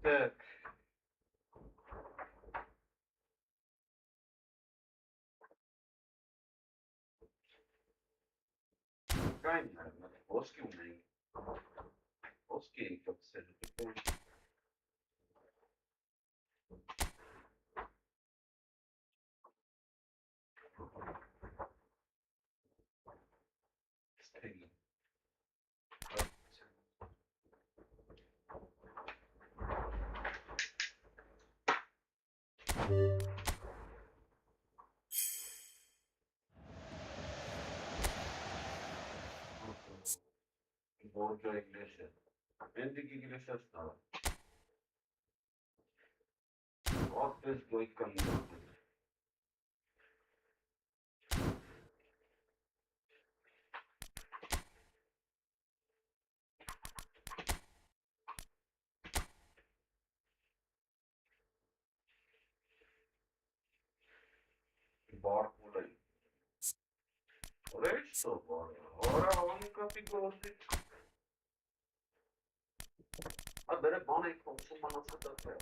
Так. Правильно, плоский умный. Плоский, как сказать, такой. Стрим. Borca İngilizce. Bendeki İngilizce sınavı. What is going on? Bar buradayım. Oraya hiç de var. Oraya onun kapı gördük. Ha böyle bana ilk olsun bana sıkıntı yok.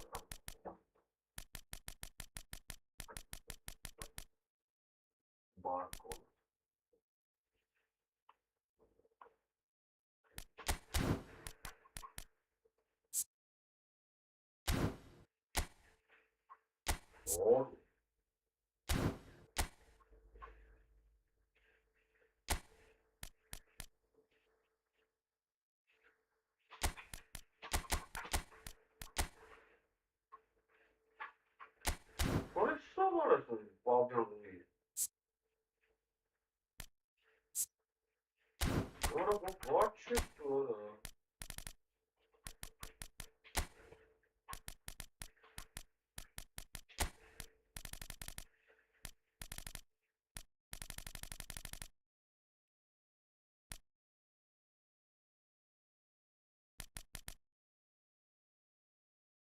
Bar kol. Doğru. Orası var orası. Pavyon değil. Orada bu var çıktı orada.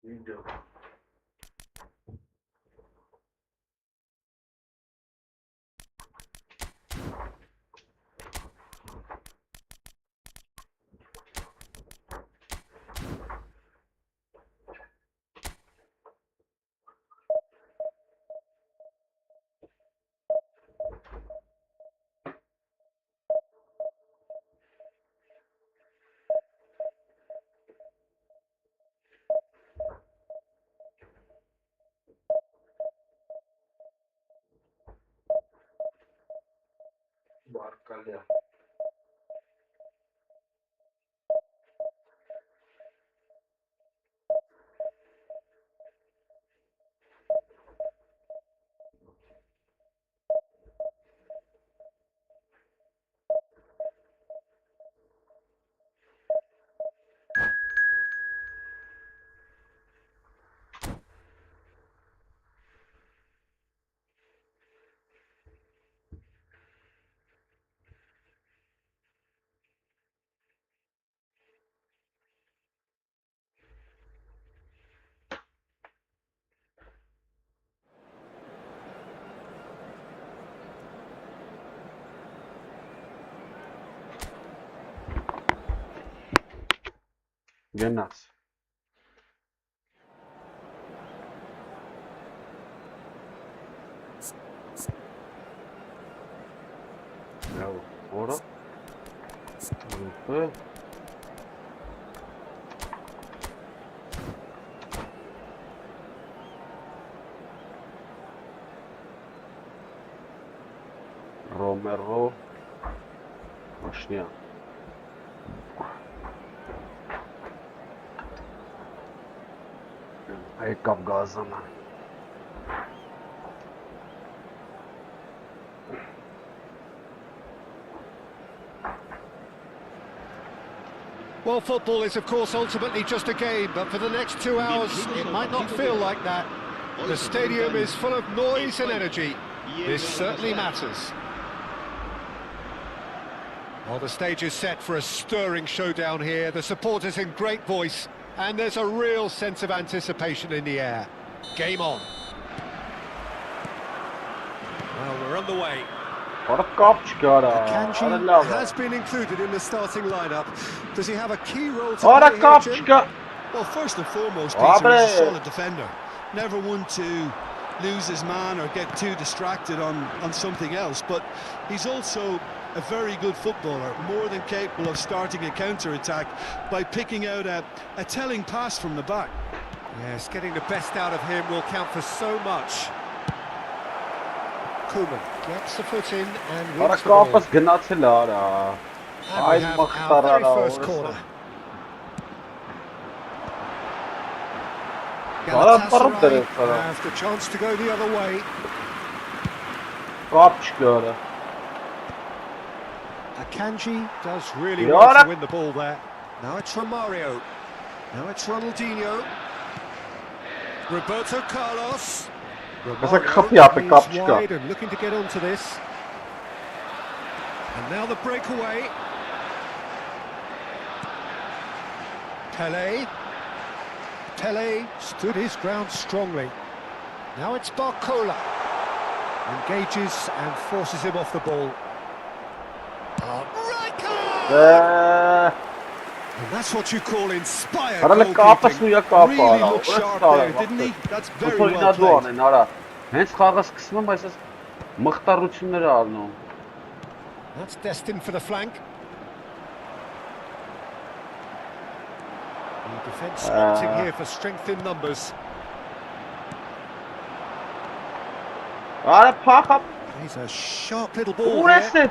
Video. Bar kalya. Gennaz. Ora. Okay. Romero. Машня. Ай, Кавказана. Well, football is, of course, ultimately just a game, but for the next 2 hours, it might not feel like that. The stadium is full of noise and energy. This certainly matters. Well, the stage is set for a stirring showdown here. The supporters in great voice, and there's a real sense of anticipation in the air. Game on. Well, we're underway. What a kopçukara. Akanji has been included in the starting lineup. Does he have a key role to What a play here, Jim? kopçuka. Well, first and foremost, Peter, he's a solid defender. Never one to lose his man or get too distracted on something else. But he's also a very good footballer, more than capable of starting a counter-attack by picking out a telling pass from the back. Yes, getting the best out of him will count for so much. Koeman gets the foot in and wins the ball. Կապս գնացել արա։ And we have our very first corner. Galatasaray have the chance to go the other way. Kopçukara. Akanji does really well to win the ball there. Now it's Romario. Now it's Ronaldinho. Roberto Carlos. Romario is wide and looking to get onto this. And now the breakaway. Pele. Pele stood his ground strongly. Now it's Barcola. Engages and forces him off the ball. And that's what you call inspired goalkeeping. Really looked sharp there, didn't he? That's very well played. That's destined for the flank. The defence squatting here for strength in numbers. He's a sharp little ball here.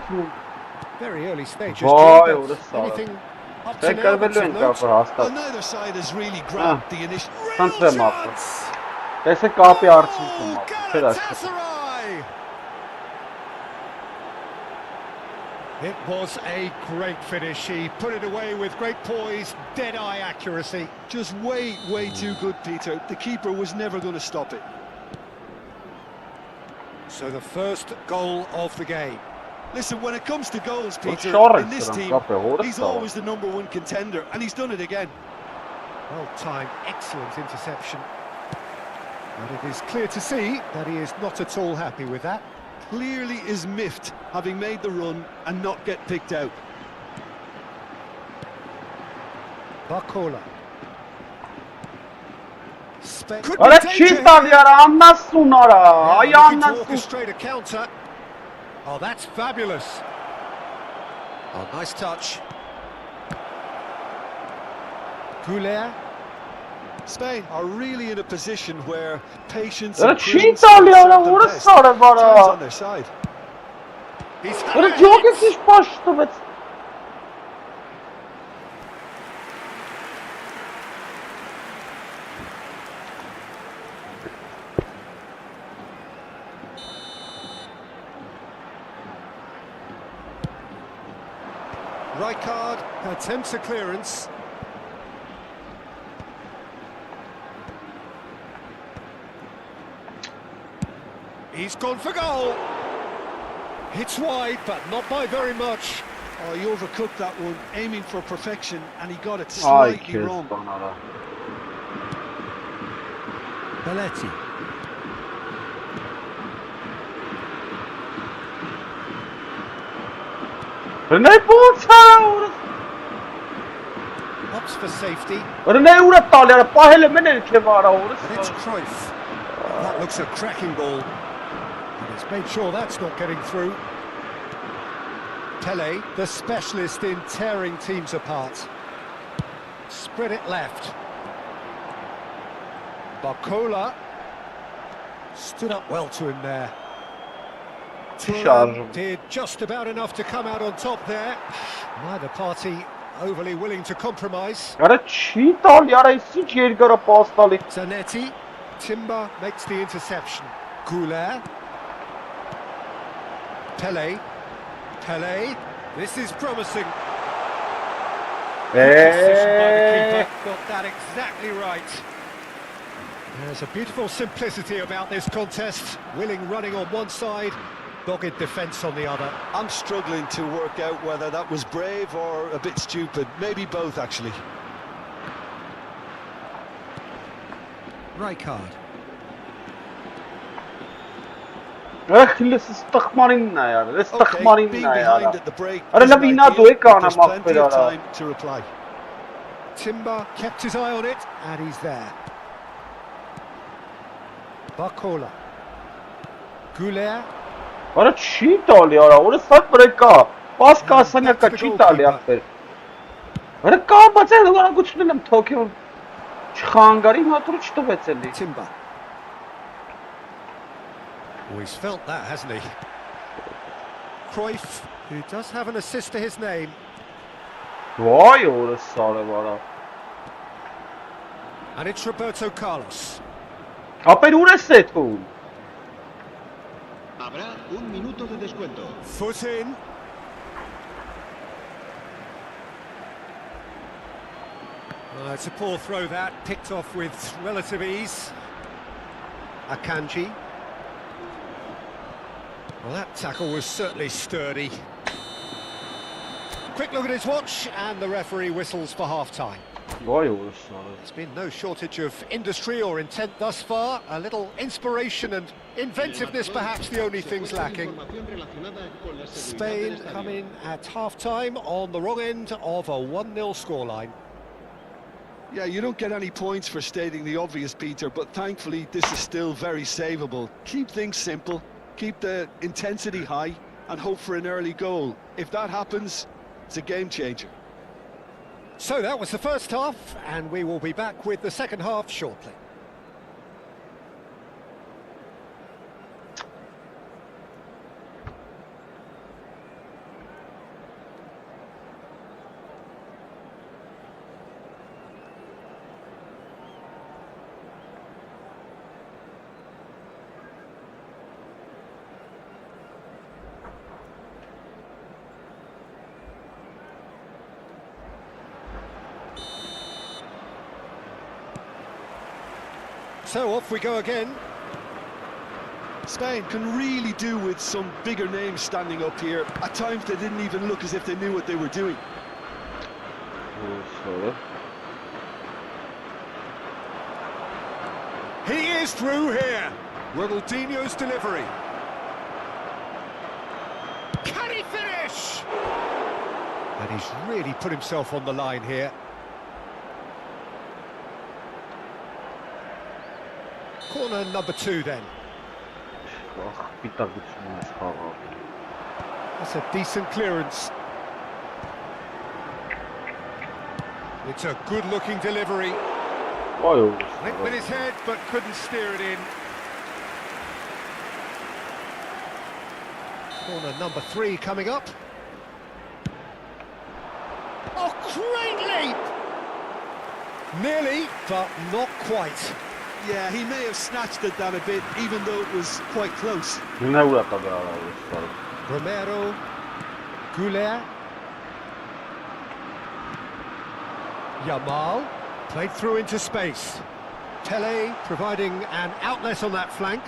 Very early stages. Anything up to now that's a note? Well, neither side has really grabbed the initial... Galatasaray! It was a great finish. He put it away with great poise, dead-eye accuracy. Just way too good, Peter. The keeper was never going to stop it. So the first goal of the game. Listen, when it comes to goals, Peter, in this team, he's always the #1 contender, and he's done it again. Well timed, excellent interception. And it is clear to see that he is not at all happy with that. Clearly is miffed, having made the run and not get picked out. Barcola. Could be danger. Looking to orchestrate a counter. Oh, that's fabulous. Oh, nice touch. Goulet. Spain are really in a position where patience and prudence Turns on their side. He's Rijkaard attempts a clearance. He's gone for goal. It's wide, but not by very much. Oh, he overcooked that one, aiming for perfection, and he got it slightly wrong. Belletti. Opts for safety. And it's Cruyff. That looks a cracking ball. And he's made sure that's not getting through. Pele, the specialist in tearing teams apart. Spread it left. Barcola stood up well to him there. Thuram did just about enough to come out on top there. Neither party overly willing to compromise. Zanetti, Timber makes the interception. Goulet. Pele. Pele. This is promising. Decision by the keeper. Got that exactly right. There's a beautiful simplicity about this contest. Willing running on one side, dogged defence on the other. I'm struggling to work out whether that was brave or a bit stupid. Maybe both, actually. Right card. Ach, lass es doch mal in, ja. Lass es doch mal in, being ja. behind at the break Ara isn't na ideal, bina but there's macht plenty of wieder. time to reply. Timber kept his eye on it, and he's there. Barcola. Goulet. Ara çi dali ara. Ora sat breka. Pas ka sanya ka çi dali afer. Ara ka batsel ora guçnelem Tokyo. Çxangari matru çtovetseli. Timber. Oh, he's felt that, hasn't he? Cruyff, who does have an assist to his name. Vay ora sale vara. And it's Roberto Carlos. Aper ora setul. Habrá un minuto de descuento. Foot in. It's a poor throw that, picked off with relative ease. Akanji. Well, that tackle was certainly sturdy. Quick look at his watch, and the referee whistles for half-time. Vay ora sale. There's been no shortage of industry or intent thus far. A little inspiration and inventiveness, perhaps the only things lacking. Spain come in at half-time on the wrong end of a 1-0 scoreline. Yeah, you don't get any points for stating the obvious, Peter, but thankfully this is still very savable. Keep things simple, keep the intensity high, and hope for an early goal. If that happens, it's a game changer. So that was the first half, and we will be back with the second half shortly. So off we go again. Spain can really do with some bigger names standing up here. At times they didn't even look as if they knew what they were doing. He is through here. Ronaldinho's delivery. Can he finish? And he's really put himself on the line here. Corner number 2 then. That's a decent clearance. It's a good-looking delivery. Went with his head, but couldn't steer it in. Corner number 3 coming up. Oh, great leap! Nearly, but not quite. Yeah, he may have snatched at that a bit, even though it was quite close. Romero, Goulet, Yamal, played through into space. Pele providing an outlet on that flank.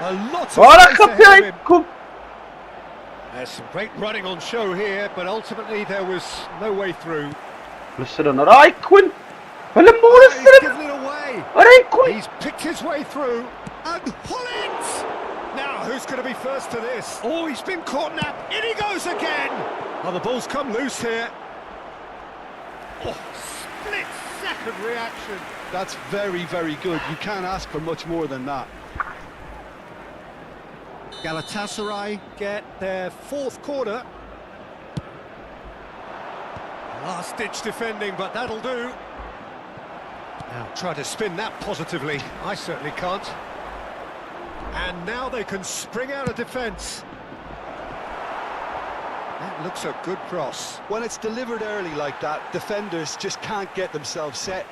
A lot of space ahead of him. There's some great running on show here, but ultimately there was no way through. He's given it away. He's picked his way through. And Holland! Now, who's going to be first to this? Oh, he's been caught now. In he goes again. Oh, the ball's come loose here. Oh, split-second reaction. That's very, very good. You can't ask for much more than that. Galatasaray get their fourth corner. Last-ditch defending, but that'll do. Now try to spin that positively. I certainly can't. And now they can spring out of defence. That looks a good cross. When it's delivered early like that, defenders just can't get themselves set.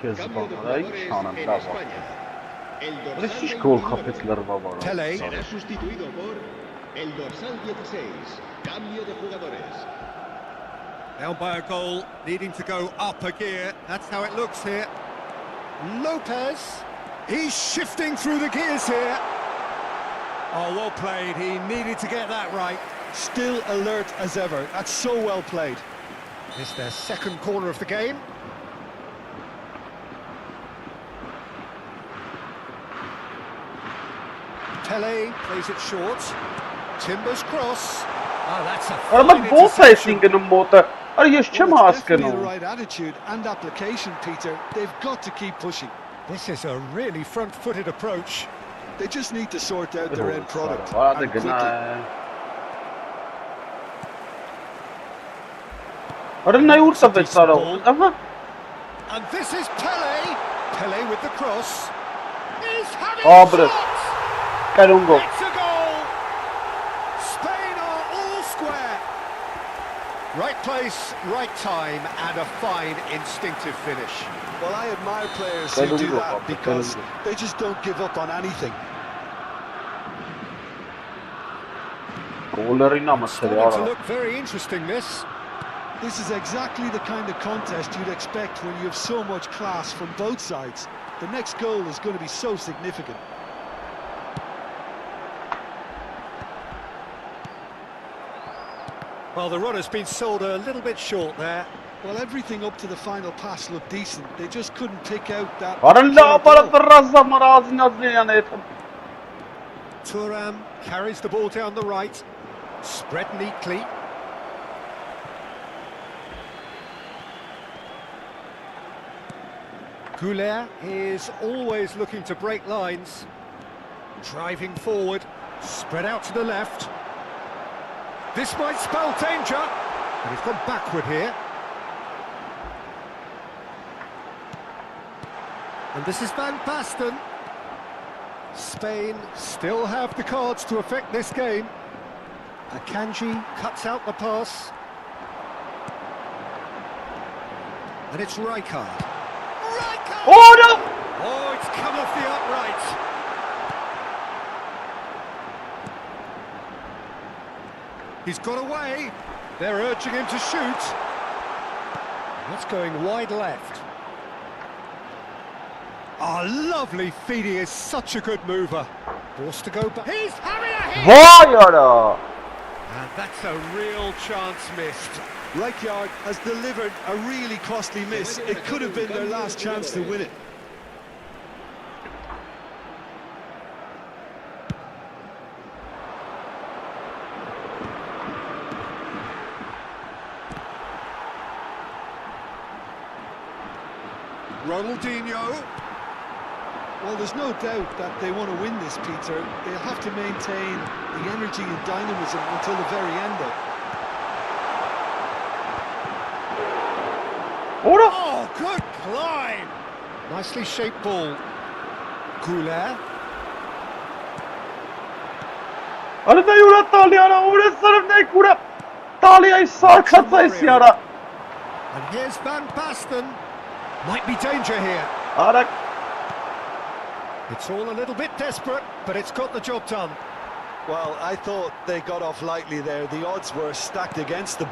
Cambio de jugadores en España. El dorsal gol 21 kapitleri var. Pele. será sustituido por el dorsal 16. Cambio de jugadores. Down by a goal, needing to go up a gear. That's how it looks here. Lopez. He's shifting through the gears here. Oh, well played. He needed to get that right. Still alert as ever. That's so well played. It's their second corner of the game. Pele plays it short. Timbers cross. Oh, that's a Ara fine bak bol interception. pressinginin motor. Ara yaşam Well, it's definitely the haskını. right attitude and application, Peter. They've got to keep pushing. This is a really front-footed approach. They just need to sort out their end product. Hadi and quickly. gına. Ara ne ursa be sara. Aha. And this is Pele. Pele with the cross. He's having Oh, a bro. shot. Kalungo. It's a goal. Spain are all square. Right place, right time, and a fine instinctive finish. Well, I admire players who do that because they just don't give up on anything. Gollerin aması Starting to ara. look very interesting, this. This is exactly the kind of contest you'd expect when you have so much class from both sides. The next goal is going to be so significant. Well, the run has been sold a little bit short there. Well, everything up to the final pass looked decent. They just couldn't pick out that... Arın la para razza marazin azliyan etim. Thuram carries the ball down the right. Spread neatly. Goulet is always looking to break lines. Driving forward, spread out to the left. This might spell danger, and he's gone backward here. And this is Van Basten. Spain still have the cards to affect this game. Akanji cuts out the pass. And it's Rijkaard. Oh no! Oh, it's come off the upright. He's got away. They're urging him to shoot. That's going wide left. Oh, lovely feed. He is such a good mover. Forced to go back. He's having a hit! Vay ara! And that's a real chance missed. Rijkaard has delivered a really costly miss. It could have been their last chance to win it. Ronaldinho. Well, there's no doubt that they want to win this, Peter. They'll have to maintain the energy and dynamism until the very end, though. Ora! Oh, good climb! Nicely shaped ball. Goulet. Ara da yura Talyana, ora sarım ne kura. Talya'yı sarkatayız ara. And here's Van Basten. Might be danger here. Ara. It's all a little bit desperate, but it's got the job done. Well, I thought they got off lightly there. The odds were stacked against them.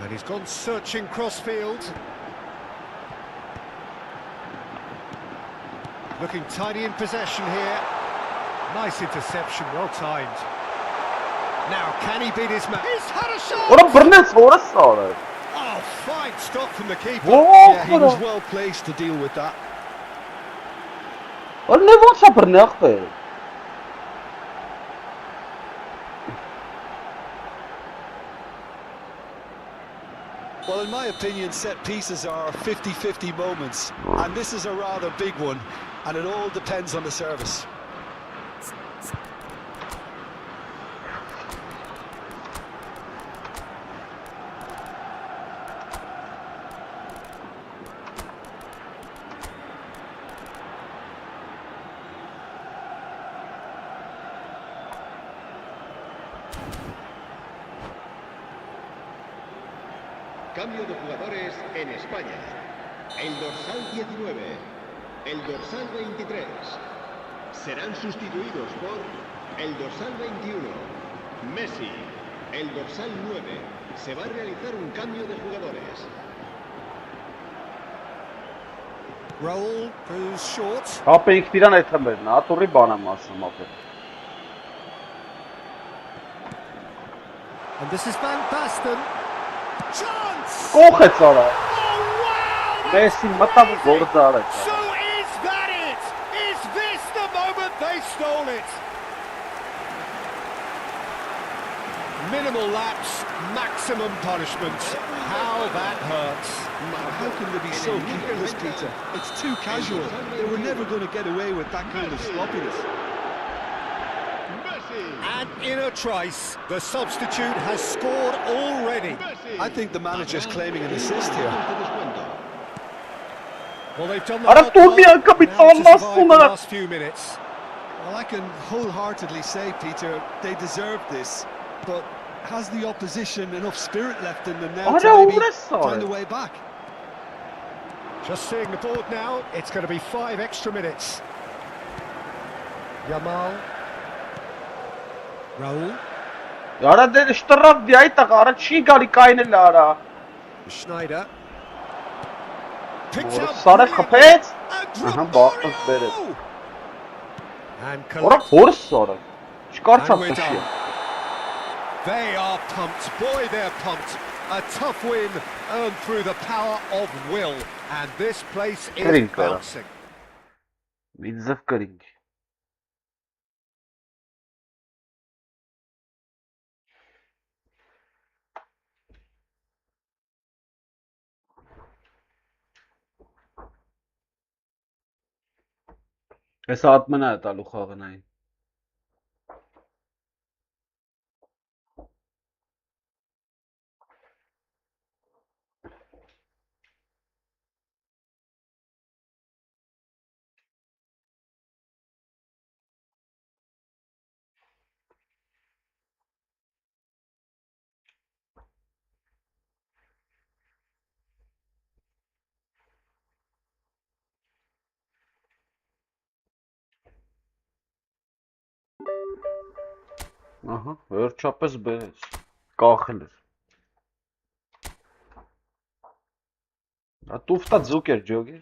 And he's gone searching crossfield. Looking tidy in possession here. Nice interception, well timed. Now, can he beat his man? He's had a shot! Ora brnec orası sonra. Oh, fine stop from the keeper. Yeah, he was well placed to deal with that. Ora ne voça brnec be. Well, in my opinion, set pieces are 50-50 moments, and this is a rather big one, and it all depends on the service. Cambio de jugadores en España. El dorsal 19, el dorsal 23. Serán sustituidos por el dorsal 21, Messi. El dorsal 9. Se va a realizar un cambio de jugadores. Raul goes short. Ապե ինքնիրան այդ հմերն, ատուրի բան եմ ասում ապե։ And this is Van Basten. Chance! Կողք է ծարա։ Oh, wow! Մեսին մտավ ու գորը ծարա։ So is that it? Is this the moment they stole it? Minimal lapse, maximum punishment. How that hurts. How can they be so careless, Peter? It's too casual. They were never going to get away with that kind of sloppiness. And in a trice, the substitute has scored already. I think the manager's claiming an assist here. Well, they've done the Ara hard turni part. anka bir Now to salmaz survive the bunlara. last few minutes. Well, I can wholeheartedly say, Peter, they deserve this, but has the opposition enough spirit left in them now Ara to maybe uğraşsana. find a way back? Just seeing the board now, it's going to be 5 extra minutes. Yamal. Raul. Արա դե շտրավ դի այդ տղա, արա չի գալի կայնել արա։ Schneider. Picks Որը up սարը խփեց։ brilliantly. Ահա բախտս բերեց։ And Որա collect. փորս սարը։ Չկարծա And we're փշի։ done. They are pumped. Boy, they're pumped. A tough win earned through the power of will. And this place is Green colour. bouncing. Միձև կրինգ։ Այս ատմնա է տալու խաղնային։ Ահա, վերջապես բերեց։ Կախել էր։ Տուֆտա ձուկ էր ջոգի։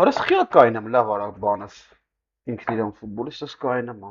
Հարս խիա կայնեմ լավ արա բանս։ Ինքն իրան ֆուտբոլիստս կայնեմ։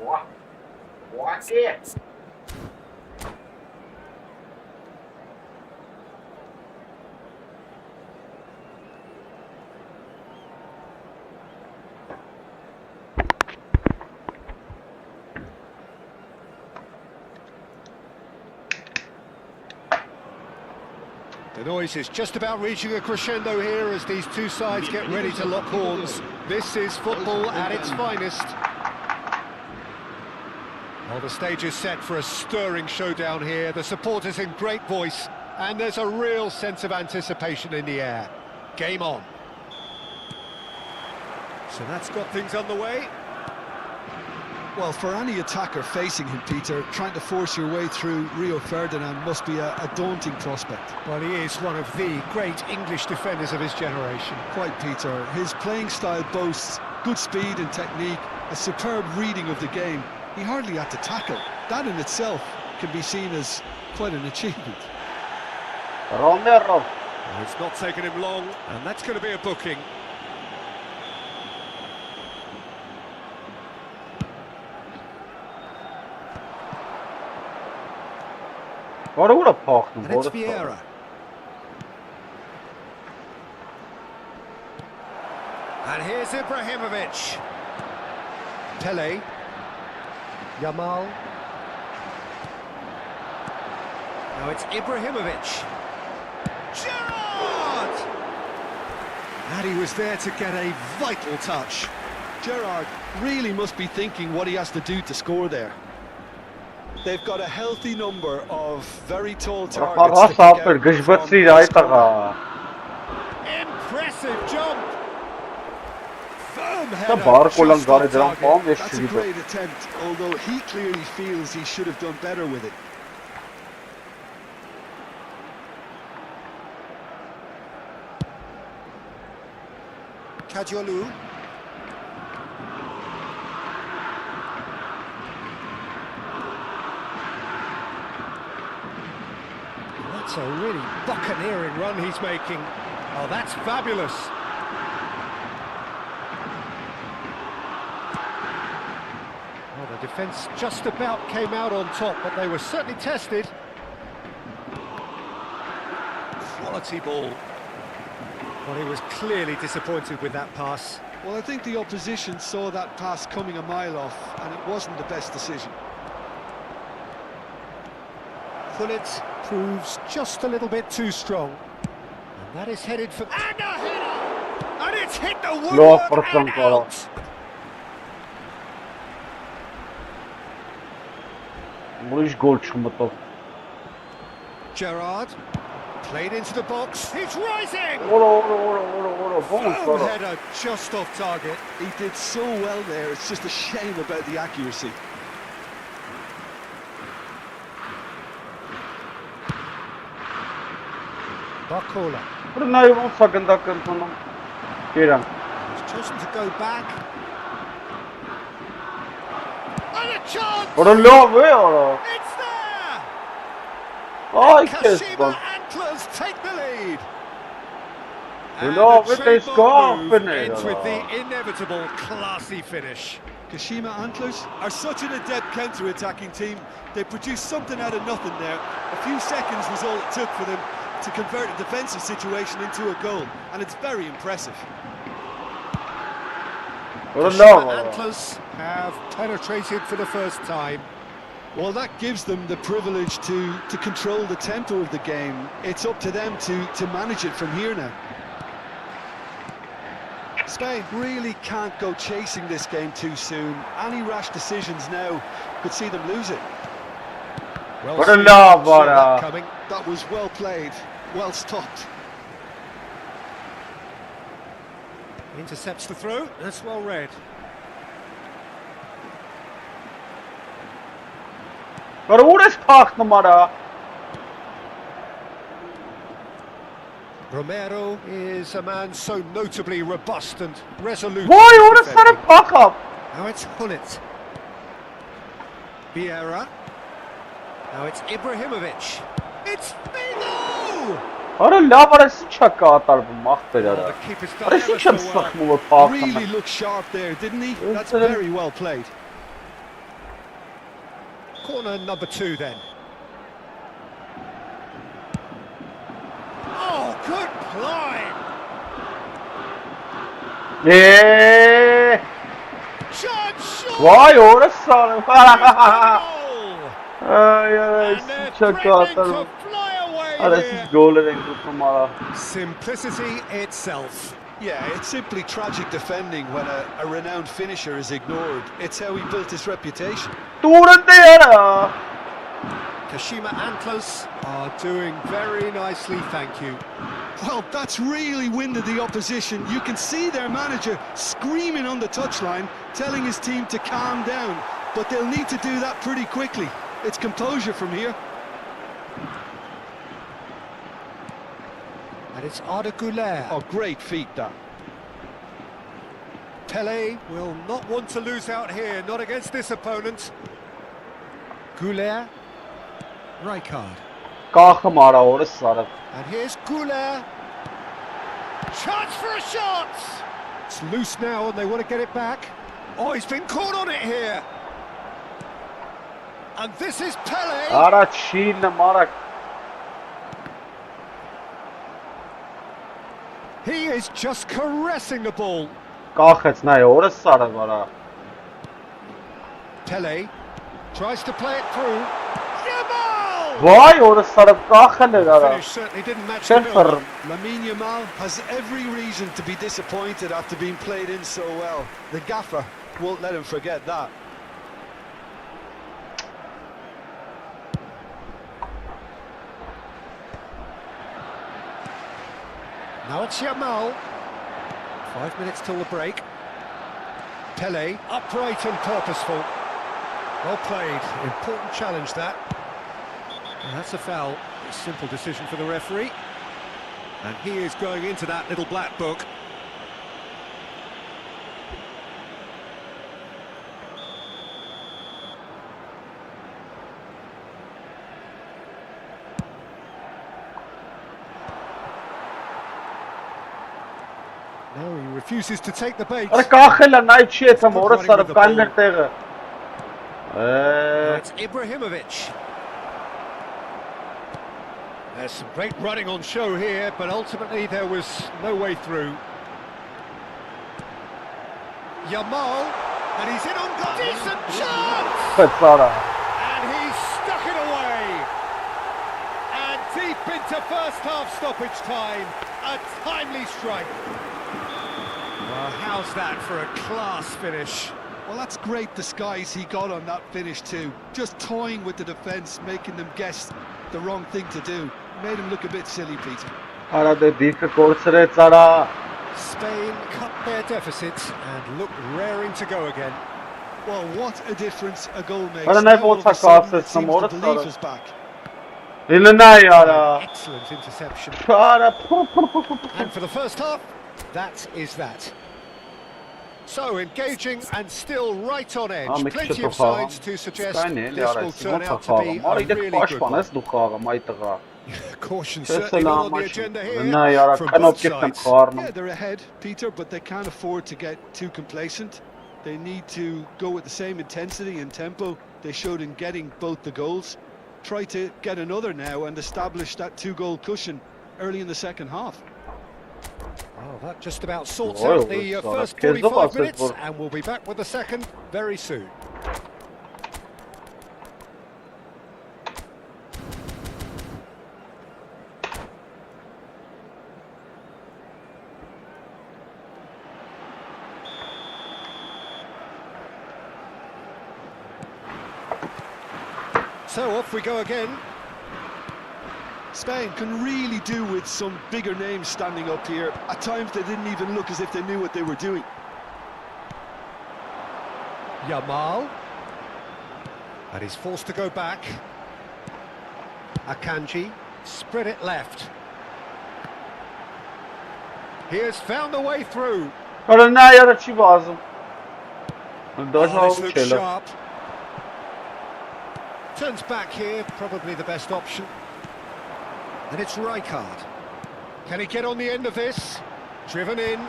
What is? The noise is just about reaching a crescendo here as these two sides get ready to lock horns. This is football at its finest. Well, the stage is set for a stirring showdown here. The supporters in great voice, and there's a real sense of anticipation in the air. Game on. So that's got things underway. Well, for any attacker facing him, Peter, trying to force your way through Rio Ferdinand must be a daunting prospect. Well, he is one of the great English defenders of his generation. Quite, Peter. His playing style boasts good speed and technique, a superb reading of the game. He hardly had to tackle. That in itself can be seen as quite an achievement. Romero. Well, it's not taken him long, and that's going to be a booking. What a park. And it's Vieira. And here's Ibrahimovic. Pele. Yamal. Now it's Ibrahimovic. Gerrard! And he was there to get a vital touch. Gerrard really must be thinking what he has to do to score there. They've got a healthy number of very tall targets. Impressive jump. Firm The header. bar Just off target. That's a great attempt, although he clearly feels he should have done better with it. Kajolu. That's a really buccaneering run he's making. Oh, that's fabulous. Well, the defence just about came out on top, but they were certainly tested. Quality ball. Well, he was clearly disappointed with that pass. Well, I think the opposition saw that pass coming a mile off, and it wasn't the best decision. Gullit proves just a little bit too strong. And that is headed for... And a header! And it's hit the woodwork and out! Gerrard played into the box. He's rising! Firm header just off target. He did so well there, it's just a shame about the accuracy. Barcola. He's chosen to go back. And a chance! It's there! Kashima Antlers take the lead. And the trademark move ends with the inevitable classy finish. Kashima Antlers are such an adept counter-attacking team. They produced something out of nothing there. A few seconds was all it took for them to convert a defensive situation into a goal, and it's very impressive. Kashima Antlers have penetrated for the first time. Well, that gives them the privilege to control the tempo of the game. It's up to them to manage it from here now. Spain really can't go chasing this game too soon. Any rash decisions now could see them lose it. Well, that coming. That was well played, well stopped. Intercepts the throw. That's well read. Romero is a man so notably robust and resolute. Now it's Gullit. Vieira. Now it's Ibrahimovic. It's Figo! The keeper's done ever so well. Really looked sharp there, didn't he? That's very well played. Corner number 2 then. Oh, good play! Chance! Vay orası. Goal! Ay ay And they're çok threatening atarım. to fly away Hadi here. siz gol edin kurtulmalı. Simplicity itself. Yeah, it's simply tragic defending when a renowned finisher is ignored. It's how he built his reputation. Durun yara. Kashima Antlers are doing very nicely, thank you. Well, that's really winded the opposition. You can see their manager screaming on the touchline, telling his team to calm down. But they'll need to do that pretty quickly. It's composure from here. And it's Arda Güler. Oh, great feat, that. Pele will not want to lose out here, not against this opponent. Güler. Rijkaard. Kalkım ara orası sarı. And here's Güler. Chance for a shot! It's loose now and they want to get it back. Oh, he's been caught on it here. And this is Pele. Ara Çin'le marak. He is just caressing the ball. Kalk ne orası sarı bara. Pele tries to play it through. Yamal! Vay orası sarı kalk ne ara. Finish certainly didn't match the bill. Sıfır. Lamine Yamal has every reason to be disappointed after being played in so well. The gaffer won't let him forget that. Now it's Yamal. 5 minutes till the break. Pele, upright and purposeful. Well played. Important challenge that. And that's a foul. A simple decision for the referee. And he is going into that little black book. No, he refuses to take the bait. Ara kalk ne içiyorsun orası sarı kalender teği. It's Ibrahimovic. There's some great running on show here, but ultimately there was no way through. Yamal, and he's in on goal. Decent chance! Petsara. And he's stuck it away. And deep into first half stoppage time, a timely strike. Well, how's that for a class finish? Well, that's great disguise he got on that finish too. Just toying with the defence, making them guess the wrong thing to do. Made him look a bit silly, Peter. Ara dedik gol sırasında. Spain cut their deficit and look raring to go again. Well, what a difference a goal makes. Ara ne Now all of a olsa sudden, kalsın it seems orası the belief sarı. is back. Eline yara. Excellent interception. Ara. And for the first half, that is that. So engaging and still right on edge. Am Plenty ik of signs to suggest this will turn out to be a really good one. Caution certainly not on the agenda here from both sides. Yeah, they're ahead, Peter, but they can't afford to get too complacent. They need to go with the same intensity and tempo they showed in getting both the goals. Try to get another now and establish that 2-goal cushion early in the second half. Well, that just about sorts out the first 45 minutes, and we'll be back with the second very soon. So off we go again. Spain can really do with some bigger names standing up here. At times they didn't even look as if they knew what they were doing. Yamal. And he's forced to go back. Akanji, spread it left. He has found a way through. Ara ne yara çi bazım. Oh, Daha this looks sharp. Turns back here, probably the best option. And it's Rijkaard. Can he get on the end of this? Driven in.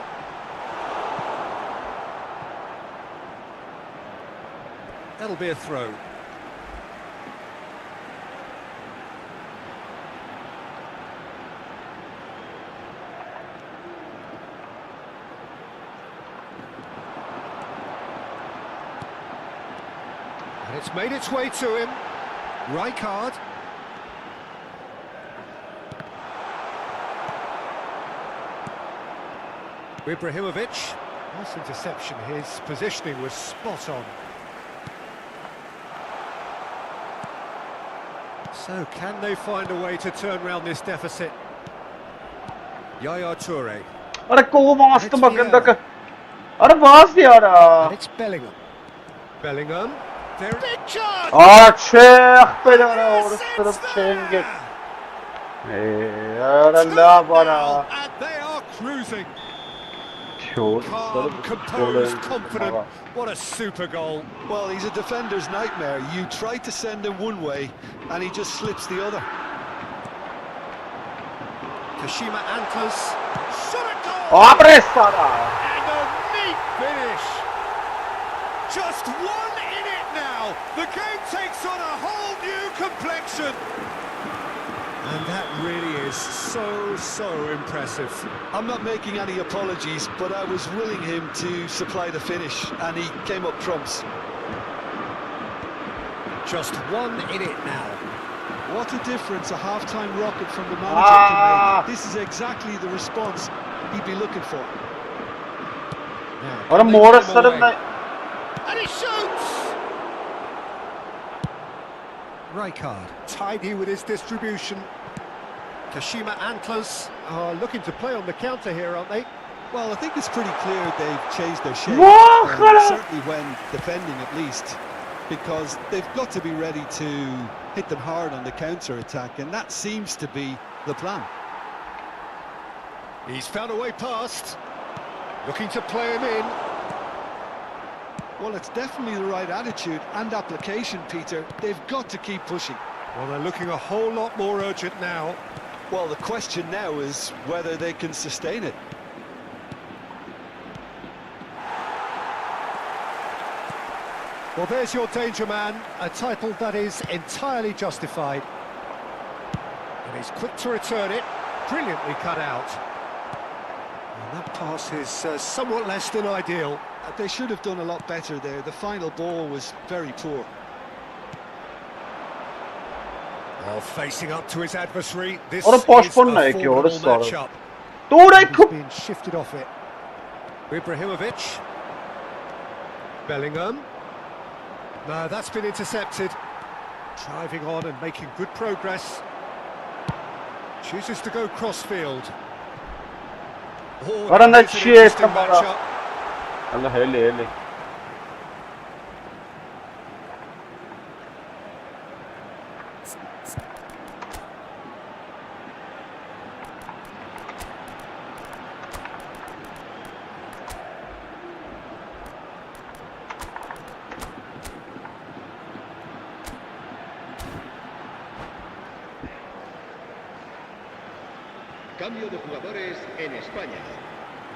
That'll be a throw. And it's made its way to him. Right card. Ibrahimovic. Nice interception. His positioning was spot on. So, can they find a way to turn around this deficit? Yaya Toure. अरे को मास्ट मगंदा का अरे वास दिया यार And it's Bellingham. Bellingham. There big chance. Sheikh पे जा रहा है और इस तरफ छेंगे यार अल्लाह बड़ा And they are cruising. छोड़ Calm, composed, confident. What a super goal. Well, he's a defender's nightmare. You try to send him one way, and he just slips the other. Kashima Antlers. Shot a goal! आपरे सारा And a neat finish. Just one in it now. The game takes on a whole new complexion. And that really is so impressive. I'm not making any apologies, but I was willing him to supply the finish, and he came up trumps. Just one in it now. What a difference a half-time rocket from the manager can make. This is exactly the response he'd be looking for. और more sir में And he shoots! Rijkaard, tidy with his distribution. Kashima Antlers are looking to play on the counter here, aren't they? Well, I think it's pretty clear they've changed their shape, certainly when defending at least, because they've got to be ready to hit them hard on the counter-attack, and that seems to be the plan. He's found a way past, looking to play him in. Well, it's definitely the right attitude and application, Peter. They've got to keep pushing. Well, they're looking a whole lot more urgent now. Well, the question now is whether they can sustain it. Well, there's your danger man, a title that is entirely justified. And he's quick to return it, brilliantly cut out. And that pass is somewhat less than ideal. They should have done a lot better there. The final ball was very poor. Well, facing up to his adversary, this और is a postpone नहीं किया और formidable सारा matchup. तोड़े He's being shifted off it. Ibrahimovic. Bellingham. No, that's been intercepted. Driving on and making good progress. Chooses to go crossfield. Oh, Ora it's an shit, interesting Kamara. matchup. Allah hele Cambio de jugadores en España.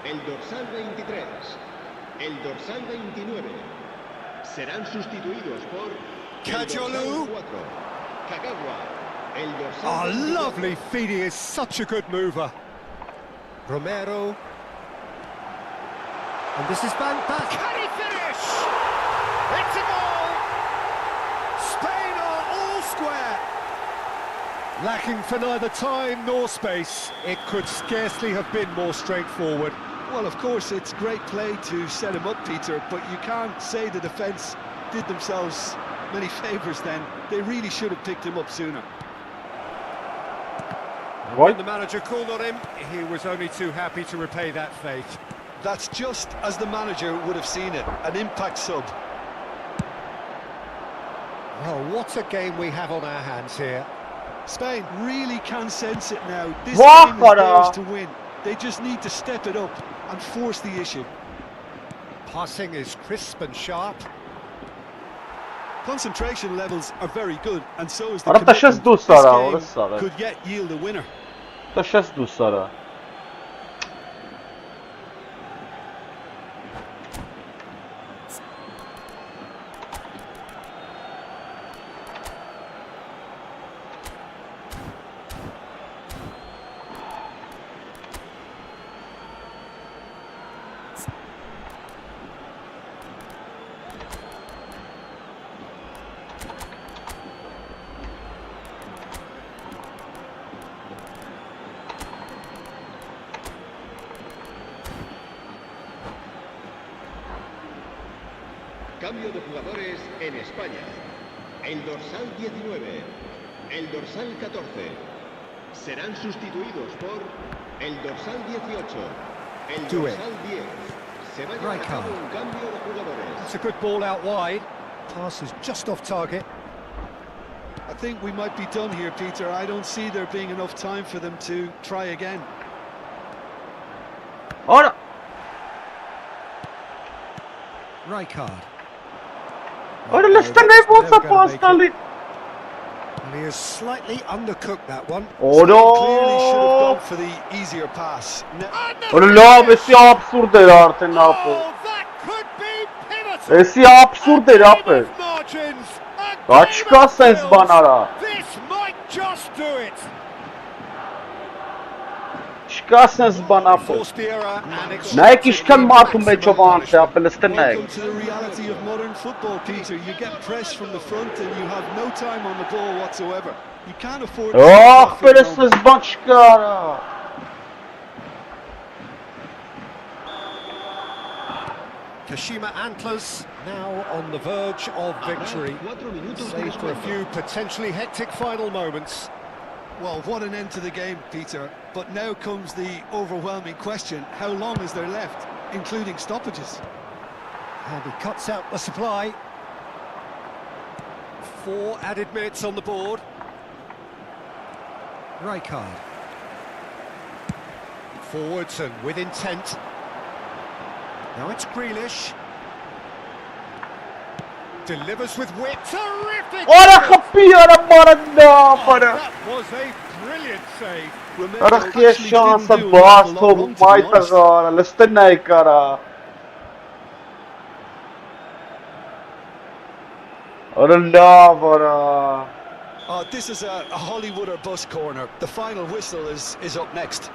El dorsal 23, el dorsal 29 serán sustituidos por el Kajolu. dorsal 4, Kagawa. El dorsal Oh, 24, lovely feeding is such a good mover. Romero. And this is Van Back. Can he finish? It's a goal! Spain are all square. Lacking for neither time nor space, it could scarcely have been more straightforward. Well, of course, it's great play to set him up, Peter, but you can't say the defence did themselves many favours then. They really should have picked him up sooner. When the manager called on him, he was only too happy to repay that faith. That's just as the manager would have seen it, an impact sub. Well, what a game we have on our hands here. Spain really can sense it now. This Wow, game is theirs Connor. to win. They just need to step it up and force the issue. Passing is crisp and sharp. Concentration levels are very good, and so is the Ora tash commitment. دوست This دارم game سارا could yet yield a winner. تاش دوست دارم Cambio de jugadores en España. El dorsal 19, el dorsal 14 serán sustituidos por el dorsal 18, el dorsal 10. Se va a llevar a cabo un cambio de jugadores. It's a good ball out wide. Pass is just off target. I think we might be done here, Peter. I don't see there being enough time for them to try again. Ora! Rijkaard. Ora, listen, what's up, Stanley? And he has slightly undercooked that one. Clearly should have Ora! gone for the easier pass. Ora, la, vesi absurd era artık ne yapıyor? Oh, that could be pivotal. Vesi absurd era yapıyor. Margins. Kaç kasens banara? This might just do it. Kasens bana yapıyor. Forced the error and Ne extracted işken the markum be maximum çoban punishment. şey yapıyor, listen ne? Welcome to the reality of modern football, Peter. You get pressed from the front and you have no time on the ball whatsoever. You can't afford to Oh, sit off böyle at the moment. sızban çıkar. Kashima Antlers now on the verge of victory. Save for a few potentially hectic final moments. Well, what an end to the game, Peter. But now comes the overwhelming question. How long is there left, including stoppages? And he cuts out the supply. 4 added minutes on the board. Rijkaard. Forwards and with intent. Now it's Grealish. Delivers with wit. Terrific! Ora kapıyor bana para. That was a brilliant save. Ora que şansa bas topu mayta gara, listen ne kara. Ora la para. Oh, this is a Hollywood or bus corner. The final whistle is up next.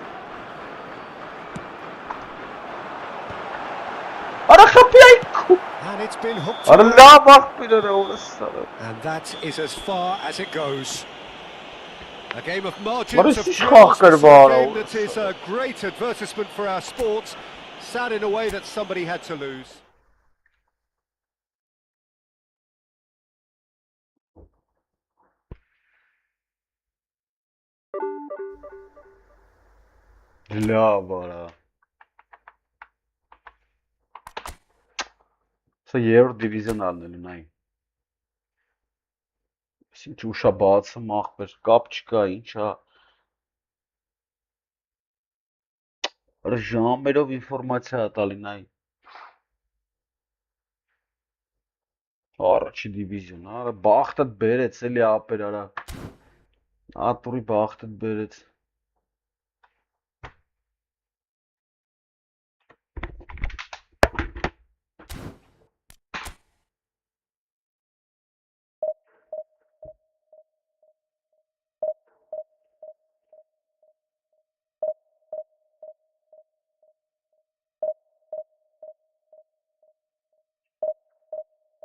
Ora kapıyor. And it's been hooked. Ora la bak bir ara orası. And that is as far as it goes. A game of margins What of is draws. this A ball? game that is a great advertisement for our sport. Sad in a way that somebody had to lose. La para. Սա երրորդ դիվիզիոնալն է լինայի։ Ինչ ուշա բացը մախբեր, կապ չկա, ինչա։ Արա ժամերով ինֆորմացիա տալինայի։ Առաջի դիվիզիոն, արա բախտդ բերեց էլի ապեր արա։ Ատուրի բախտդ բերեց։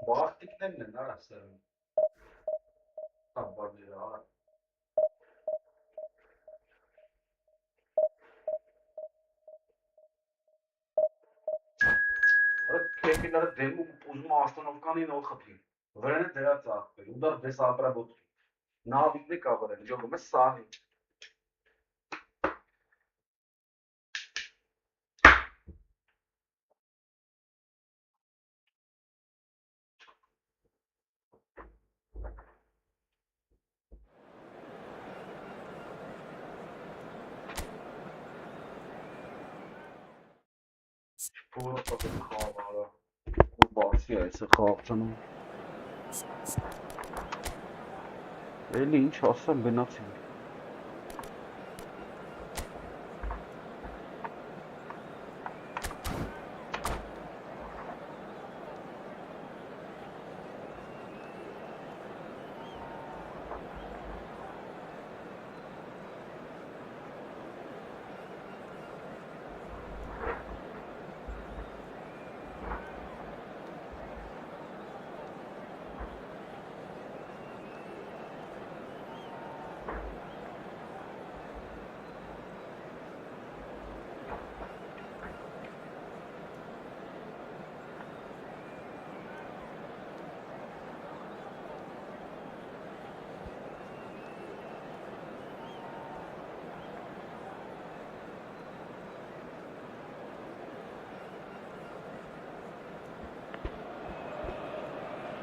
Բախտիկներն են արա սերում։ Տաբարները արա։ Քեքիները դեմում ուզում աստանովկանի նոր խփի։ Վրանը դրա ծախվել, ուդար դես ապրաբոտ։ Նավիկն է կավրել, ջոգում է սահի։ Փորը պատը խաղարը։ Ու բացի այսը խաղճանում։ Էլի ինչ ասեմ գնացին։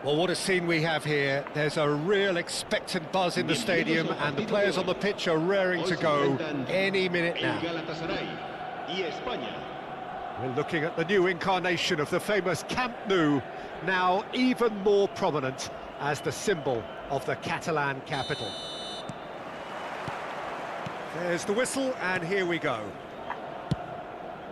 Well, what a scene we have here. There's a real expectant buzz in the stadium, and the players on the pitch are raring to go any minute now. We're looking at the new incarnation of the famous Camp Nou, now even more prominent as the symbol of the Catalan capital. There's the whistle, and here we go.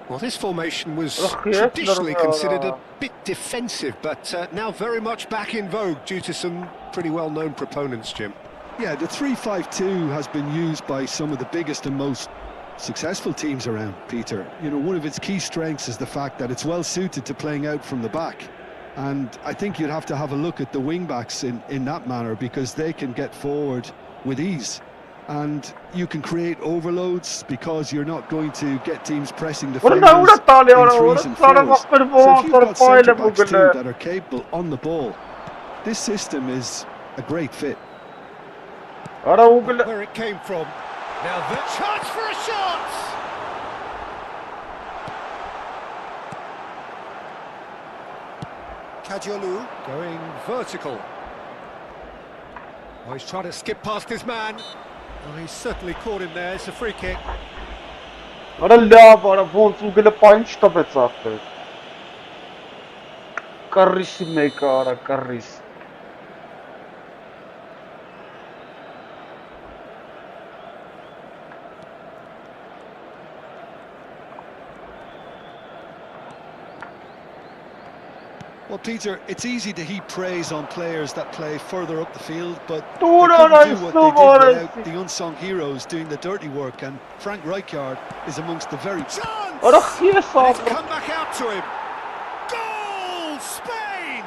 Well, this formation was traditionally considered a bit defensive, but now very much back in vogue due to some pretty well-known proponents, Jim. Yeah, the 3-5-2 has been used by some of the biggest and most successful teams around, Peter. You know, one of its key strengths is the fact that it's well suited to playing out from the back. And I think you'd have to have a look at the wing-backs in that manner, because they can get forward with ease. And you can create overloads because you're not going to get teams pressing defenders in 3s and 4s. So if you've got centre-backs too that are capable on the ball, this system is a great fit. Where it came from. Now the chance for a shot! Kadiolu going vertical. Oh, he's trying to skip past his man. Oh, he's certainly caught him there. It's a free kick. Ora lava, ora vont ugele payın штабец after. Karrisi meka, ora karris. Well, Peter, it's easy to heap praise on players that play further up the field, but they couldn't do what they did without the unsung heroes doing the dirty work, and Frank Rijkaard is amongst the very... Ora yes, It's come back out to him. Goal, Spain!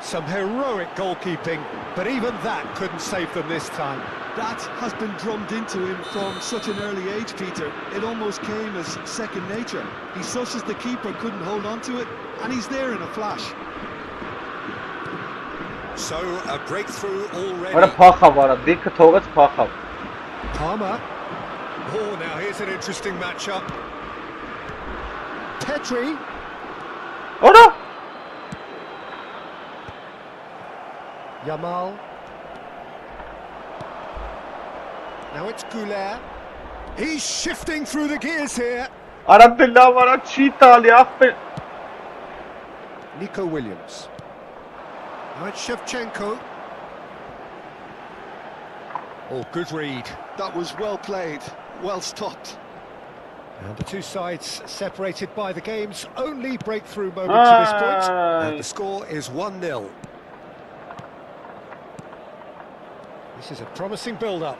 Some heroic goalkeeping, but even that couldn't save them this time. That has been drummed into him from such an early age, Peter. It almost came as second nature. He susses the keeper couldn't hold on to it, and he's there in a flash. So, a breakthrough already. Ora paxa var, dik tovets paxa. Palmer. Oh, now here's an interesting matchup. Petri. Ora! Yamal. Now it's Goulet. He's shifting through the gears here. Ora dilla var, cheetah ali after. Nico Williams. Now it's Shevchenko. Oh, good read. That was well played, well stopped. And the two sides separated by the game's only breakthrough moment to this point. And the score is 1-0. This is a promising build-up.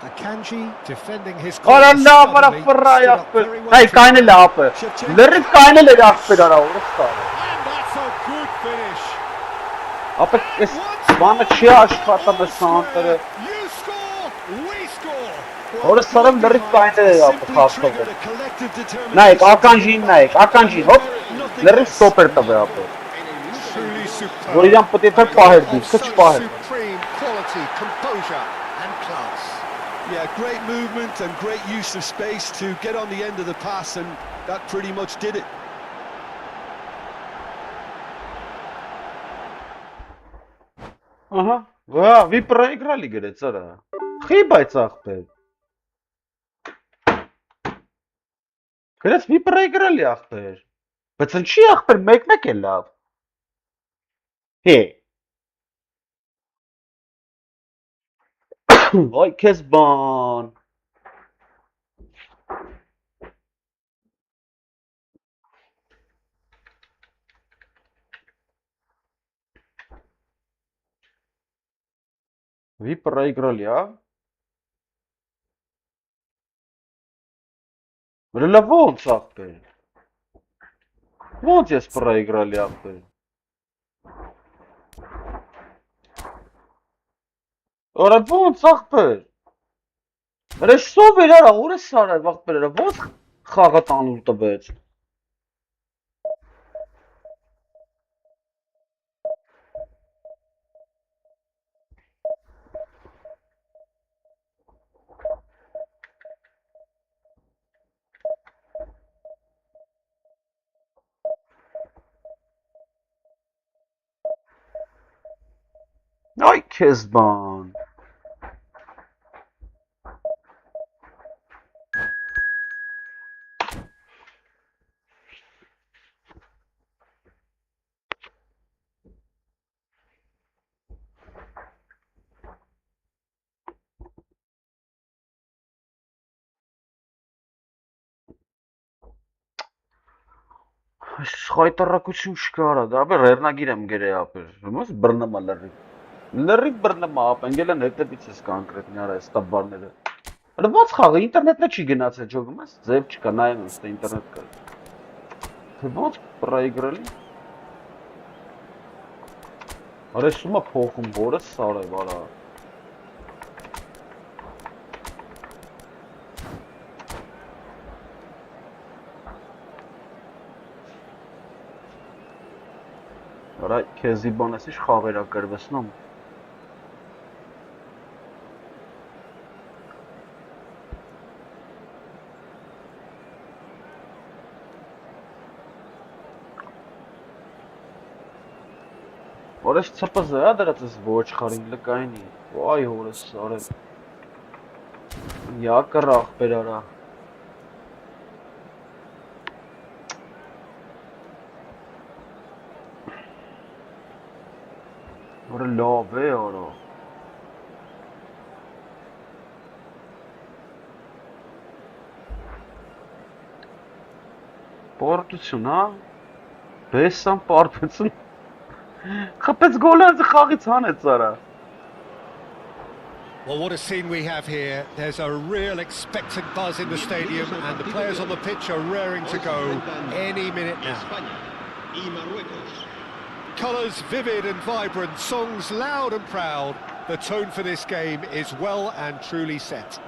Akanji defending his goal. Ora la var afra after. Hey, keine lape. Lerrit keine le after ora ora. And that's a good finish. Ապա այս բանը չի աշխատում սանտերը։ You score, we score. Որը սարեմ լրիվ կայնել է ապա խաղացողը։ Նայեք, ականջին, հոպ, լրիվ ստոպեր տվե ապա։ Truly superb. Որ իրան պետք է պահեր դիքը չպահեր։ Supreme quality, composure and class. Yeah, great movement and great use of space to get on the end of the pass, and that pretty much did it. Ага, вы проиграли, говорит, сара. Хибайца ахпер. Говорит, вы проиграли ахпер. Բայց ինչի ախպեր մեկ-մեկ է լավ։ Հե։ Ոայ քեզ բան։ Вы проиграли, а? Рела ոնց ախպեր։ Ոնց ես проиграли ախպեր։ Արա ոնց ախպեր։ Ռեսով էր արա, ուր է սարավ ախպեր, ոնց խաղը տանուլ տվեց։ Kezban. Խայտարակություն չկարա, դա բեր ռերնագիր եմ գերե ապեր։ Ումս բռնմա լրի։ Լրի բռնմա ապ, ընկել են հետևից ես կոնկրետնի արա այս տաբարները։ Հələ ո՞նց խաղը ինտերնետնը չի գնացել ջոգում ես, ձև չկա, նայեմ եմ, ստե ինտերնետ կա։ Թե ո՞նց պրայգրելի։ Արա սումա փոխում, որը սար է, վարա։ Արա քեզի բան ես ինչ խաղեր ակրվեսնում։ Որոշ ցպզը է դրած ես ոչ խարին լկայնի, այ հորս արել, յակր աղբեր արա, որը լավ է արա, պարտություն հա, բեսան պարտություն, խպեց գոլը խաղից հանեց արա։ Well, what a scene we have here. There's a real expectant buzz in the stadium and the players on the pitch are raring to go any minute now. Colours vivid and vibrant, songs loud and proud. The tone for this game is well and truly set.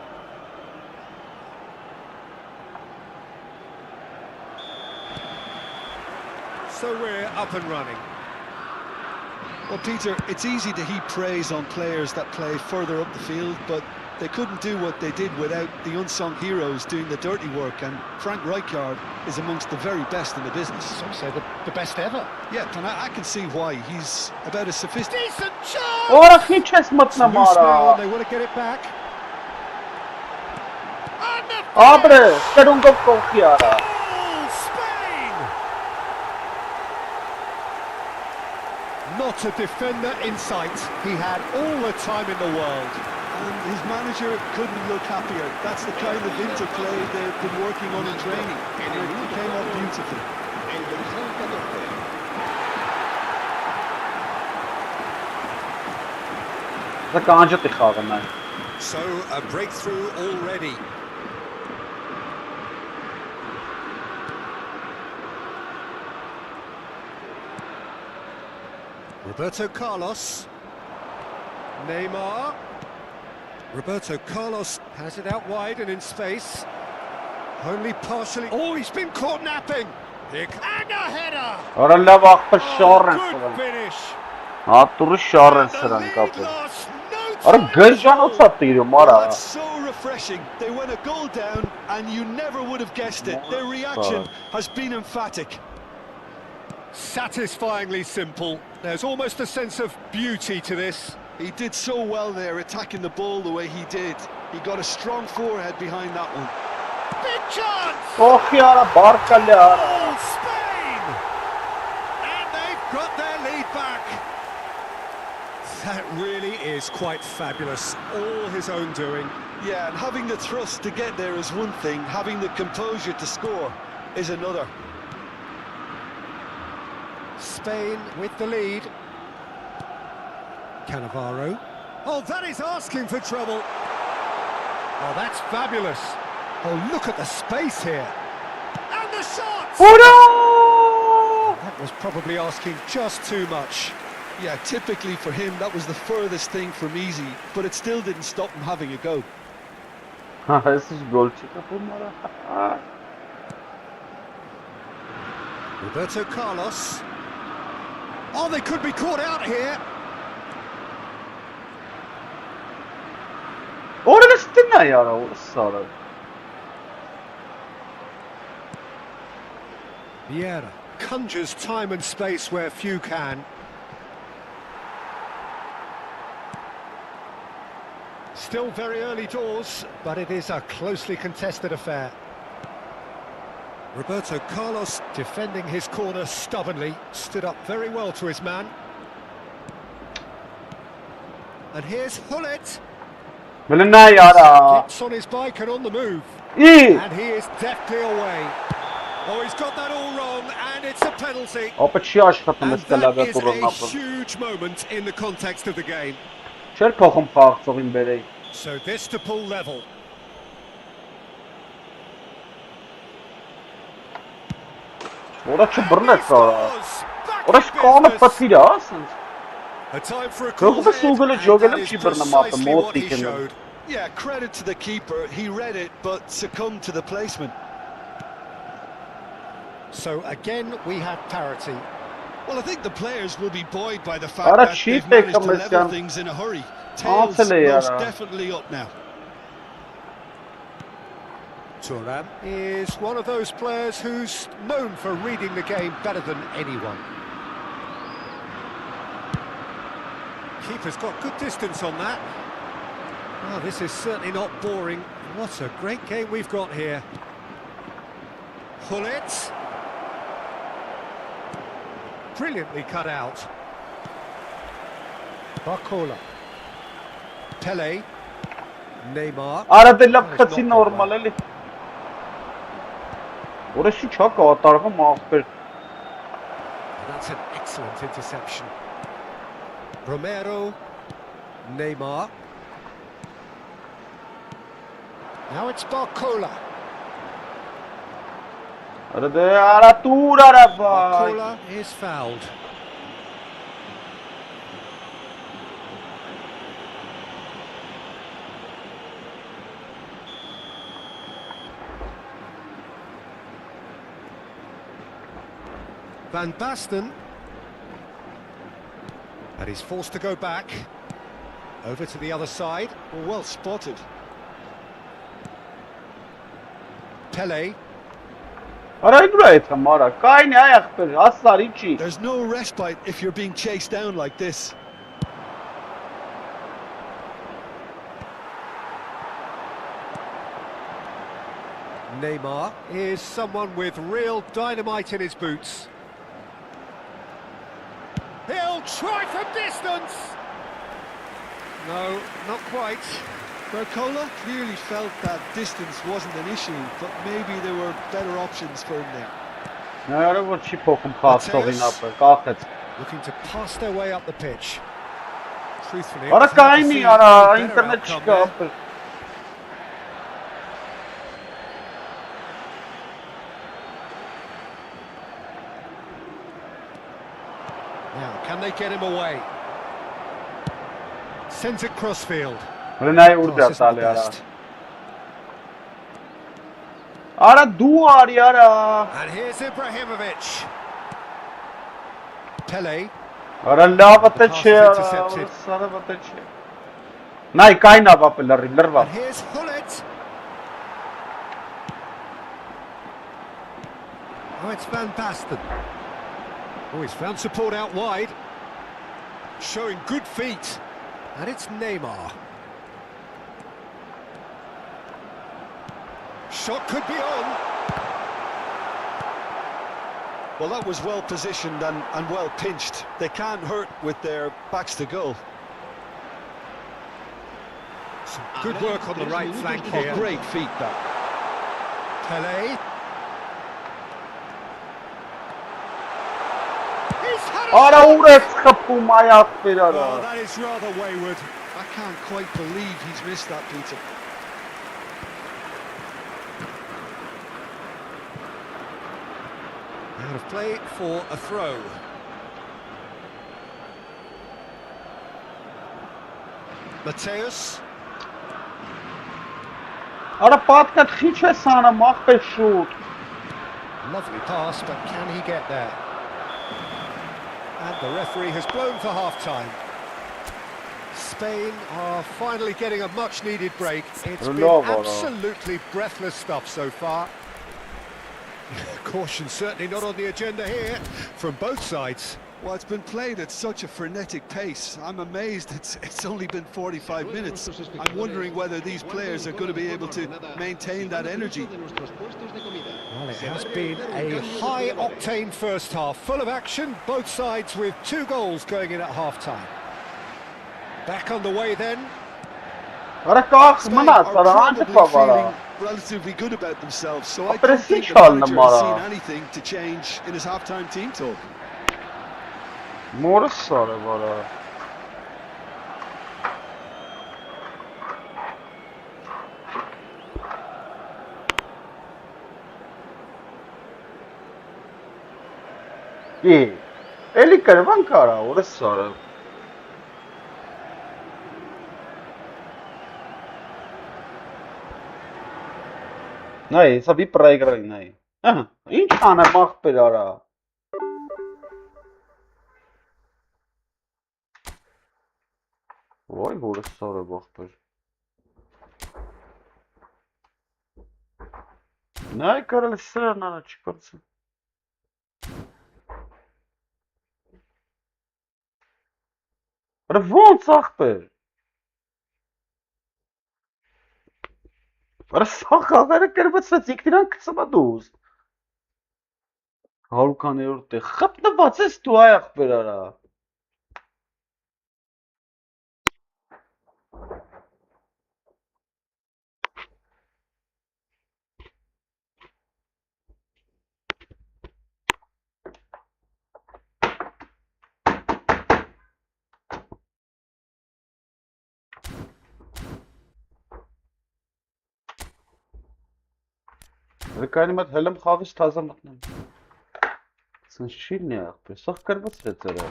So we're up and running. Well, Peter, it's easy to heap praise on players that play further up the field, but they couldn't do what they did without the unsung heroes doing the dirty work, and Frank Rijkaard is amongst the very best in the business. Some say the best ever. Yeah, and I can see why. He's about as sophisticated. Decent chance! Ora khiches matna Loose now, mara. they want to get it back. Abre, serungov kokhi ara. Spain! Not a defender in sight. He had all the time in the world. And his manager couldn't look happier. That's the kind of interplay they've been working on in training. And it came off beautifully. So, a breakthrough already. Roberto Carlos. Neymar. Roberto Carlos has it out wide and in space. Only partially. Oh, he's been caught napping. And a header. Ora lավ ախպեր շառ են Good սրան։ finish. Հատուրի շառ են The սրան lead կապել։ lost no Ora time. գրջանոց է տիրում արա։ That's so refreshing. They went a goal down and you never would have guessed it. Their reaction has been emphatic. Satisfyingly simple. There's almost a sense of beauty to this. He did so well there, attacking the ball the way he did. He got a strong forehead behind that one. Big chance! Կողքի արա, բարկալի արա։ Oh, Spain! And they've got their lead back. That really is quite fabulous. All his own doing. Yeah, and having the thrust to get there is one thing, having the composure to score is another. Spain with the lead. Cannavaro. Oh, that is asking for trouble. Oh, that's fabulous. Oh, look at the space here. And the shot! Ora! That was probably asking just too much. Yeah, typically for him, that was the furthest thing from easy, but it still didn't stop him having a go. Ha, this is goal չկապում արա։ Roberto Carlos. Oh, they could be caught out here. Ora լստինա яра, սարը։ Vieira conjures time and space where few can. still very early doors, but it is a closely contested affair. Roberto Carlos Defending his corner stubbornly, stood up very well to his man. And here's Hullet. Bilene yara. Gets on his bike and on the move. İyi. And he is deftly away. Oh, he's got that all wrong, and it's a penalty. Ապա չի աշխատում And էստելա that is դուրն a ապը։ huge moment in the context of the game. Չէր փոխում փաղցողին բերեի։ So this to pull level. Ora չբռնեց արա։ Back Ora in սկանը business. պատիրա, ասենց։ A time for a Գողը cool head, սուգել է and ջոգել that է is չի բռնում ապը precisely what he մոտիկ են։ showed. Yeah, credit to the keeper. He read it, but succumbed to the placement. So again, we have parity. Well, I think the players will be buoyed by the fact Ara that չի they've managed to տեկամես level յան։ things in a hurry. Tails Անցել է most յարա։ definitely up now. Thuram is one of those players who's known for reading the game better than anyone. Keeper's got good distance on that. Oh, this is certainly not boring. What a great game we've got here. Hullet. Brilliantly cut out. Barcola. Pele. Neymar. Արա դե լավ քցի նորմալ էլի։ Ora չի չա կատարվում ախպեր։ That's an excellent interception. Romero. Neymar. Now it's Barcola. Արա դե արա տուր արա բայ։ Barcola is fouled. Van Basten. And he's forced to go back. Over to the other side. Well spotted. Pele. Արա իդուր է համարա։ Կային այ ախպեր, ասարի չի։ There's no respite if you're being chased down like this. Neymar is someone with real dynamite in his boots. He'll try from distance! No, not quite. Barcola clearly felt that distance wasn't an issue, but maybe there were better options for him there. Նայարը որ չի փոխում փաղցողին ապը, կախեց։ Looking to pass their way up the pitch. Truthfully, Արա it's hard to կայնի, see արա a better ինտերնետ outcome չկա there. ապը։ Now, can they get him away? Sends it crossfield. Հրնայի ուր դա Pass isn't տալի the արա։ best. Արա դու արի արա։ And here's Ibrahimovic. Pele. Արա լավը թե Pass չէ, is արա, intercepted. սարավը թե չէ։ Նայ կային ապը լրի, լրվա։ And here's Hullet. Oh, it's Van Basten. Oh, he's found support out wide. Showing good feet. And it's Neymar. Shot could be on. Well, that was well positioned and well pinched. They can't hurt with their backs to goal. Some good work on the right flank here. Great feet, that. Pele. He's had a Արա shot. ուր է խփում այ ախպեր արա։ Oh, that is rather wayward. I can't quite believe he's missed that, Peter. Out of play for a throw. Mateus. Արա պատկա քիչ է սանում ախպեր շուտ։ Lovely pass, but can he get there? And the referee has blown for half-time. Spain are finally getting a much-needed break. It's been absolutely breathless stuff so far. Caution certainly not on the agenda here from both sides. Well, it's been played at such a frenetic pace. I'm amazed it's only been 45 minutes. I'm wondering whether these players are going to be able to maintain that energy. Well, it has been a high-octane first half, full of action, both sides with 2 goals going in at half-time. Back on the way then. Spain are probably feeling relatively good about themselves, so I don't think the manager has seen anything to change in his half-time team talk. Morris var. İyi. Eli karvan kara, orası var. Նայ, սա մի պրայգրային նայ։ Ահա, ինչ անեմ աղբեր արա։ Ոյ, որս սարը աղբեր։ Նայ, կարել է սրան արա չկրծը։ Արա ոնց աղբեր։ Արա սա խաղերը կրվծվեց իքնիրան կծմա դուզ։ Հարուկաներորդ է, խպնված ես դու այ աղբեր արա։ Rыкանի մատ հելեմ խավից թազա մտնեմ։ Սնց շիլն է աղբեր, սաղ կրվծվեց արա։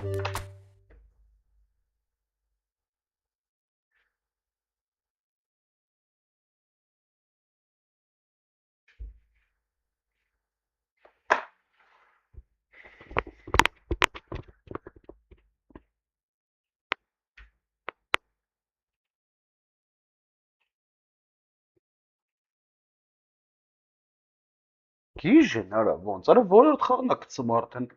Գիժն արա ոնց, արա որորդ խաղն է կծում արդեն։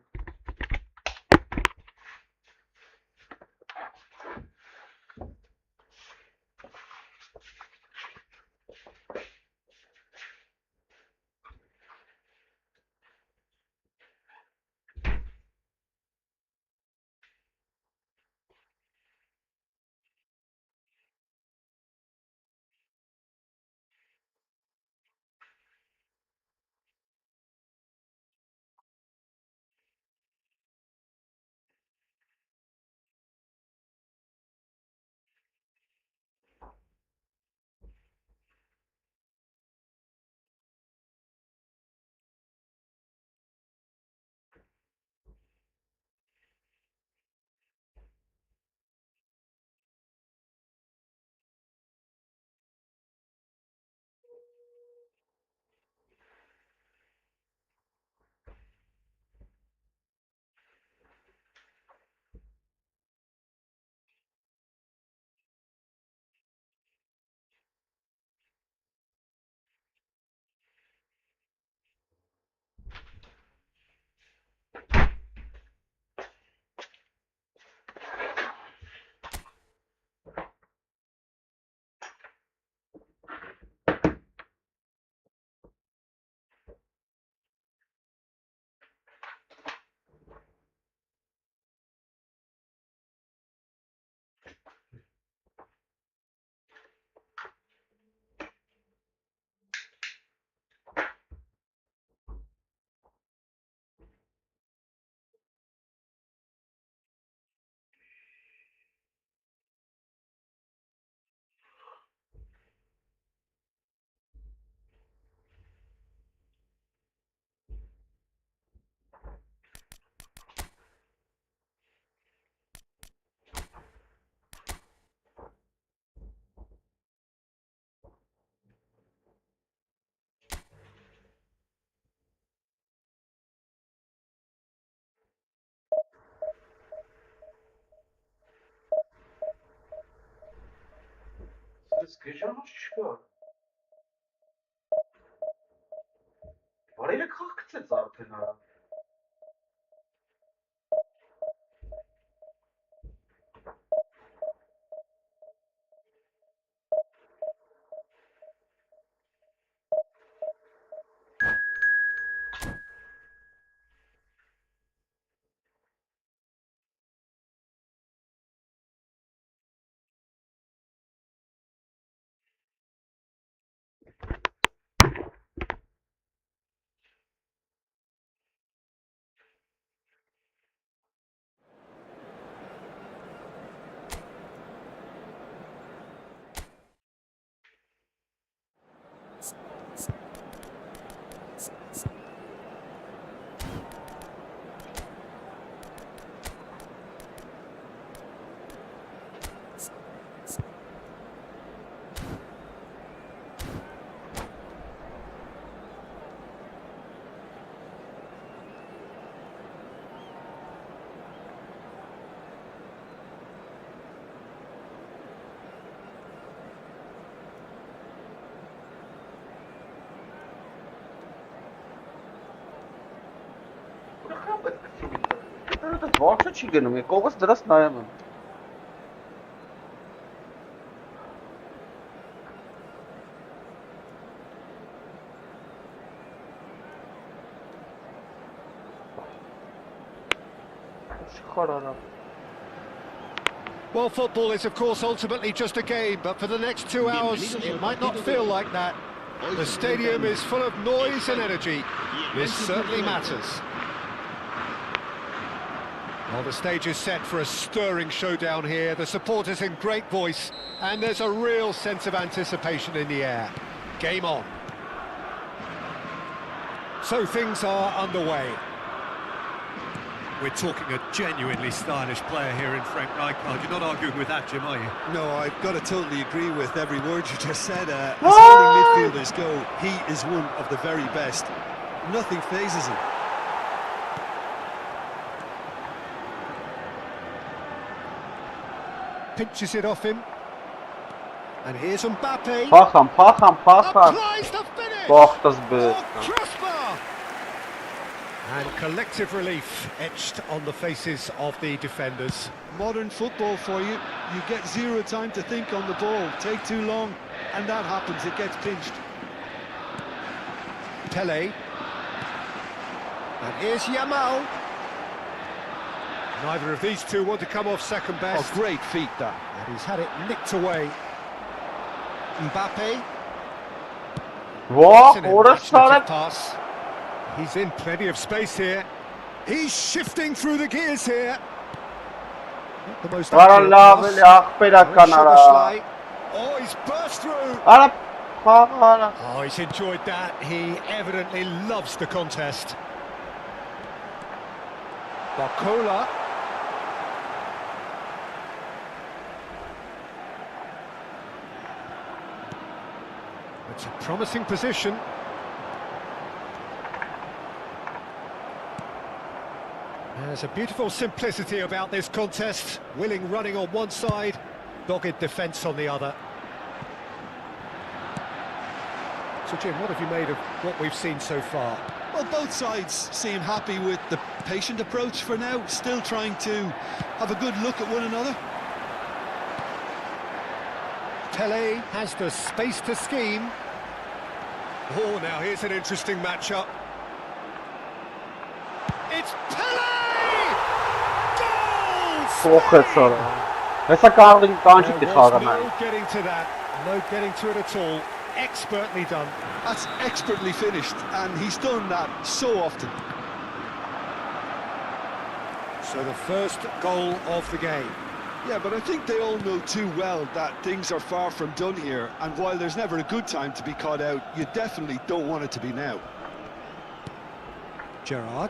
Գժանոց չկա։ Բարելը խաղ գցեց արդեն արա։ Ատես ողջը չի գնում, եկողս դրած նայում եմ։ Շխարարա։ Well, football is, of course, ultimately just a game, but for the next 2 hours, it might not feel like that. The stadium is full of noise and energy. This certainly matters. Well, the stage is set for a stirring showdown here. The supporters in great voice, and there's a real sense of anticipation in the air. Game on. So things are underway. We're talking a genuinely stylish player here in Frank Rijkaard. You're not arguing with that, Jim, are you? No, I've got to totally agree with every word you just said. As holding midfielders go, he is one of the very best. Nothing phases him. Pinches it off him. And here's Mbappe. Փախամ, Applies the finish. Բախտս բը։ Oh, crossbar. And collective relief etched on the faces of the defenders. Modern football for you. You get zero time to think on the ball. Take too long, and that happens. It gets pinched. Pele. And here's Yamal. Neither of these two want to come off second best. Oh, great feat, that. And he's had it nicked away. Mbappe. Վա, It's an օրը imaginative սարը։ pass. He's in plenty of space here. He's shifting through the gears here. Not the most Վարա accurate լավ pass. էլի աղբերական արա։ Szoboszlai. Oh, he's burst through. Արա, փաղարա։ Oh, he's enjoyed that. He evidently loves the contest. Barcola. It's a promising position. There's a beautiful simplicity about this contest. Willing running on one side, dogged defence on the other. So Jim, what have you made of what we've seen so far? Well, both sides seem happy with the patient approach for now, still trying to have a good look at one another. Pele has the space to scheme. Oh, now here's an interesting matchup. It's Pele! Փոխեց արա։ Հեսա կարող են կանջի There խաղան was այն։ no getting to that, no getting to it at all. Expertly done. That's expertly finished, and he's done that so often. So the first goal of the game. Yeah, but I think they all know too well that things are far from done here, and while there's never a good time to be caught out, you definitely don't want it to be now. Gerrard.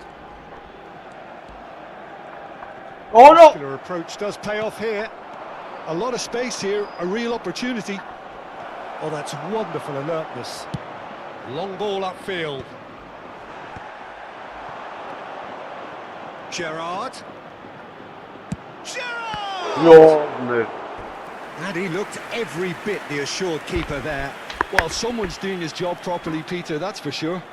Oh no! Particular approach does pay off here. A lot of space here, a real opportunity. Oh, that's wonderful alertness. Long ball upfield. Gerrard. Gerrard! No. And he looked every bit the assured keeper there. Well, someone's doing his job properly, Peter, that's for sure.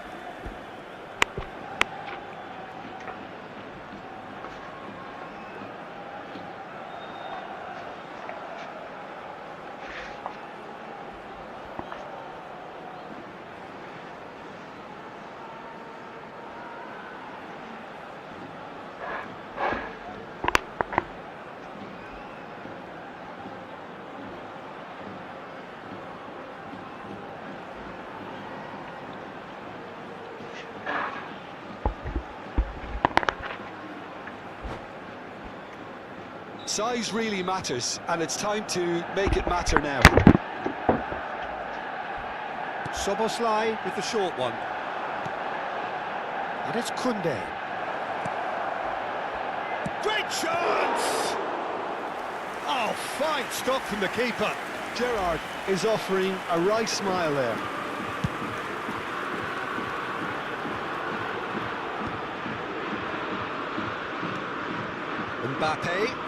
Size really matters, and it's time to make it matter now. Szoboszlai with the short one. And it's Kunde. Great chance! Oh, fine stop from the keeper. Gerrard is offering a right smile there. Mbappe.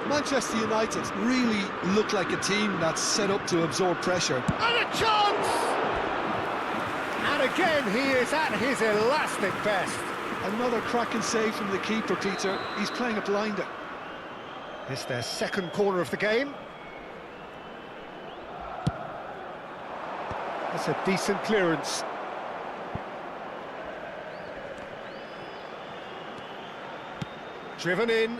Manchester United really look like a team that's set up to absorb pressure. And a chance! And again, he is at his elastic best. Another cracking save from the keeper, Peter. He's playing a blinder. It's their second corner of the game. That's a decent clearance. Driven in.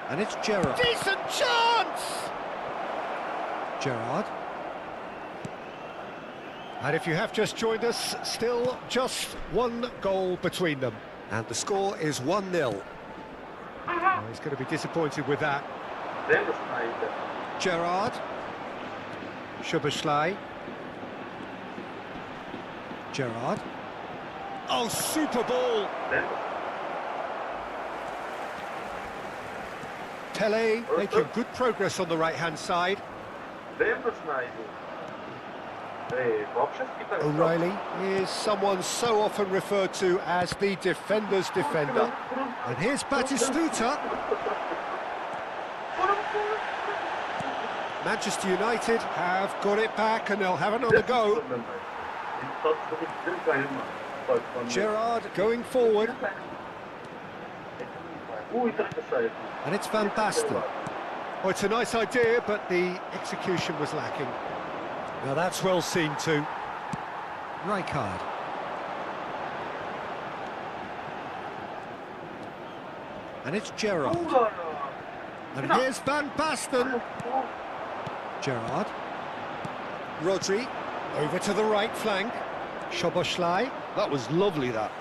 And it's Gerrard. Decent chance! Gerrard. And if you have just joined us, still just one goal between them. And the score is 1-0. Oh, he's going to be disappointed with that. Gerrard. Szoboszlai. Gerrard. Oh, super ball! Pele making good progress on the right-hand side. O'Reilly is someone so often referred to as the defender's defender. And here's Batistuta. Manchester United have got it back and they'll have another go. Gerrard going forward. And it's Van Basten. Oh, it's a nice idea, but the execution was lacking. Now that's well seen too. Rijkaard. And it's Gerrard. And here's Van Basten. Gerrard. Rodri. Over to the right flank. Szoboszlai. That was lovely, that.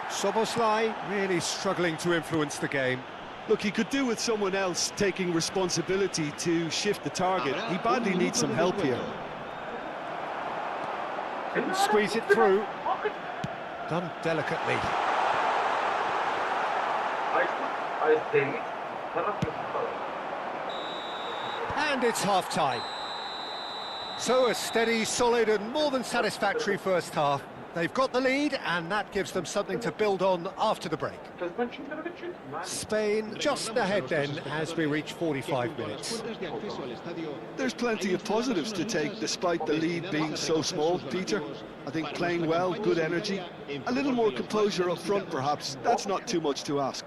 Szoboszlai really struggling to influence the game. Look, he could do with someone else taking responsibility to shift the target. He badly needs some help here. Couldn't squeeze it through. Done delicately. And it's half-time. So a steady, solid and more than satisfactory first half. They've got the lead and that gives them something to build on after the break. Spain just ahead then as we reach 45 minutes. There's plenty of positives to take despite the lead being so small, Peter. I think playing well, good energy, a little more composure up front perhaps. That's not too much to ask.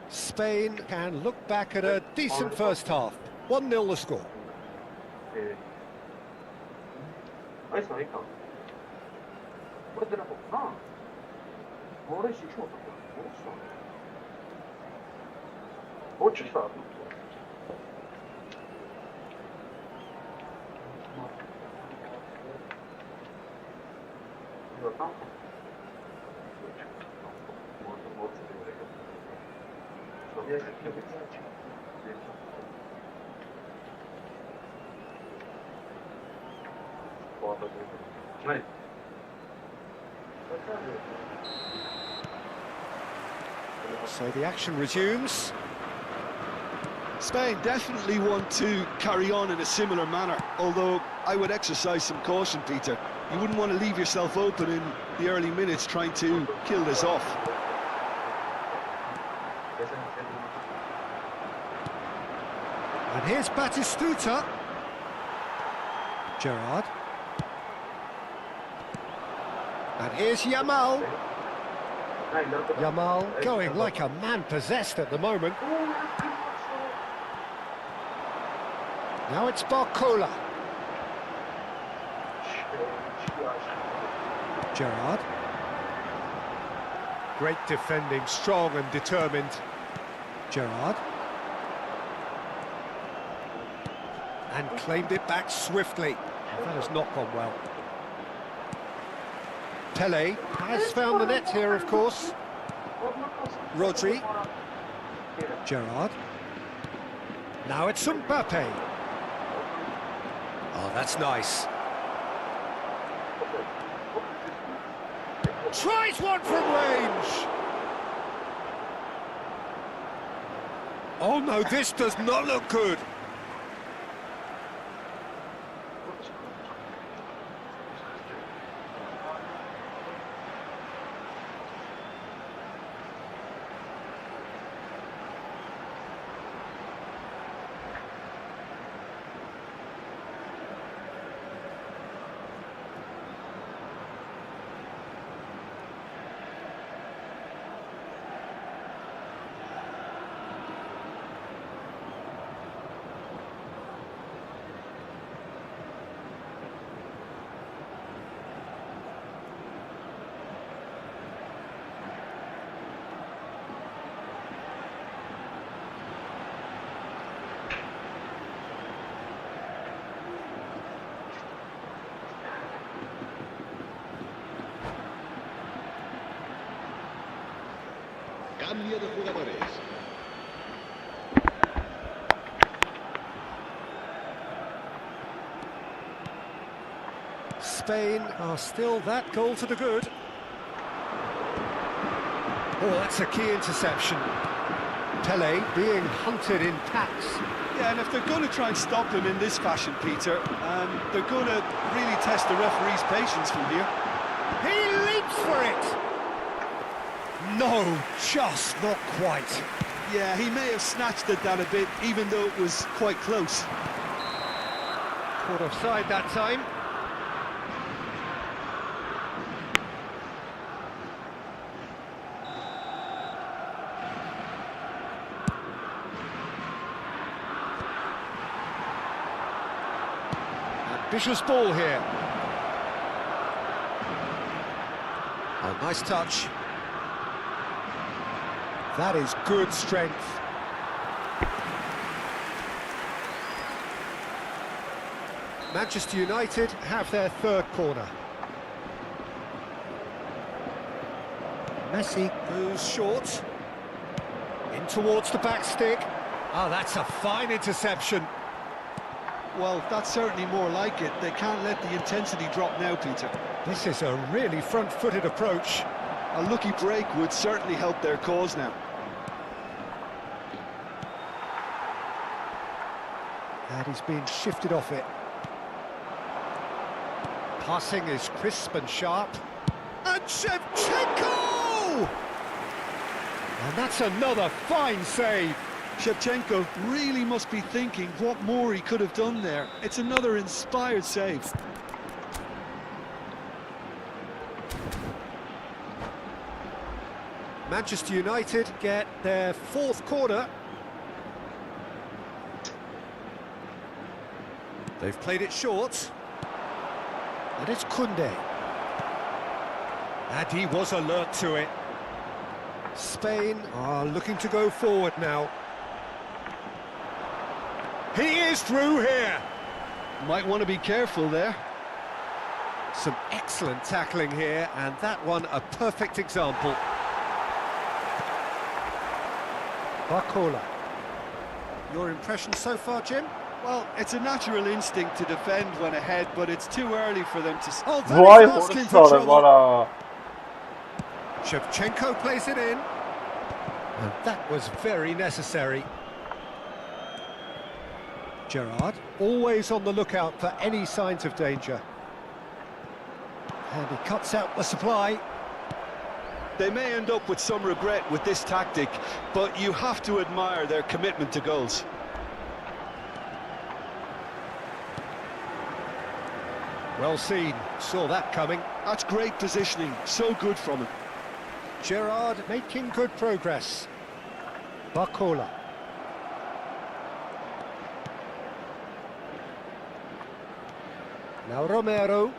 Spain can look back at a decent first half. 1-0 the score. So the action resumes. Spain definitely want to carry on in a similar manner, although I would exercise some caution, Peter. You wouldn't want to leave yourself open in the early minutes trying to kill this off. And here's Batistuta. Gerrard. And here's Yamal. Yamal going like a man possessed at the moment. Now it's Barcola. Gerrard. Great defending, strong and determined. Gerrard. And claimed it back swiftly. That has not gone well. Pele has found the net here, of course. Rodri. Gerrard. Now it's Mbappe. Oh, that's nice. Tries one from range. Oh no, this does not look good. Cambio de jugadores. Spain are still that goal to the good. Oh, that's a key interception. Pele being hunted in packs. Yeah, and if they're going to try and stop him in this fashion, Peter, they're going to really test the referee's patience from here. He leaps for it! No, just not quite. Yeah, he may have snatched at that a bit, even though it was quite close. Caught offside that time. Ambitious ball here. Oh, nice touch. That is good strength. Manchester United have their third corner. Messi goes short. In towards the back stick. Oh, that's a fine interception. Well, that's certainly more like it. They can't let the intensity drop now, Peter. This is a really front-footed approach. A lucky break would certainly help their cause now. And he's been shifted off it. Passing is crisp and sharp. And Shevchenko! And that's another fine save. Shevchenko really must be thinking what more he could have done there. It's another inspired save. Manchester United get their fourth corner. They've played it short. And it's Koundé. And he was alert to it. Spain are looking to go forward now. He is through here. Might want to be careful there. Some excellent tackling here, and that one a perfect example. Barcola. Your impression so far, Jim? Well, it's a natural instinct to defend when ahead, but it's too early for them to... Oh, Vay that is asking for vuruşları trouble. valla. Shevchenko plays it in. And that was very necessary. Gerrard, always on the lookout for any signs of danger. And he cuts out the supply. They may end up with some regret with this tactic, but you have to admire their commitment to goals. Well seen, saw that coming. That's great positioning, so good from him. Gerrard making good progress. Barcola. Now Romero.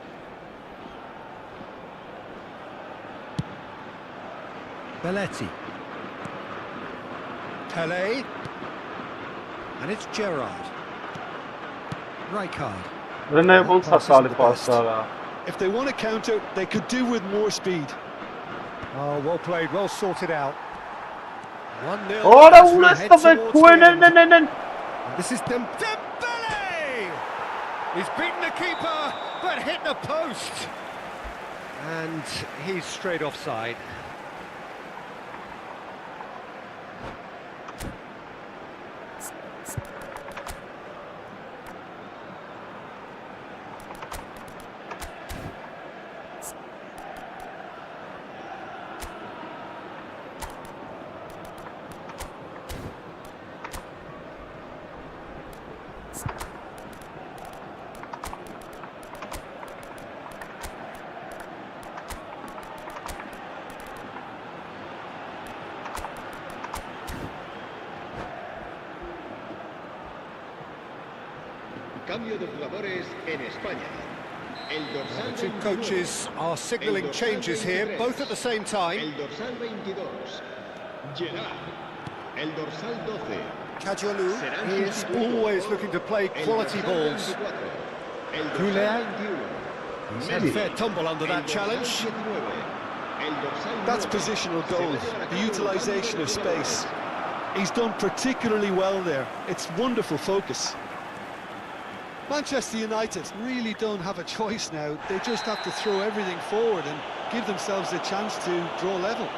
Belletti. Pele. And it's Gerrard. Rijkaard. Rene ոնց է սալի պասը։ If they want to counter, they could do with more speed. Oh, well played, well sorted out. 1-0. Ora as we unes head տվեք towards քույն the end. են։ This is Dembele! He's beaten the keeper, but hit the post. And he's straight offside. Cambio de jugadores en España. El dorsal The two 21. coaches are signalling changes here, both at the same time. El dorsal 22. Gerard. El dorsal 12. Cajolu Serán is sustituidos always por looking to play el quality dorsal balls. 24. El Julián. dorsal 21. He's had a fair tumble under El that dorsal challenge. 19. That's positional goal, the utilisation of space. He's done particularly well there. It's wonderful focus. Manchester United really don't have a choice now. They just have to throw everything forward and give themselves a chance to draw level.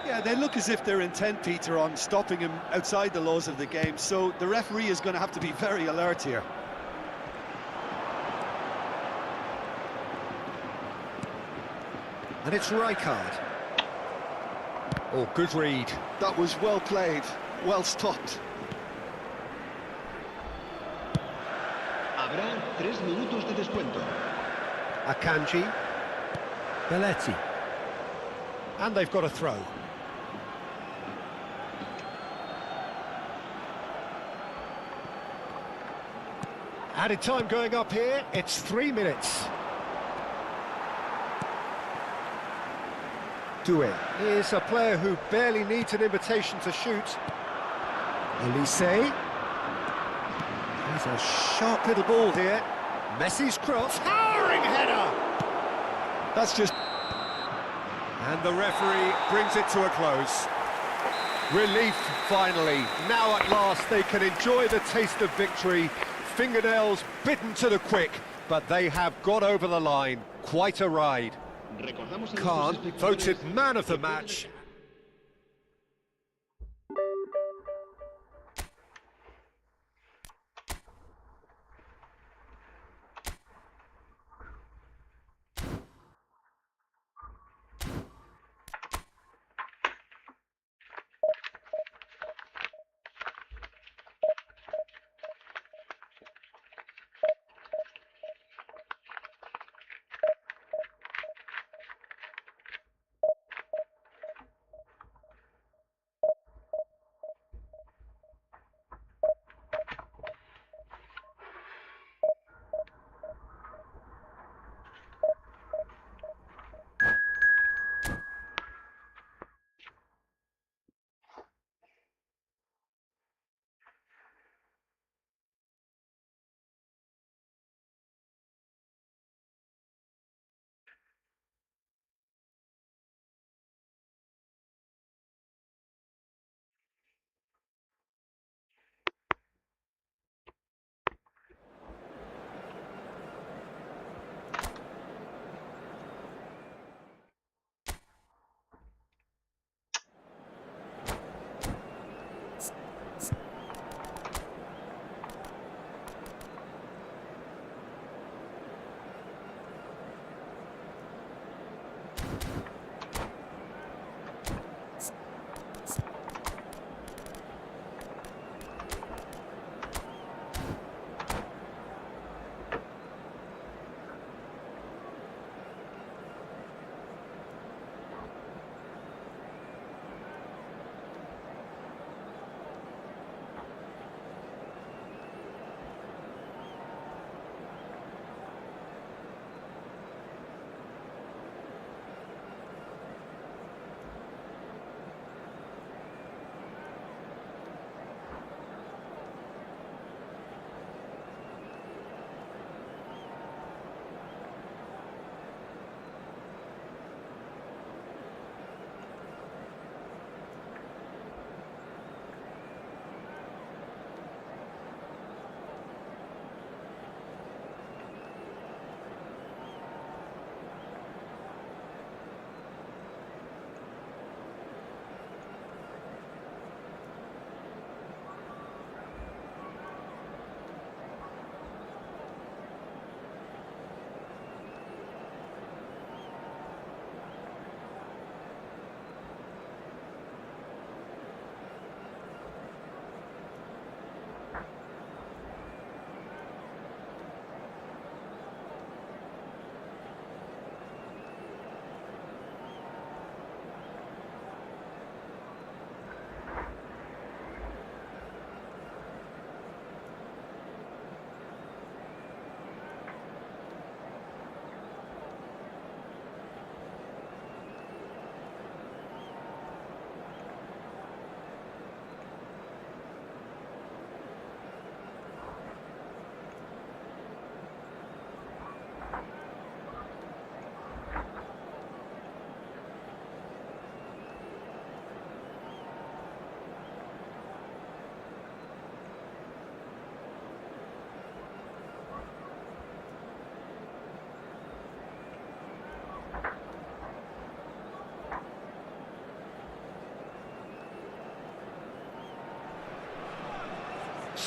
Yeah, they look as if they're intent, Peter, on stopping him outside the laws of the game, so the referee is going to have to be very alert here. And it's Rijkaard. Oh, good read. That was well played, well stopped. Habrá 3 minutos de descuento. Akanji. Belletti. And they've got a throw. Added time going up here, it's 3 minutes. Doué is a player who barely needs an invitation to shoot. Elise. He's a sharp little ball here. Messi's cross, towering header! That's just... And the referee brings it to a close. Relief, finally. Now at last they can enjoy the taste of victory. Fingernails bitten to the quick, but they have got over the line. Quite a ride. Khan voted man of the match.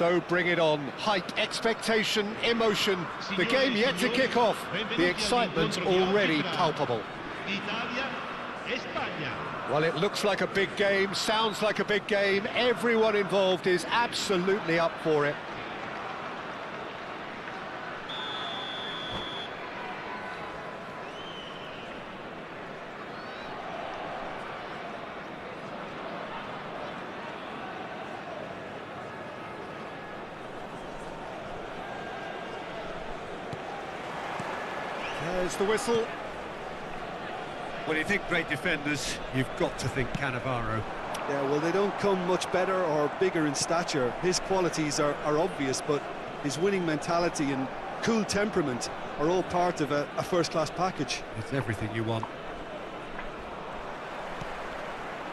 So bring it on. Height, expectation, emotion. The game yet to kick off. The excitement already palpable. Well, it looks like a big game, sounds like a big game. Everyone involved is absolutely up for it. There's the whistle. When you think great defenders, you've got to think Cannavaro. Yeah, well, they don't come much better or bigger in stature. His qualities are obvious, but his winning mentality and cool temperament are all part of a first-class package. It's everything you want.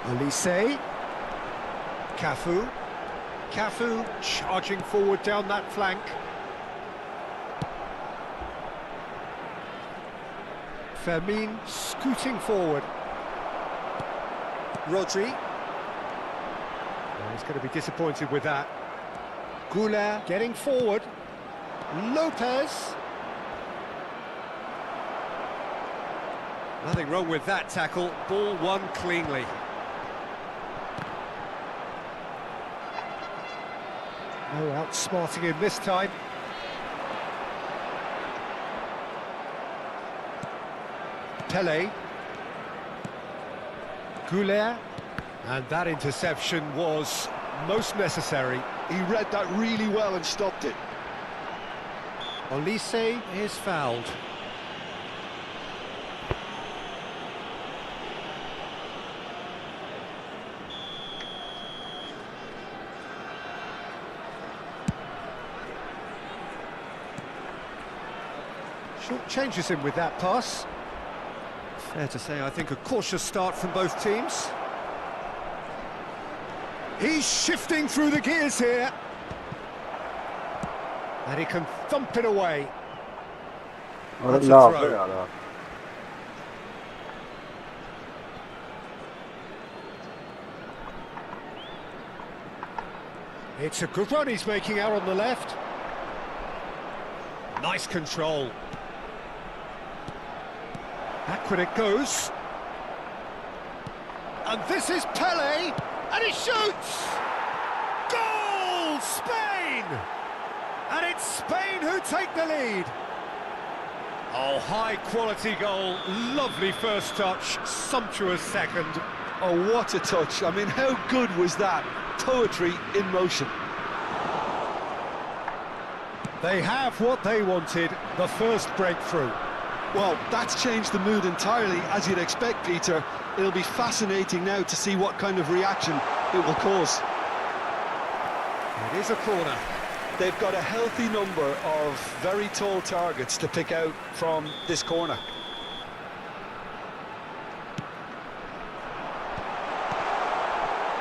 Olise. Cafu. Cafu charging forward down that flank. Fermin scooting forward. Rodri. Oh, he's going to be disappointed with that. Goulart getting forward. Lopez. Nothing wrong with that tackle. Ball won cleanly. No outsmarting him this time. Pele. Goulart. And that interception was most necessary. He read that really well and stopped it. Olise is fouled. Short changes him with that pass. Fair to say, I think a cautious start from both teams. He's shifting through the gears here. And he can thump it away. That's a throw. It's a good run he's making out on the left. Nice control. Backward it goes. And this is Pele, and he shoots! Goal! Spain! And it's Spain who take the lead. Oh, high-quality goal. Lovely first touch, sumptuous second. Oh, what a touch. I mean, how good was that? Poetry in motion. They have what they wanted, the first breakthrough. Well, that's changed the mood entirely, as you'd expect, Peter. It'll be fascinating now to see what kind of reaction it will cause. It is a corner. They've got a healthy number of very tall targets to pick out from this corner.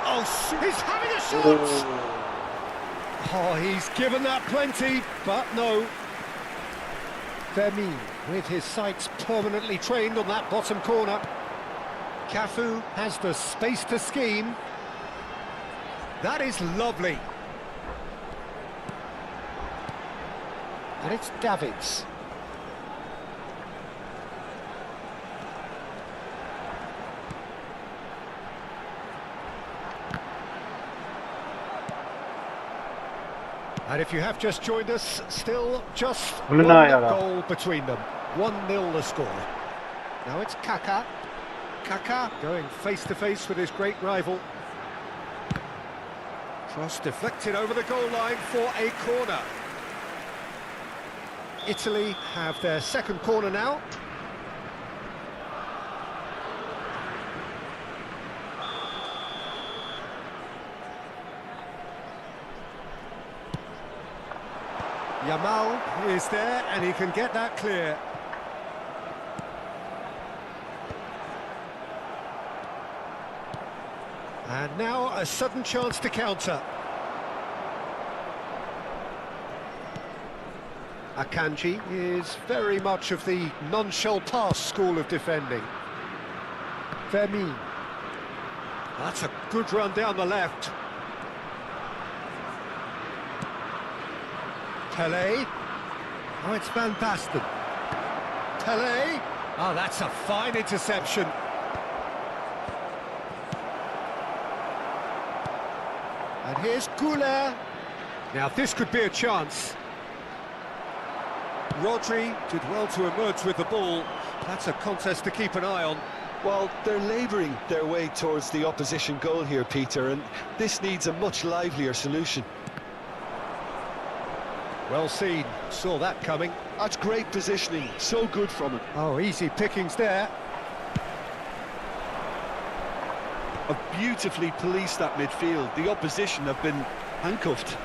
Oh, he's having a shot! Oh, he's given that plenty, but no. Fermin, with his sights permanently trained on that bottom corner. Cafu has the space to scheme. That is lovely. And it's Davids. And if you have just joined us, still just one goal between them. 1-0 the score. Now it's Kaká. Kaká going face-to-face with his great rival. Cross deflected over the goal line for a corner. Italy have their second corner now. Yamal is there and he can get that clear. And now a sudden chance to counter. Akanji is very much of the non-shell pass school of defending. Fermin. That's a good run down the left. Pele. Oh, it's Van Basten. Pele. Oh, that's a fine interception. And here's Goulet. Now this could be a chance. Rodri did well to emerge with the ball. That's a contest to keep an eye on. Well, they're labouring their way towards the opposition goal here, Peter, and this needs a much livelier solution. Well seen, saw that coming. That's great positioning, so good from him. Oh, easy pickings there. Have beautifully policed that midfield. The opposition have been handcuffed.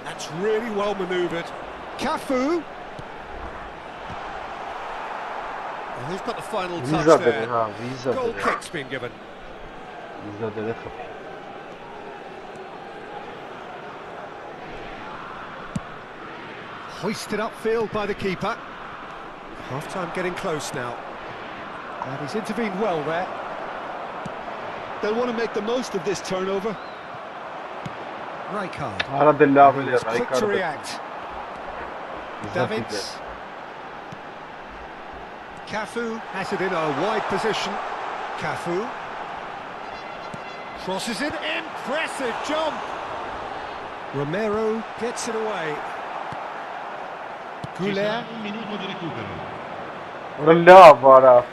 That's really well manoeuvred. Cafu. Oh, who's got the final touch there? Goal kick's been given. Hoisted upfield by the keeper. Half-time getting close now. And he's intervened well there. They'll want to make the most of this turnover. Rijkaard. He's Quick to react. Davids. Cafu has it in a wide position. Cafu. Crosses it. Impressive jump. Romero gets it away. Goulet. Ora vara.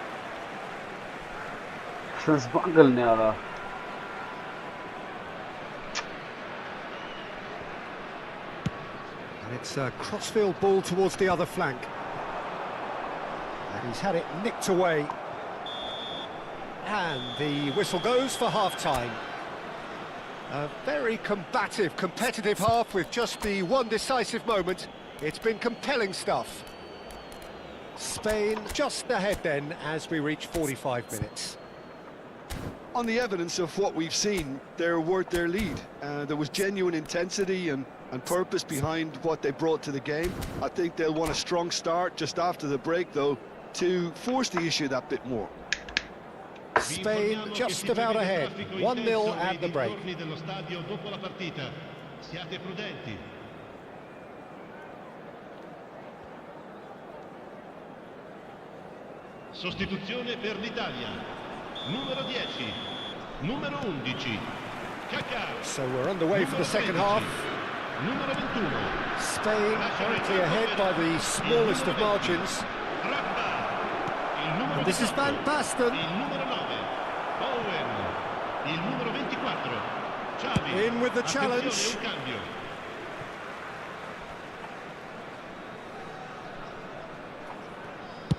Since Bangal Nara. And it's a crossfield ball towards the other flank. And he's had it nicked away. And the whistle goes for half-time. A very combative, competitive half with just the one decisive moment. It's been compelling stuff. Spain just ahead then as we reach 45 minutes. On the evidence of what we've seen, they're worth their lead. There was genuine intensity and purpose behind what they brought to the game. I think they'll want a strong start just after the break, though, to force the issue that bit more. Spain just about ahead, 1-0 at the break. Sostituzione per l'Italia. Numero 10, numero 11, Kaká. So we're underway for the second half. Numero 21. Spain currently ahead by the smallest of margins. And this is Van Basten. Il numero 9, Owen. Il numero 24, Xavi. In with the challenge.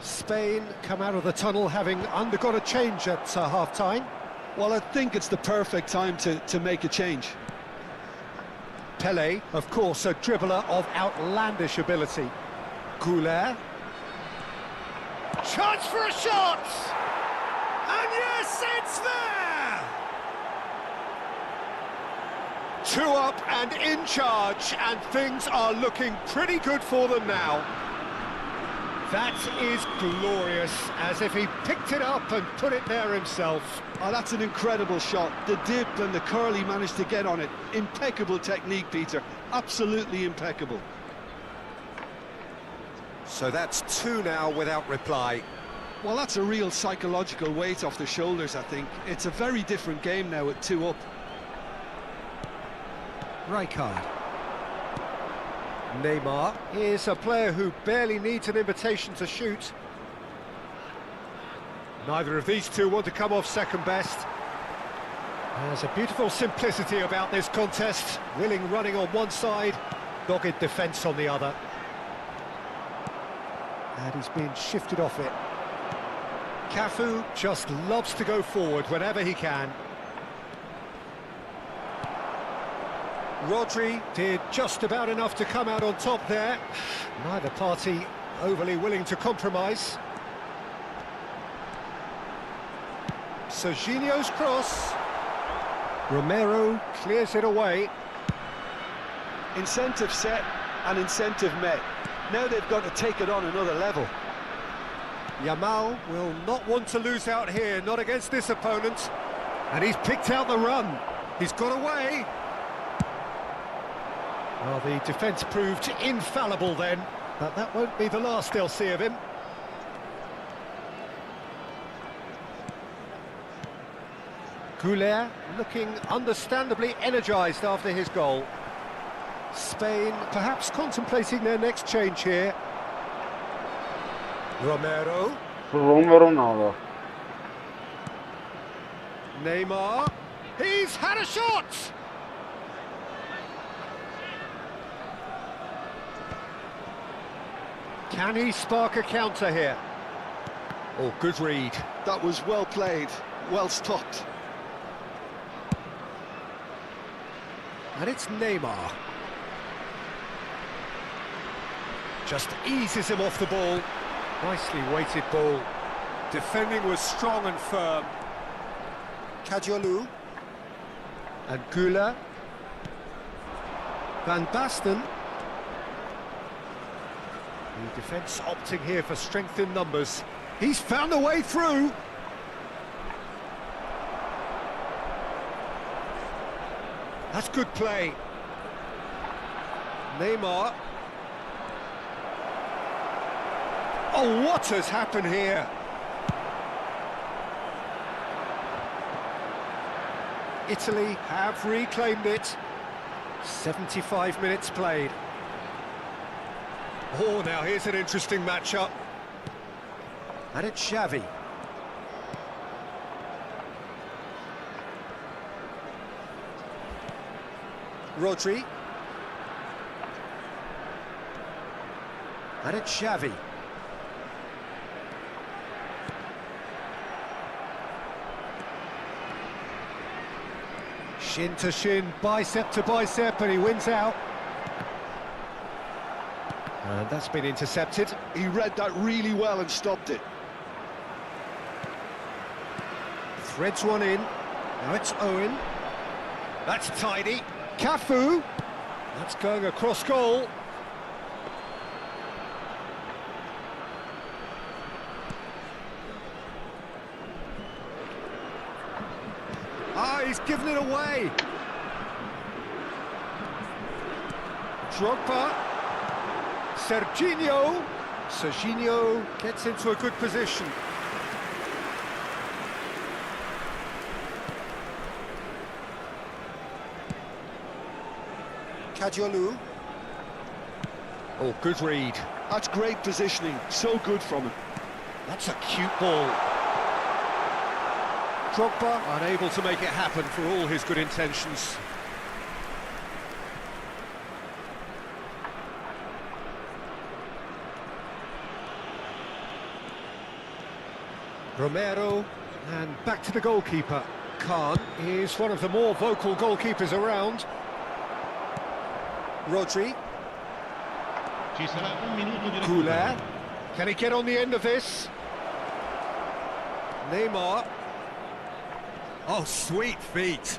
Spain come out of the tunnel having undergone a change at half-time. Well, I think it's the perfect time to make a change. Pele, of course, a dribbler of outlandish ability. Goulet. Chance for a shot! And yes, it's there! 2 up and in charge, and things are looking pretty good for them now. That is glorious, as if he picked it up and put it there himself. Oh, that's an incredible shot. The dip and the curl he managed to get on it. Impeccable technique, Peter. Absolutely impeccable. So that's 2 now without reply. Well, that's a real psychological weight off the shoulders, I think. It's a very different game now at 2 up. Rijkaard. Neymar is a player who barely needs an invitation to shoot. Neither of these two want to come off second best. There's a beautiful simplicity about this contest. Willing running on one side, dogged defence on the other. And he's being shifted off it. Cafu just loves to go forward whenever he can. Rodri did just about enough to come out on top there. Neither party overly willing to compromise. Serginho's cross. Romero clears it away. Incentive set and incentive met. Now they've got to take it on another level. Yamal will not want to lose out here, not against this opponent. And he's picked out the run. He's got away. Well, the defence proved infallible then, but that won't be the last they'll see of him. Goulet looking understandably energised after his goal. Spain perhaps contemplating their next change here. Romero. Ronaldo. Neymar. He's had a shot! Can he spark a counter here? Oh, good read. That was well played, well stopped. And it's Neymar. Just eases him off the ball. Nicely weighted ball. Defending was strong and firm. Kadiolu. And Gula. Van Basten. The defence opting here for strength in numbers. He's found a way through. That's good play. Neymar. Oh, what has happened here? Italy have reclaimed it. 75 minutes played. Oh, now here's an interesting matchup. And it's Xavi. Rodri. And it's Xavi. Shin to shin, bicep to bicep, and he wins out. And that's been intercepted. He read that really well and stopped it. Threads one in. Now it's Owen. That's tidy. Cafu. That's going across goal. Ah, he's given it away. Drogba. Serginho. Serginho gets into a good position. Kadiolu. Oh, good read. That's great positioning, so good from him. That's a cute ball. Drogba unable to make it happen for all his good intentions. Romero, and back to the goalkeeper. Khan is one of the more vocal goalkeepers around. Rodri. Goulet. Can he get on the end of this? Neymar. Oh, sweet feet.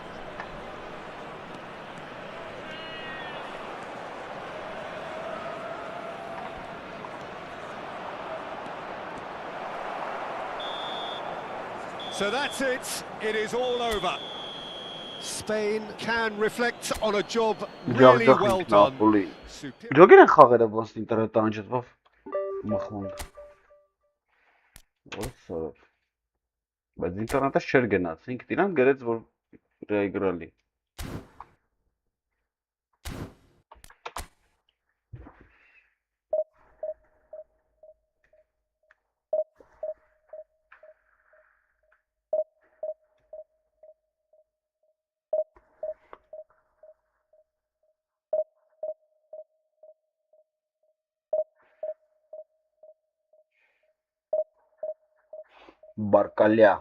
So that's it. It is all over. Spain can reflect on a job really well done. Ջոգին են խաղերը ոնց ինտերնետը անջատվավ մխմունդ։ Ո՞ր սարավ։ Բայց ինտերնետը չէր գնաց, ինքն իրան գրեց որ ռեգրալի։ Բարկալյա։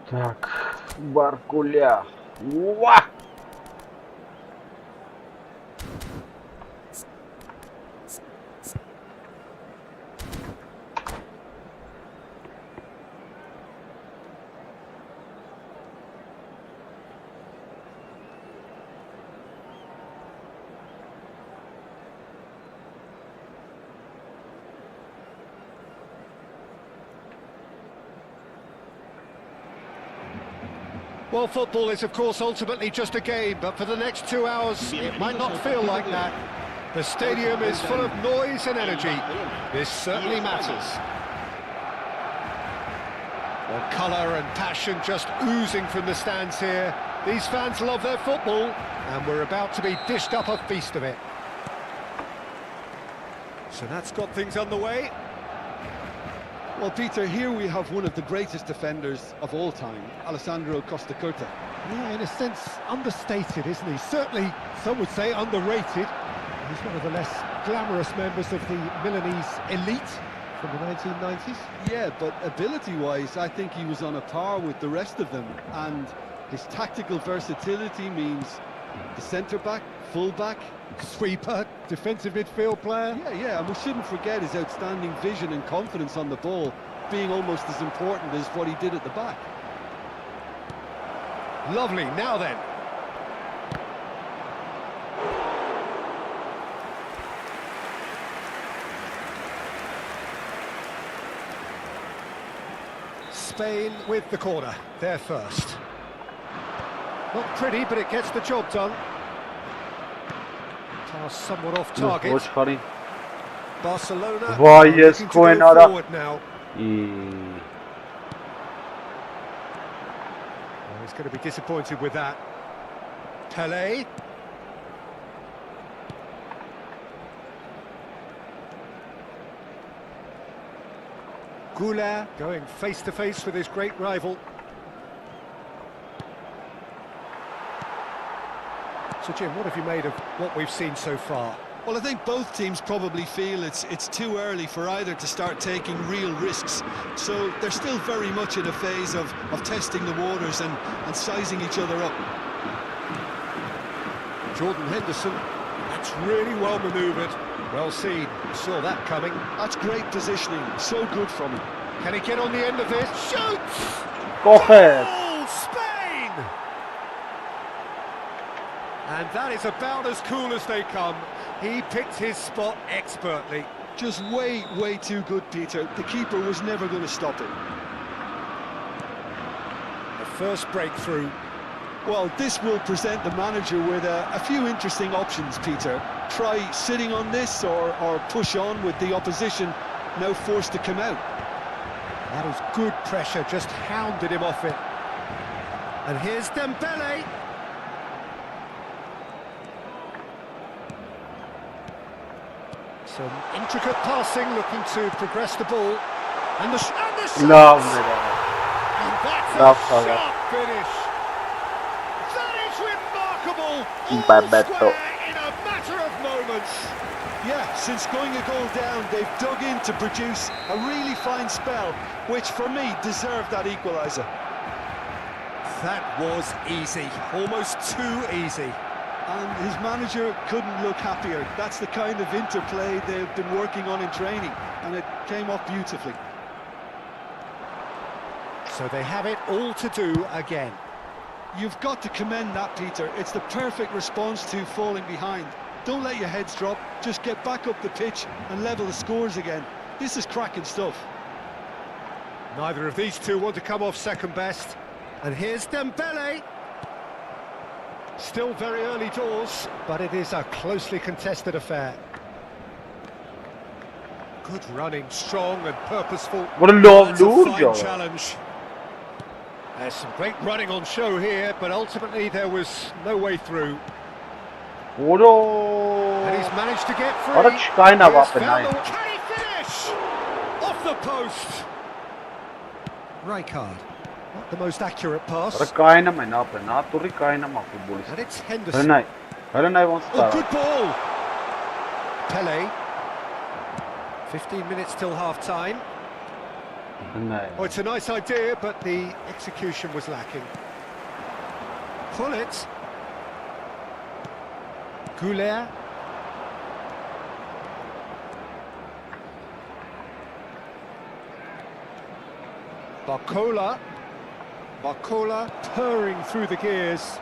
Так, Баркуля. Уа! Well, football is, of course, ultimately just a game, but for the next 2 hours, it might not feel like that. The stadium is full of noise and energy. This certainly matters. Well, colour and passion just oozing from the stands here. These fans love their football, and we're about to be dished up a feast of it. So that's got things underway. Well, Peter, here we have one of the greatest defenders of all time, Alessandro Costa Curta. Yeah, in a sense, understated, isn't he? Certainly, some would say underrated. He's one of the less glamorous members of the Milanese elite from the 1990s. Yeah, but ability-wise, I think he was on a par with the rest of them. And his tactical versatility means the centre-back, full-back, Sweeper, defensive midfield player. Yeah, and we shouldn't forget his outstanding vision and confidence on the ball being almost as important as what he did at the back. Lovely, now then. Spain with the corner, they're first. Not pretty, but it gets the job done. Pass somewhat off target. Barcelona Vay, looking to go Escoenara. forward now. İyi. Oh, he's going to be disappointed with that. Pelé. Goulart going face to face with his great rival. So Jim, what have you made of what we've seen so far? Well, I think both teams probably feel it's too early for either to start taking real risks. So they're still very much in a phase of testing the waters and sizing each other up. Jordan Henderson, that's really well manoeuvred. Well seen, saw that coming. That's great positioning, so good from him. Can he get on the end of this? Shoots! Coge. Oh, Spain! And that is about as cool as they come. He picked his spot expertly. Just way too good, Peter. The keeper was never going to stop it. The first breakthrough. Well, this will present the manager with a few interesting options, Peter. Try sitting on this or push on with the opposition now forced to come out. That is good pressure, just hounded him off it. And here's Dembele. Some intricate passing, looking to progress the ball. And the shot! Lovely. And that's Love a cover. sharp finish. That is remarkable. All Babetto. square in a matter of moments. Yeah, since going a goal down, they've dug in to produce a really fine spell, which for me deserved that equaliser. That was easy, almost too easy. And his manager couldn't look happier. That's the kind of interplay they've been working on in training, and it came off beautifully. So they have it all to do again. You've got to commend that, Peter. It's the perfect response to falling behind. Don't let your heads drop, just get back up the pitch and level the scores again. This is cracking stuff. Neither of these two want to come off second best. And here's Dembele. Still very early doors, but it is a closely contested affair. Good running, strong and purposeful. What a love That's a lure, fine Joe. challenge. There's some great running on show here, but ultimately there was no way through. And he's managed to get free. What a kind of He has up and found night. the- Can he finish? Off the post. Rijkaard. Not the most accurate pass. Rekaina my na pena, tu rekaina ma futbolist. And it's Henderson. Renai wants Oh, to. good ball. Pele. 15 minutes till half-time. Oh, it's a nice idea, but the execution was lacking. Pull it. Goulet. Barcola. Barcola purring through the gears.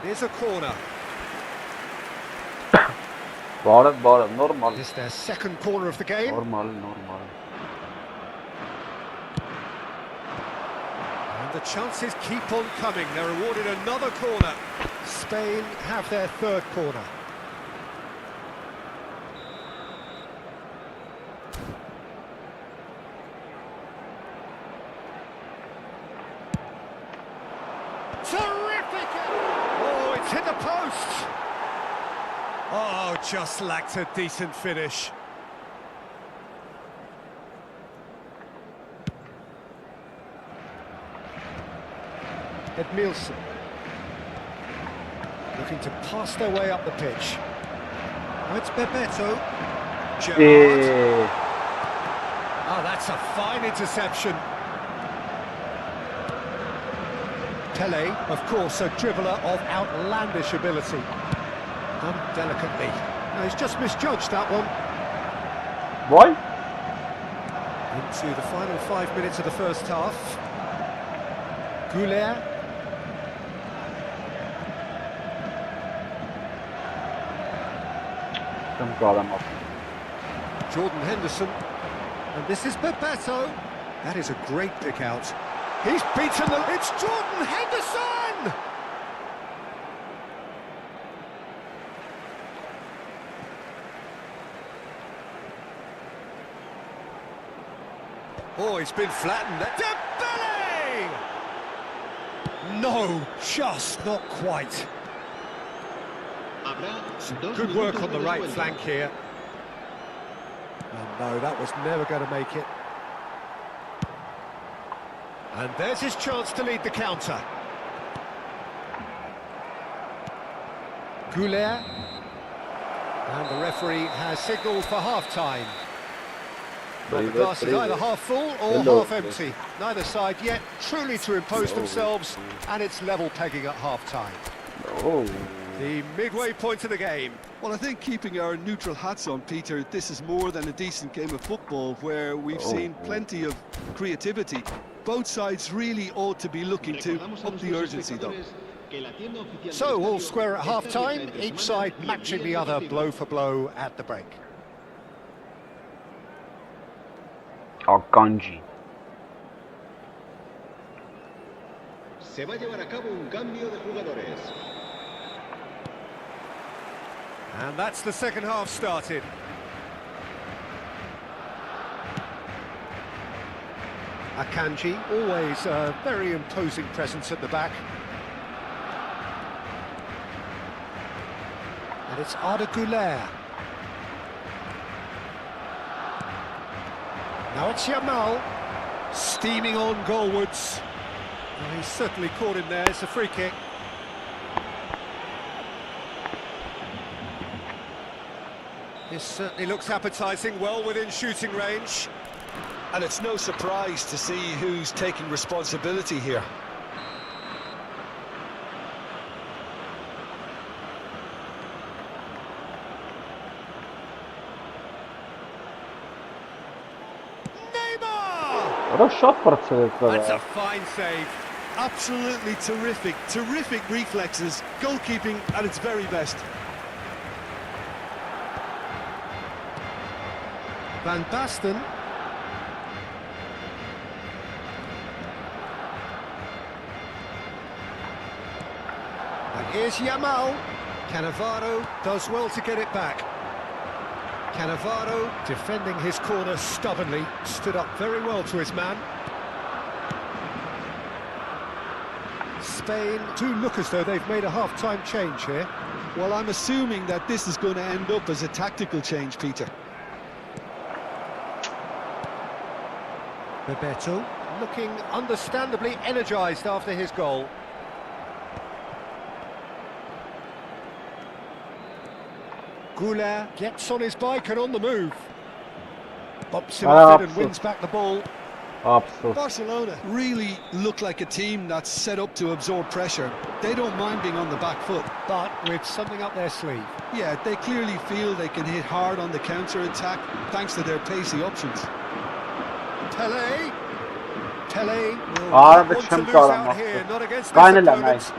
It is a corner. Bora, normal. It's their second corner of the game. Normal. And the chances keep on coming. They're awarded another corner. Spain have their third corner. Terrific! Oh, it's hit the post! Oh, just lacked a decent finish. Edmilson. Looking to pass their way up the pitch. Oh, it's Bebeto. Gerrard. Oh, that's a fine interception. Pele, of course, a dribbler of outlandish ability. Done delicately. No, he's just misjudged that one. Why? Into the final 5 minutes of the first half. Goulet. Jordan Henderson. And this is Bebeto. That is a great pick out. He's beaten the... It's Jordan Henderson! Oh, he's been flattened. Dembele! No, just not quite. Good work on the right flank here. Oh, no, that was never going to make it. And there's his chance to lead the counter. Goulet. And the referee has signalled for half-time. Well, the glass is either half full or half empty. Neither side yet truly to impose themselves, and it's level pegging at half-time. The midway point of the game. Well, I think keeping our neutral hats on, Peter, this is more than a decent game of football where we've seen plenty of creativity. Both sides really ought to be looking to up the urgency, though. So, all square at half-time, each side matching the other blow for blow at the break. Akanji. Se va a llevar a cabo un cambio de jugadores. And that's the second half started. Akanji, always a very imposing presence at the back. And it's Arda Güler. Now it's Yamal, steaming on goalwards. Well, he's certainly caught him there. It's a free kick. This certainly looks appetising, well within shooting range. And it's no surprise to see who's taking responsibility here. That's a fine save. Absolutely terrific, terrific reflexes, goalkeeping at its very best. Van Basten. And here's Yamal. Cannavaro does well to get it back. Cannavaro defending his corner stubbornly, stood up very well to his man. Spain do look as though they've made a half-time change here. Well, I'm assuming that this is going to end up as a tactical change, Peter. Bebeto looking understandably energised after his goal. Goulart gets on his bike and on the move. Bumps him off it and wins back the ball. Barcelona really look like a team that's set up to absorb pressure. They don't mind being on the back foot. But with something up their sleeve. Yeah, they clearly feel they can hit hard on the counter-attack thanks to their pacey options. Pele will want to lose out here, not against this opponent.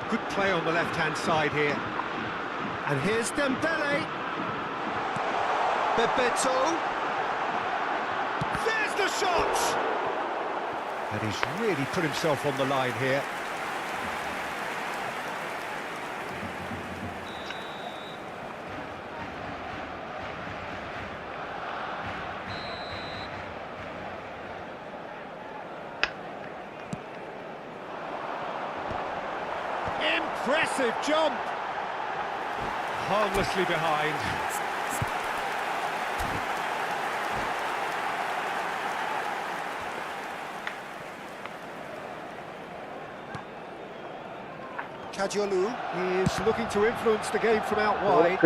Good play on the left-hand side here. And here's Dembele. Bebeto. There's the shot! And he's really put himself on the line here. Impressive jump! Harmlessly behind. Kadiolu is looking to influence the game from out wide.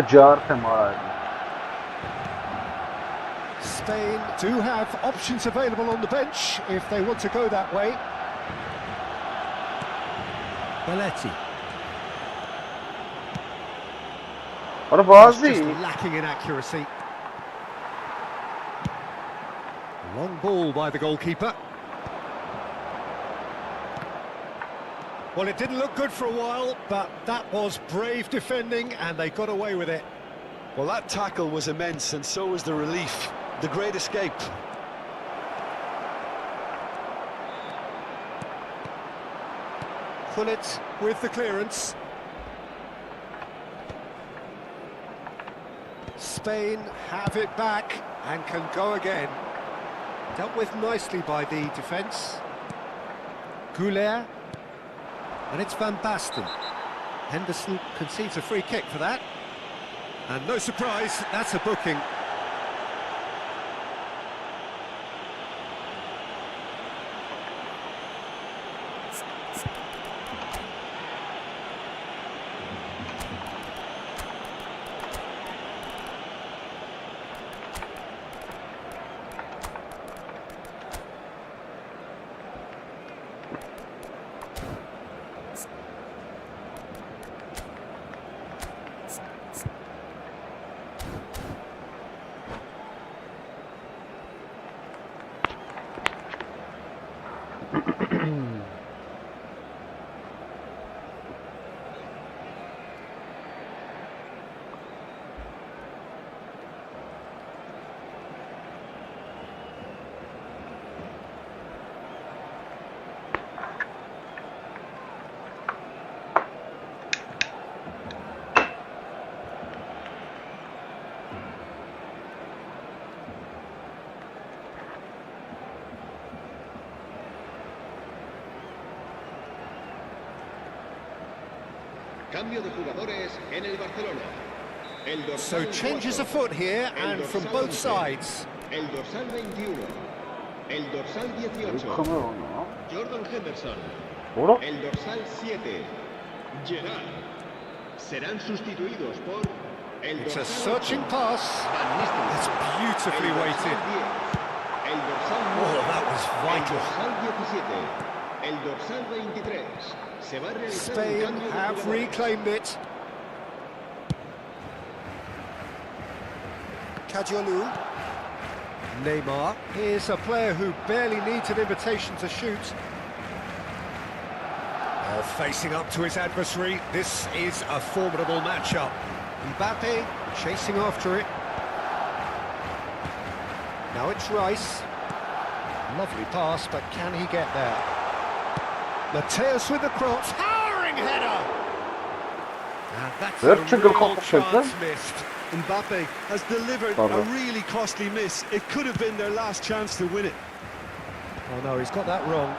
Spain do have options available on the bench if they want to go that way. Belletti. Just lacking in accuracy. Long ball by the goalkeeper. Well, it didn't look good for a while, but that was brave defending, and they got away with it. Well, that tackle was immense, and so was the relief. The great escape. Gullit with the clearance. Spain have it back and can go again. Dealt with nicely by the defence. Goulart. And it's Van Basten. Henderson concedes a free kick for that. And no surprise, that's a booking. Cambio de jugadores en el Barcelona. So changes afoot here and from both sides. El dorsal 21. El dorsal 18. Jordan Henderson. El dorsal 7. Gerard. Serán sustituidos por el It's a dorsal searching pass. Van Nistelrooy. It's beautifully weighted. El dorsal Oh, that was el vital. dorsal 17, el dorsal 23. Se va a realizar un Spain cambio de have jugadores. reclaimed it. Kadiolu. Neymar. Here's a player who barely needs an invitation to shoot. Facing up to his adversary, this is a formidable matchup. Mbappe chasing after it. Now it's Rice. Lovely pass, but can he get there? Mateus with the cross. Towering header! And that's Hep a çıkı real kopuştu. chance missed. Mbappe has delivered Bravo. a really costly miss. It could have been their last chance to win it. Oh no, he's got that wrong.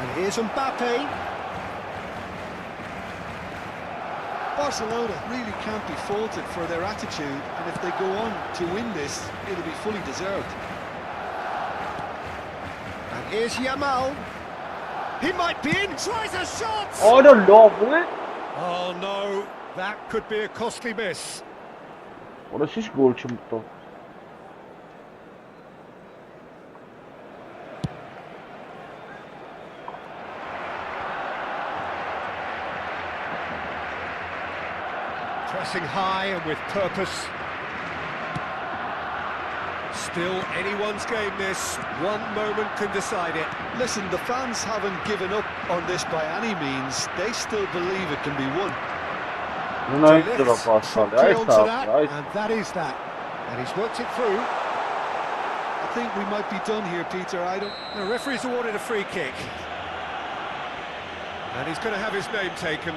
And here's Mbappe. Barcelona really can't be faulted for their attitude, and if they go on to win this, it'll be fully deserved. And here's Yamal. He might be in, tries a shot! I don't know bu ne? Oh no, that could be a costly miss. Orası hiç gol çıktı. Pressing high and with purpose. Still anyone's game this. One moment can decide it. Listen, the fans haven't given up on this by any means. They still believe it can be won. Buna He hiç lifts laf asla. promptly Ay onto sağ that, ay. and that is that. And he's worked it through. I think we might be done here, Peter. I don't... The referee's awarded a free kick. And he's going to have his name taken.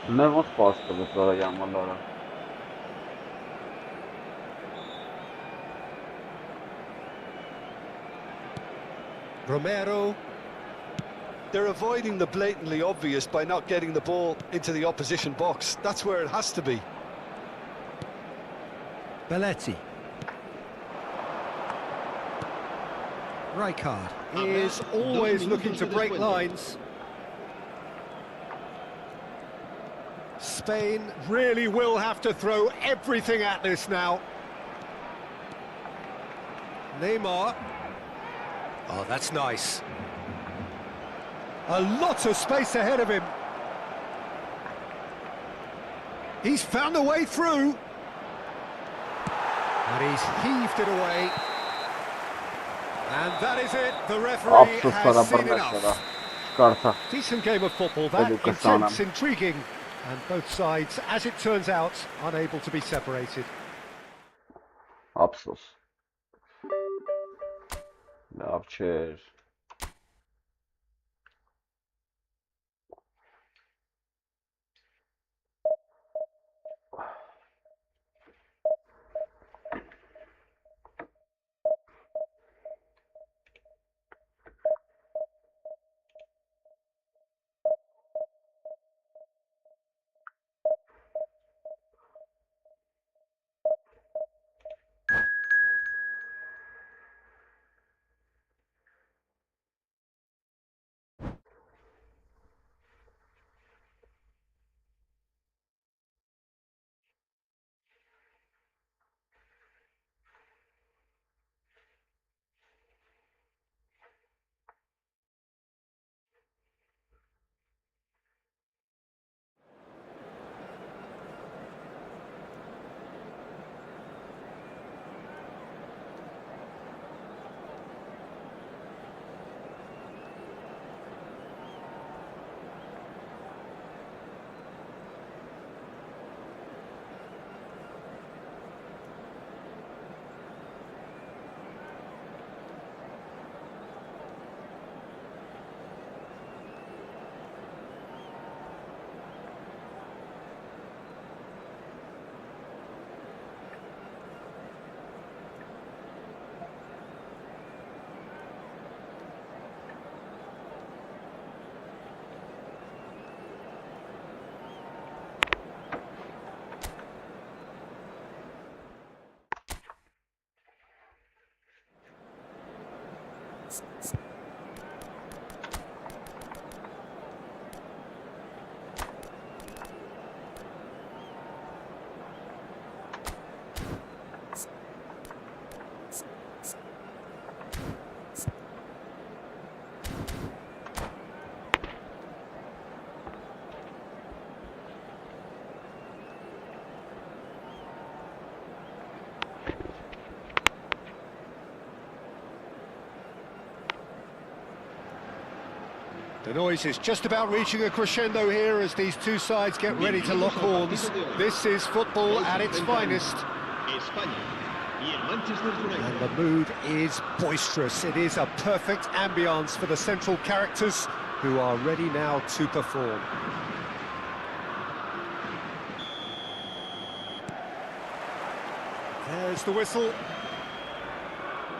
Ne mos bastı bu sonra Yamallara. Romero. They're avoiding the blatantly obvious by not getting the ball into the opposition box. That's where it has to be. Belletti. Rijkaard. He is always looking to break lines. Spain Really will have to throw everything at this now. Neymar. Oh, that's nice. A lot of space ahead of him. He's found a way through. And he's heaved it away. And that is it. The referee Absız sana has bir seen mesela. enough. Çıkarsa. Decent game of football, that Hadi kazanalım. intense, intriguing. And both sides, as it turns out, unable to be separated. Absız. Ne yapacağız? The noise is just about reaching a crescendo here as these two sides get ready to lock horns. This is football at its finest. España y el Manchester United. And the mood is boisterous. It is a perfect ambience for the central characters who are ready now to perform. There's the whistle.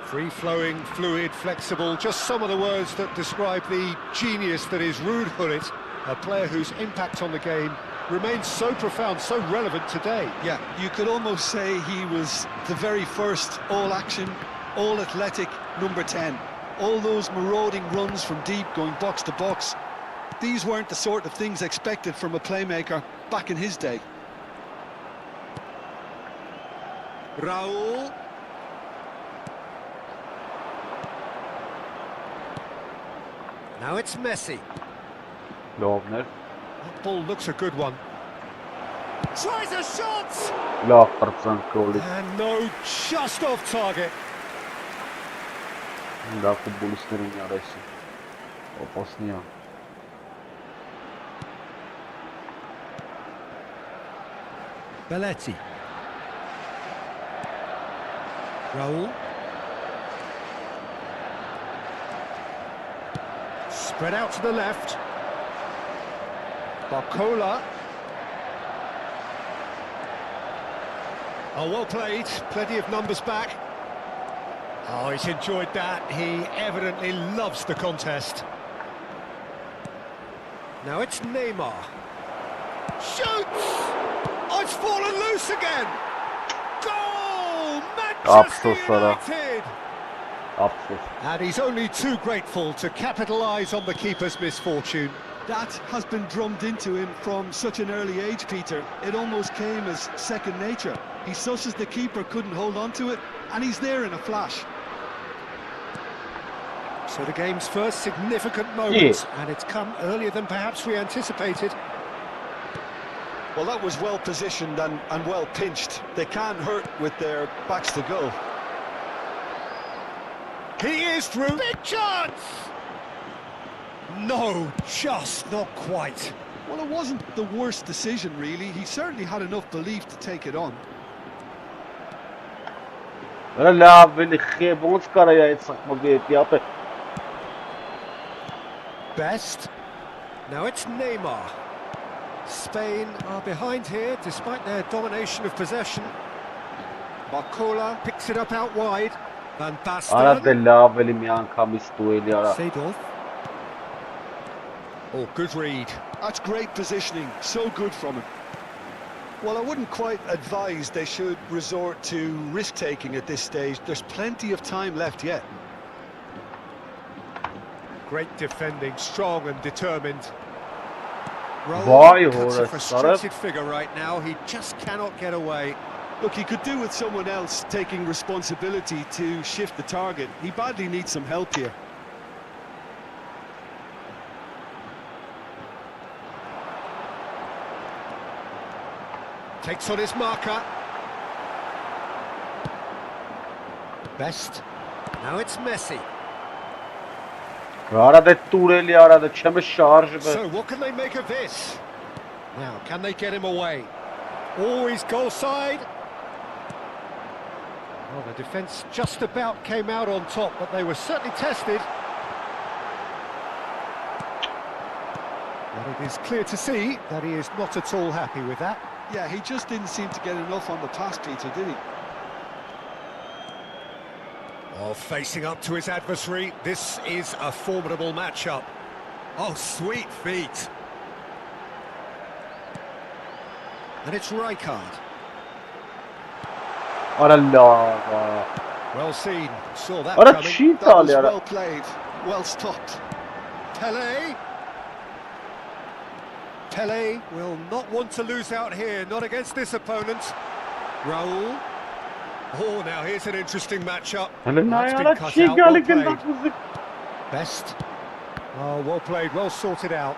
Free-flowing, fluid, flexible, just some of the words that describe the genius that is Ruud Gullit, a player whose impact on the game remains so profound, so relevant today. Yeah, you could almost say he was the very first all-action, all-athletic number 10. All those marauding runs from deep, going box to box. These weren't the sort of things expected from a playmaker back in his day. Raul. Now it's Messi. Lovner. That ball looks a good one. Tries a shot! Love Partizan And no, just off target. Da futbolistlerin yarısı. O pasını ya. Belletti. Raul. Spread out to the left. Barcola. Oh, well played. Plenty of numbers back. Oh, he's enjoyed that. He evidently loves the contest. Now it's Neymar. Shoots! Oh, it's fallen loose again! Goal! Manchester United! Absurd. And he's only too grateful to capitalise on the keeper's misfortune. That has been drummed into him from such an early age, Peter. It almost came as second nature. He susses the keeper couldn't hold on to it, and he's there in a flash. So the game's first significant moment, and it's come earlier than perhaps we anticipated. Well, that was well positioned and well pinched. They can't hurt with their backs to goal. He is through. Big chance! No, just not quite. Well, it wasn't the worst decision, really. He certainly had enough belief to take it on. لا بالخيبونس كرايا يتصقم بيتيابه. Best. Now it's Neymar. Spain are behind here despite their domination of possession. Barcola picks it up out wide. Van Basten. Ara della velimian kamis dueli ara. Seedorf. Oh, good read. That's great positioning. So good from him. Well, I wouldn't quite advise they should resort to risk-taking at this stage. There's plenty of time left yet. Great defending, strong and determined. Vay Raul cuts a Horace, frustrated figure right now. He just cannot get away. Look, he could do with someone else taking responsibility to shift the target. He badly needs some help here. Takes on his marker. Best. Now it's Messi. Ara de tureli ara de çeme şarj be. So what can they make of this? Now, can they get him away? Always goal side. Well, the defence just about came out on top, but they were certainly tested. But it is clear to see that he is not at all happy with that. Yeah, he just didn't seem to get enough on the pass, Peter, did he? Oh, facing up to his adversary, this is a formidable matchup. Oh, sweet feet. And it's Rijkaard. Ara la. Well seen, saw that Ara coming. çiğ That was tali ara. well played, well stopped. Pele. Pele will not want to lose out here, not against this opponent. Raul. Oh, now here's an interesting matchup. Hele ne That's been ara cut çiğ out, well geldi played. kendimizi. Best. Oh, well played, well sorted out.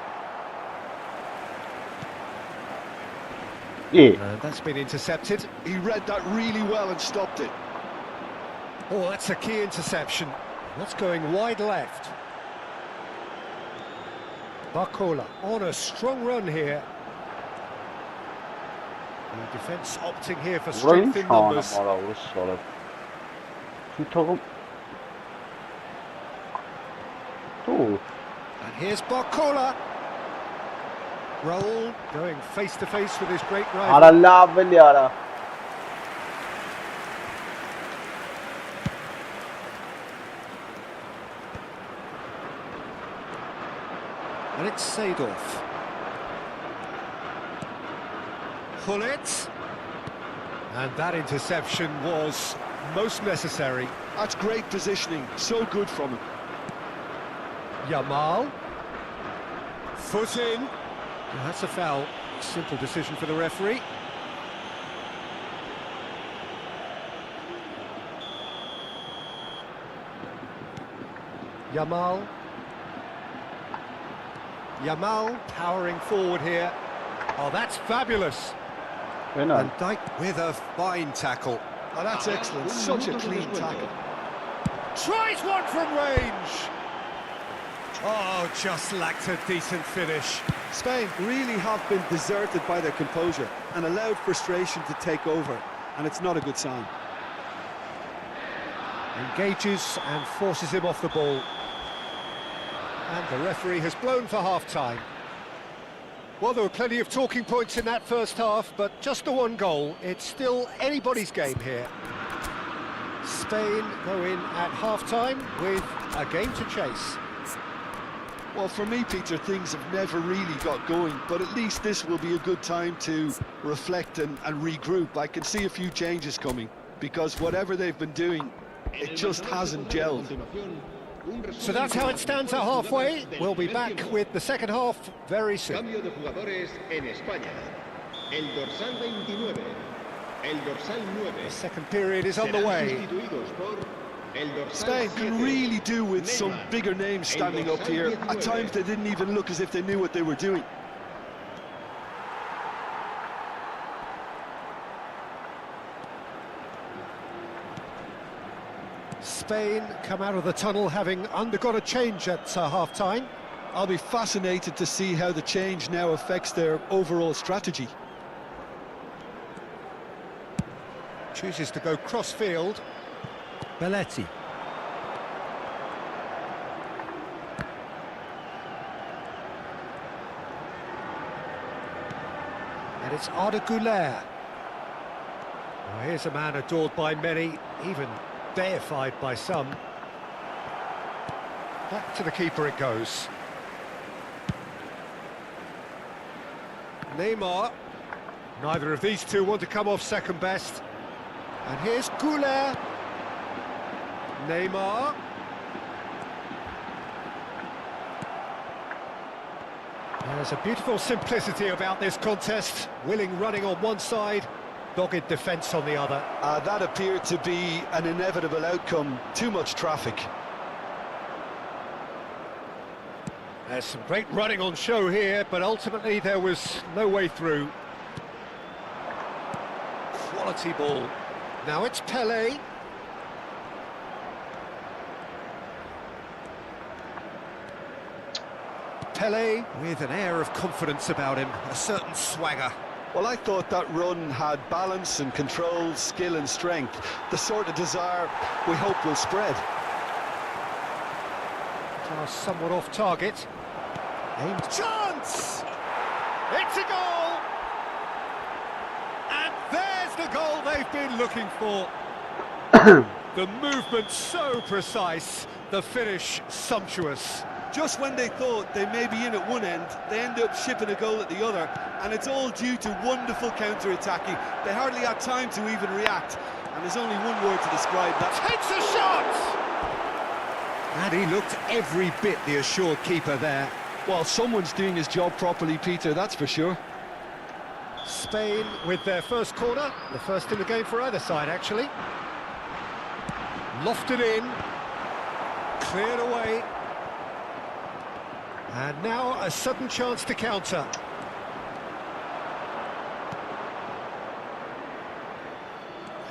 İyi. And that's been intercepted. He read that really well and stopped it. Oh, that's a key interception. That's going wide left. Barcola on a strong run here. The defence opting here for Ուրային strength in չանա numbers. մարա ուրս սարը։ Չի թողում։ Դու And here's Barcola. Raul going face to face with his great rival. արա լավ էլի արա։ And it's Seedorf. Hullet. And that interception was most necessary. That's great positioning, so good from him. Yamal. Foot in. Well, that's a foul. Simple decision for the referee. Yamal. Yamal powering forward here. Oh, that's fabulous. Վենա։ And Dijk with a fine tackle. Oh, that's excellent, such a clean tackle. Tries one from range. Oh, just lacked a decent finish. Spain really have been deserted by their composure and allowed frustration to take over, and it's not a good sign. Engages and forces him off the ball. And the referee has blown for half-time. Well, there were plenty of talking points in that first half, but just the one goal. It's still anybody's game here. Spain go in at half-time with a game to chase. Well, for me, Peter, things have never really got going, but at least this will be a good time to reflect and regroup. I can see a few changes coming, because whatever they've been doing, it just hasn't gelled. So that's how it stands at halfway. We'll be back with the second half very soon. Cambio de jugadores en España. El dorsal 29. El dorsal 9. The second period is on the way. Sustituidos por el dorsal Spain can 7. really do with some bigger names standing up here. At times they didn't even look as if they knew what they were doing. Spain come out of the tunnel having undergone a change at half-time. I'll be fascinated to see how the change now affects their overall strategy. Chooses to go cross-field. Belletti. And it's Arda Güler. Oh, here's a man adored by many, even deified by some. Back to the keeper it goes. Neymar. Neither of these two want to come off second best. And here's Güler. Neymar. There's a beautiful simplicity about this contest. Willing running on one side, dogged defence on the other. That appeared to be an inevitable outcome. Too much traffic. There's some great running on show here, but ultimately there was no way through. Quality ball. Now it's Pelé. Pelé with an air of confidence about him, a certain swagger. Well, I thought that run had balance and control, skill and strength. The sort of desire we hope will spread. Pass somewhat off target. Aimed chance! It's a goal! And there's the goal they've been looking for. The movement so precise, the finish sumptuous. Just when they thought they may be in at one end, they end up shipping a goal at the other, and it's all due to wonderful counter-attacking. They hardly had time to even react, and there's only one word to describe that. Takes a shot! And he looked every bit the assured keeper there. Well, someone's doing his job properly, Peter, that's for sure. Spain with their first corner, the first in the game for either side, actually. Lofted in, cleared away. And now a sudden chance to counter.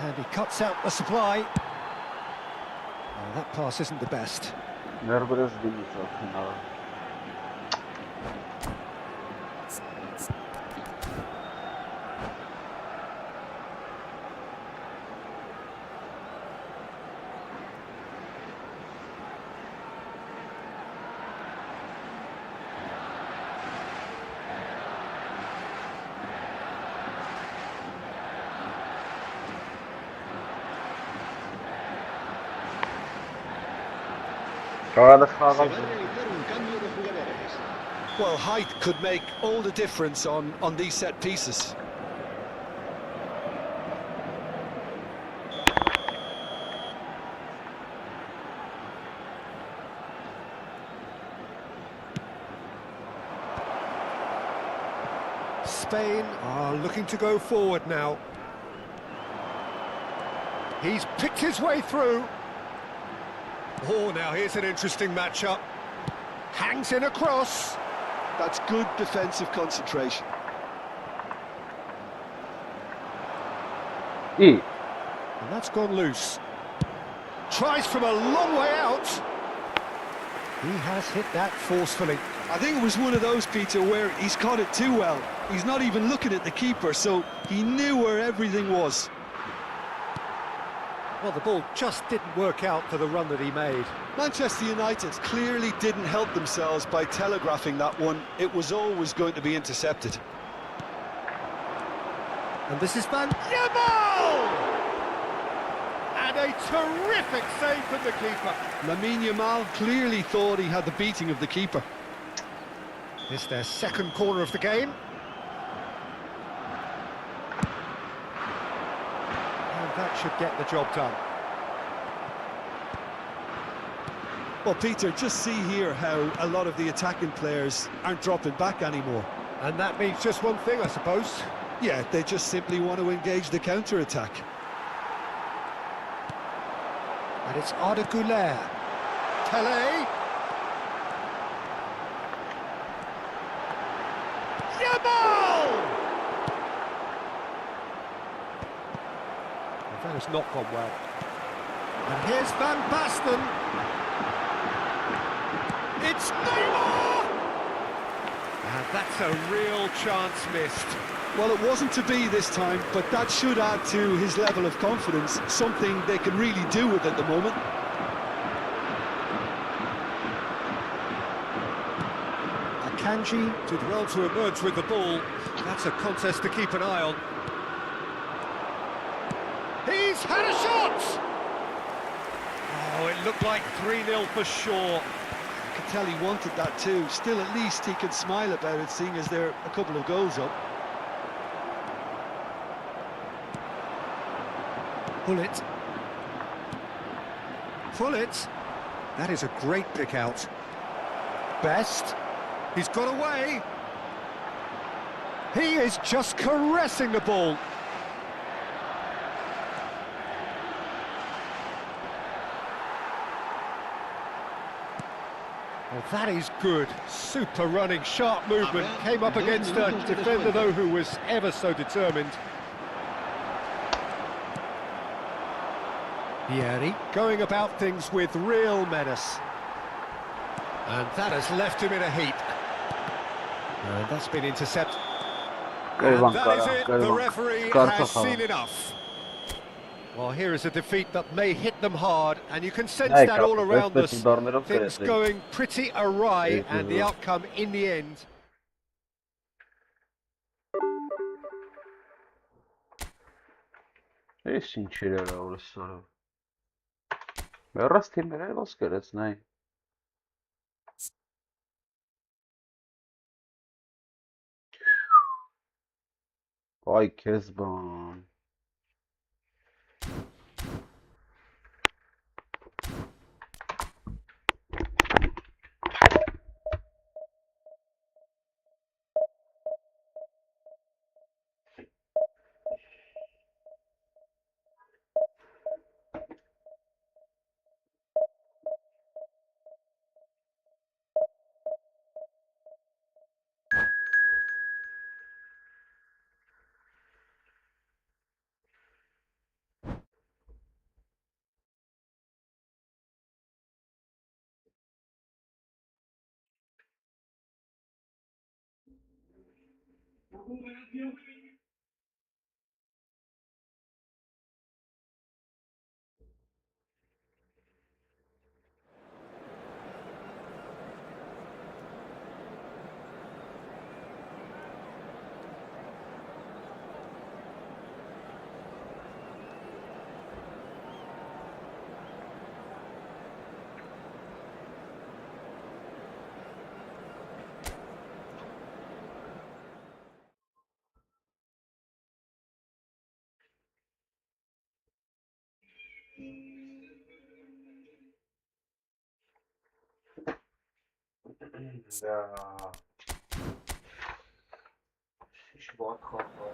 And he cuts out the supply. Oh, that pass isn't the best. Nervous Vinicius. Ahora Se deja va a realizar un cambio de jugadores. Well, height could make all the difference on these set pieces. Spain are looking to go forward now. He's picked his way through. Oh, now here's an interesting matchup. Hangs in a cross. That's good defensive concentration. İyi. And that's gone loose. Tries from a long way out. He has hit that forcefully. I think it was one of those, Peter, where he's caught it too well. He's not even looking at the keeper, so he knew where everything was. Well, the ball just didn't work out for the run that he made. Manchester United clearly didn't help themselves by telegraphing that one. It was always going to be intercepted. And this is Van Yamal! And a terrific save from the keeper. Lamine Yamal clearly thought he had the beating of the keeper. It's their second corner of the game. And that should get the job done. Well, Peter, just see here how a lot of the attacking players aren't dropping back anymore. And that means just one thing, I suppose. Yeah, they just simply want to engage the counter-attack. And it's Arda Güler. Tele. Yamal! Well, that has not gone well. And here's Van Basten. It's Neymar! And that's a real chance missed. Well, it wasn't to be this time, but that should add to his level of confidence, something they can really do with at the moment. Akanji did well to emerge with the ball. That's a contest to keep an eye on. He's had a shot! Oh, it looked like 3-0 for sure. I could tell he wanted that too. Still, at least he can smile about it, seeing as they're a couple of goals up. Pullet. Pullet. That is a great pick out. Best. He's got away. He is just caressing the ball. Well, that is good. Super running, sharp movement. Came up against a defender, though, who was ever so determined. Vieri going about things with real menace. And that has left him in a heap. And that's been intercepted. And that is it. The referee has seen enough. Well, here is a defeat that may hit them hard, and you can sense that all around us. Things going pretty awry, and the outcome in the end. Ești sincer, Raul, sorry. Me rasti me los keres, nej. Ay Kezban. Да. Шбат хапал.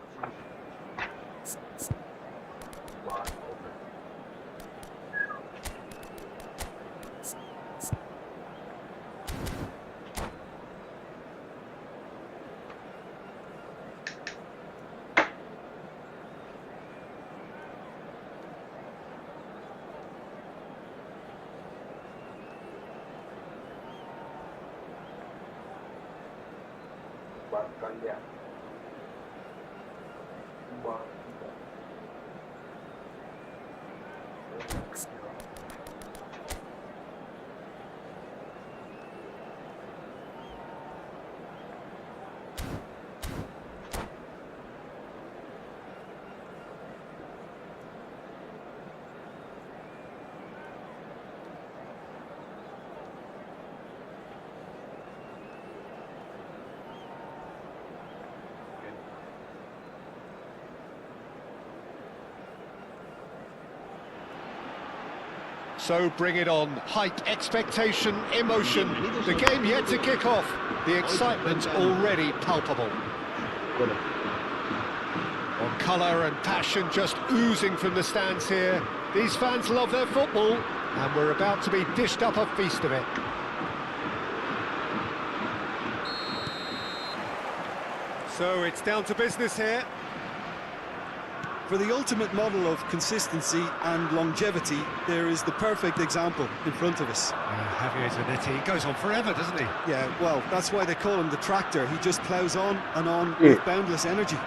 Kalian. So bring it on. Hype, expectation, emotion. The game yet to kick off. The excitement already palpable. Well, colour and passion just oozing from the stands here. These fans love their football, and we're about to be dished up a feast of it. So it's down to business here. For the ultimate model of consistency and longevity, there is the perfect example in front of us. Javier Zanetti, he goes on forever, doesn't he? Yeah, well, that's why they call him the tractor. He just ploughs on and on with boundless energy.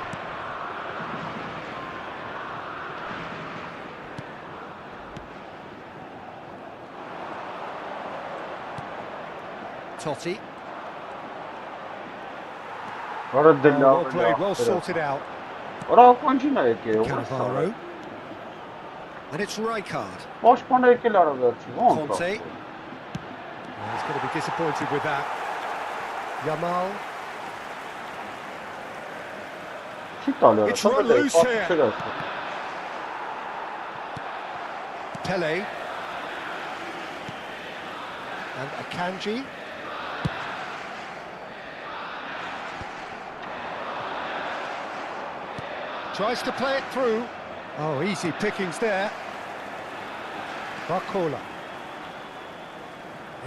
Totti. Well Well played, well sorted out. Cannavaro. And it's Rijkaard. Conte. Well, he's going to be disappointed with that. Yamal. It's run loose here. Pele. And Akanji. Tries to play it through. Oh, easy pickings there. Barcola.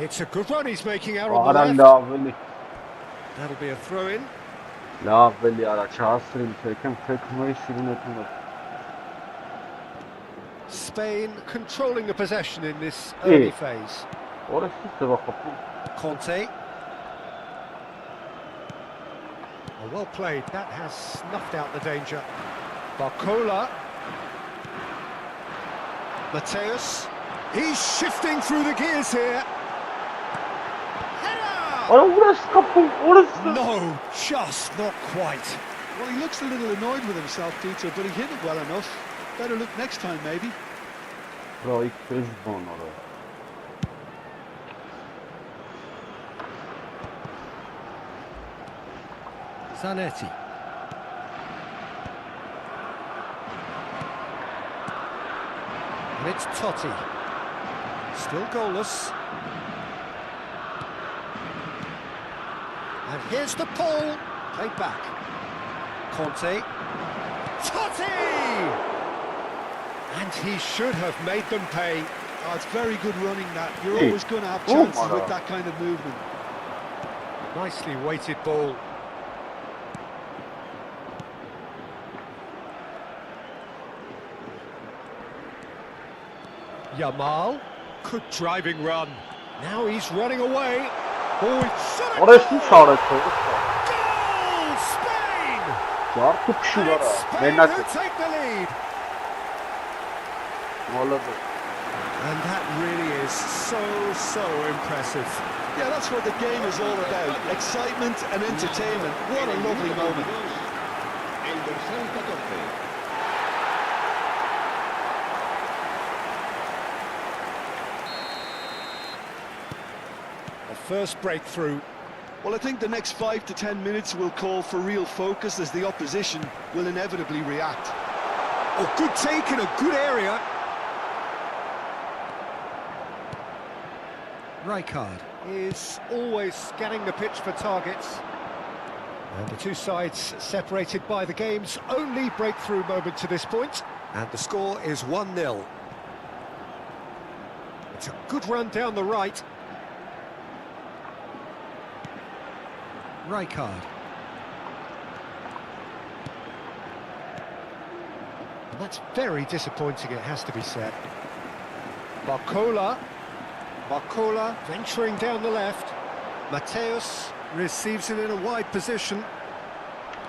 It's a good run he's making out on the left. That'll be a throw-in. Spain controlling the possession in this early phase. Conte. Oh, well played, that has snuffed out the danger. Barcola. Mateus. He's shifting through the gears here. Header! No, just not quite. Well, he looks a little annoyed with himself, Peter, but he hit it well enough. Better look next time, maybe. Zanetti. And it's Totti. Still goalless. And here's the pole. Played back. Conte. Totti! And he should have made them pay. Oh, it's very good running, that. You're always going to have chances with that kind of movement. Nicely weighted ball. Yamal, good driving run. Now he's running away. Oh, it's shot it. Goal, Spain! And it's Spain who take the lead. And that really is so impressive. Yeah, that's what the game is all about. Excitement and entertainment. What a lovely moment. First breakthrough. Well, I think the next 5 to 10 minutes will call for real focus as the opposition will inevitably react. Oh, good take in a good area. Rijkaard. Is always scanning the pitch for targets. And the two sides separated by the game's only breakthrough moment to this point. And the score is 1-0. It's a good run down the right. Rijkaard. And that's very disappointing, it has to be said. Barcola venturing down the left. Mateus receives it in a wide position.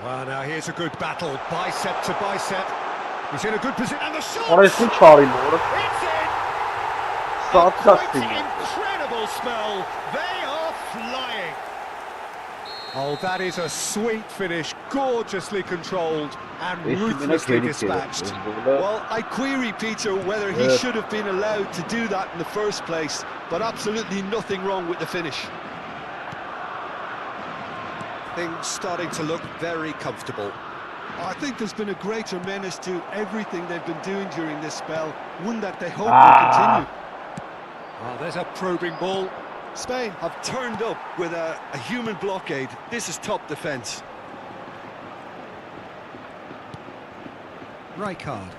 Well, now here's a good battle, bicep to bicep. He's in a good position, and the shot! Orası çağırayım orası. It's in! Saat A kaç quite değil. incredible spell. They are flying. Oh, that is a sweet finish, gorgeously controlled and ruthlessly dispatched. Well, I query, Peter, whether he should have been allowed to do that in the first place, but absolutely nothing wrong with the finish. Things starting to look very comfortable. I think there's been a greater menace to everything they've been doing during this spell, one that they hope will continue. Oh, there's a probing ball. Spain have turned up with a human blockade. This is top defence. Rijkaard.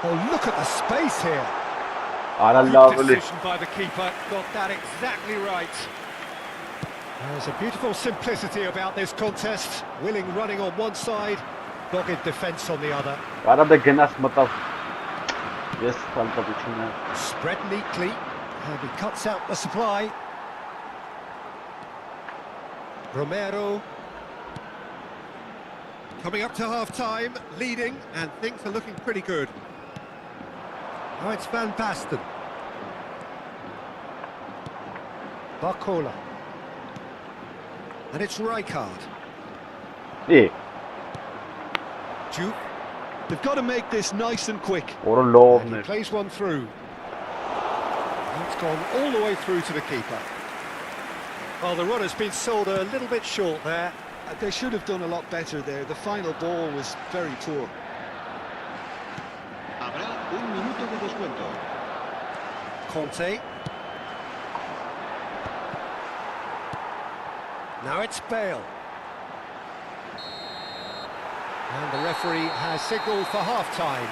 Oh, look at the space here. Good Decision by the keeper, got that exactly right. There's a beautiful simplicity about this contest. Willing running on one side, dogged defence on the other. Arada gene mıtav. Yes, fantastic. Spread neatly, and he cuts out the supply. Romero. Coming up to half-time, leading, and things are looking pretty good. Now it's Van Basten. Barcola. And it's Rijkaard. İyi. Duke. They've got to make this nice and quick. Orun low And he plays one through. It's gone all the way through to the keeper. Well, the runner's been sold a little bit short there. They should have done a lot better there. The final ball was very poor. Habrá un minuto de descuento. Conte. Now it's Bale. And the referee has signalled for half-time.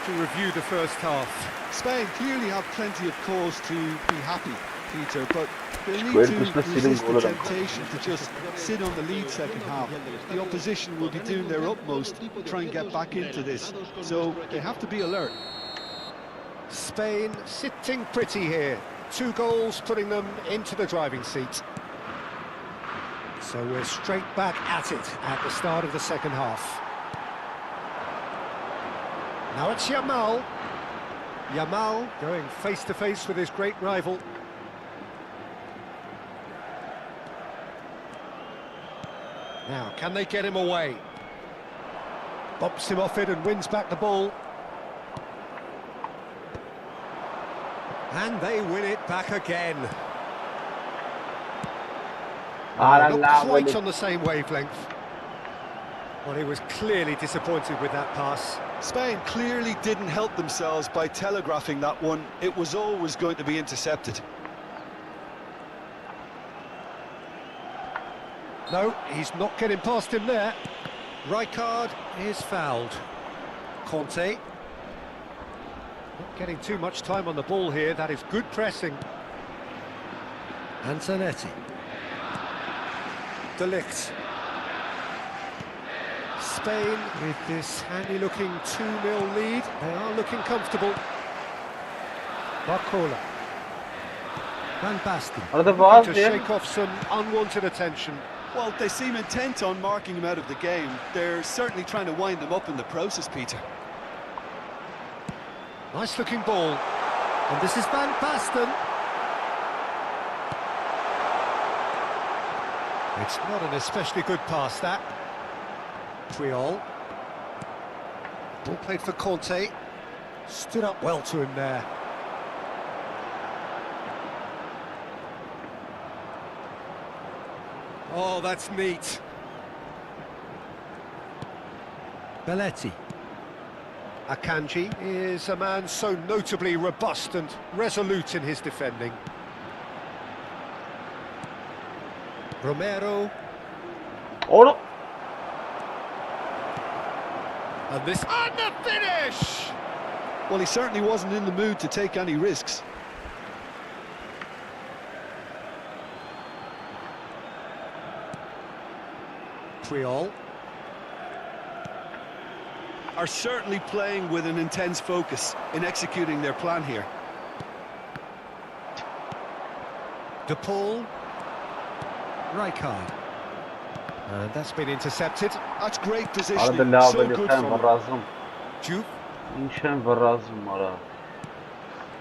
To review the first half. Spain clearly have plenty of cause to be happy, Peter, but they need to resist the temptation to just sit on the lead second half. The opposition will be doing their utmost to try and get back into this, so they have to be alert. Spain sitting pretty here. 2 goals putting them into the driving seat. So we're straight back at it at the start of the second half. Now it's Yamal. Yamal going face-to-face with his great rival. Now, can they get him away? Bumps him off it and wins back the ball. And they win it back again. Not quite on the same wavelength. Well, he was clearly disappointed with that pass. Spain clearly didn't help themselves by telegraphing that one. It was always going to be intercepted. No, he's not getting past him there. Rijkaard is fouled. Conte. Not getting too much time on the ball here. That is good pressing. Antonetti. De Ligt. Spain with this handy-looking 2-0 lead. They are looking comfortable. Barcola. Van Basten. To shake off some unwanted attention. Well, they seem intent on marking him out of the game. They're certainly trying to wind him up in the process, Peter. Nice-looking ball. And this is Van Basten. It's not an especially good pass, that. Triol. Ball played for Conte. Stood up well to him there. Oh, that's neat. Belletti. Akanji is a man so notably robust and resolute in his defending. Romero. Oğlum. And this... And the finish! Well, he certainly wasn't in the mood to take any risks. Triol. Are certainly playing with an intense focus in executing their plan here. De Paul. Rijkaard. And that's been intercepted. That's great Arada positioning. la So böyle good sen from him. varazım. Juve. İnşen varazım ara.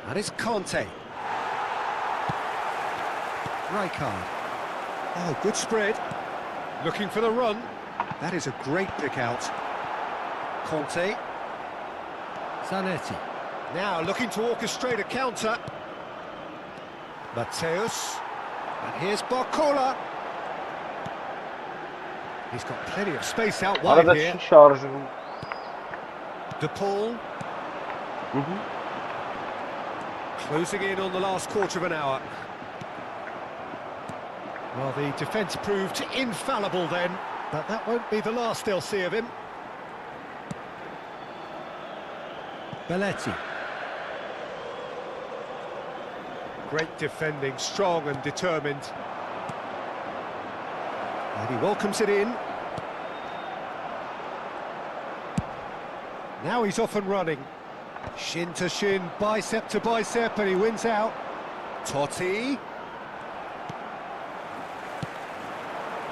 And it's Conte. Rijkaard. Oh, good spread. Looking for the run. That is a great pick out. Conte. Zanetti. Now looking to orchestrate a counter. Mateus. And here's Barcola. He's got plenty of space out wide Arada here. şu şarjım. De Paul. Closing in on the last quarter of an hour. Well, the defence proved infallible then, but that won't be the last they'll see of him. Belletti. Great defending, strong and determined. And he welcomes it in. Now he's off and running. Shin to shin, bicep to bicep, and he wins out. Totti.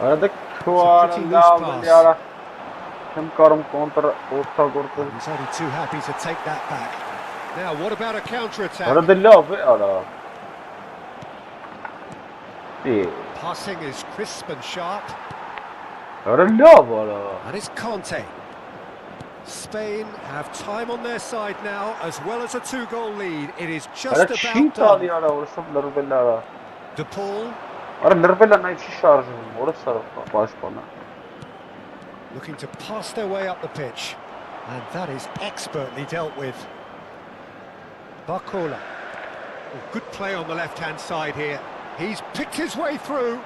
Arada It's şu a pretty an loose la pass. böyle ara. Hem karım kontra orta korta. He's only too happy to take that back. Now, what about a counter-attack? Arada la ve ara. İyi. Passing is crisp and sharp. Arada la ara. And it's Conte. Spain have time on their side now, as well as a two-goal lead. It is just Arada about çiğ done. tali ara. Orası larbella ara. De Paul Ara larbella na içi şarjım. Orası ara baş bana. looking to pass their way up the pitch. And that is expertly dealt with. Barcola. Oh, good play on the left-hand side here. He's picked his way through.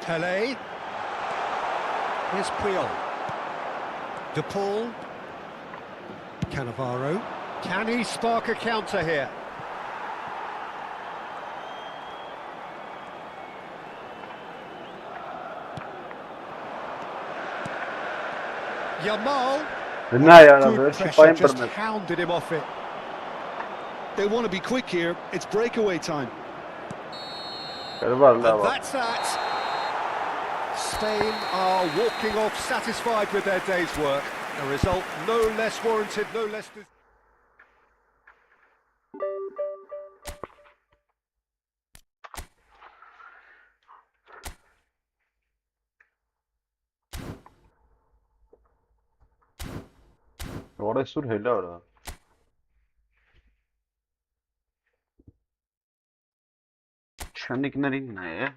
Pele. Here's Puyol. De Paul. Cannavaro. Can he spark a counter here? Yamal. Ne ya Good böyle şu pressure, payım just permet. hounded him off it. They want to be quick here. It's breakaway time. Böyle var la And var. that's that. Spain are walking off satisfied with their day's work. A result no less warranted, no less... Orada sur hele ara. Çenlik nerin ne ya?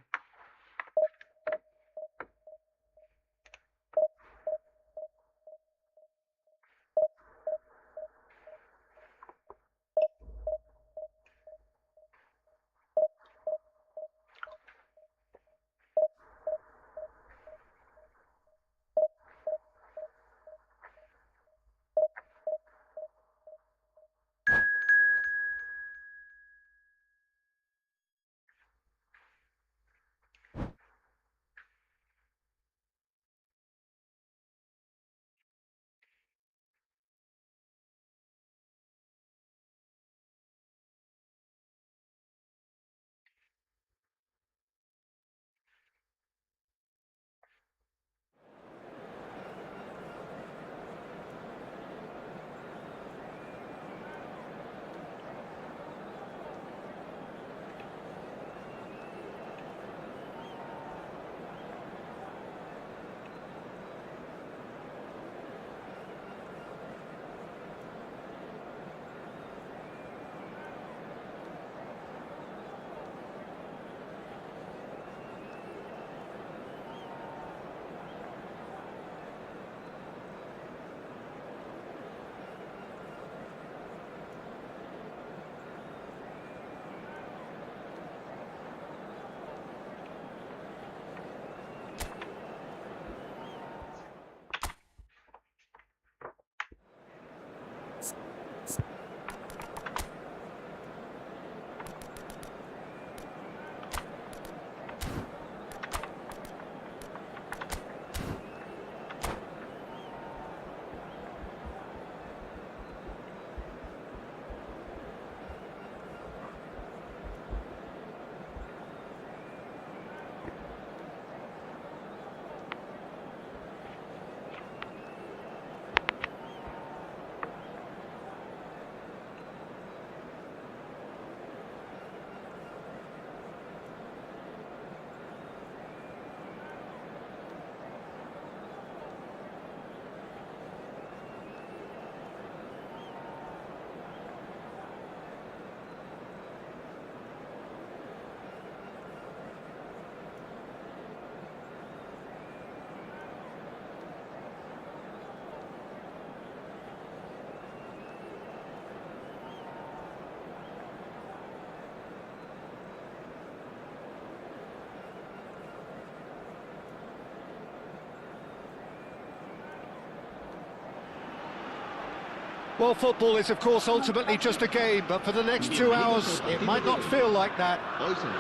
Well, football is, of course, ultimately just a game, but for the next 2 hours, it might not feel like that.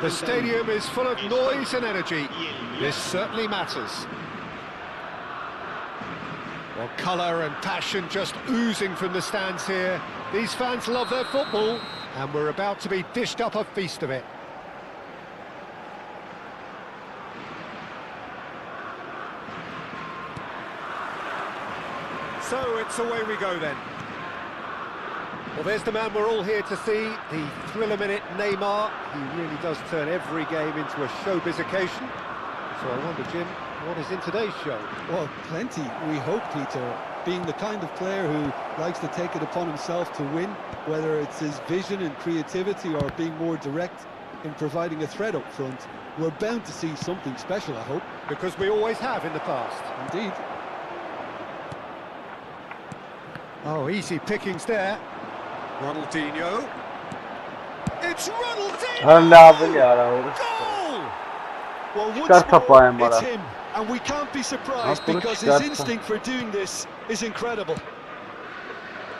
The stadium is full of noise and energy. This certainly matters. Well, colour and passion just oozing from the stands here. These fans love their football, and we're about to be dished up a feast of it. So it's away we go then. Well, there's the man we're all here to see, the thriller-minute Neymar. He really does turn every game into a showbiz occasion. So I wonder, Jim, what is in today's show? Well, plenty, we hope, Peter. Being the kind of player who likes to take it upon himself to win, whether it's his vision and creativity or being more direct in providing a threat up front, we're bound to see something special, I hope. Because we always have in the past. Indeed. Oh, easy pickings there. Ronaldinho. It's Ronaldinho! Goal! Well, Çıkar topu once ayağım more, it's bana. him, and we can't be surprised Nasıl because his çıkarsa. instinct for doing this is incredible.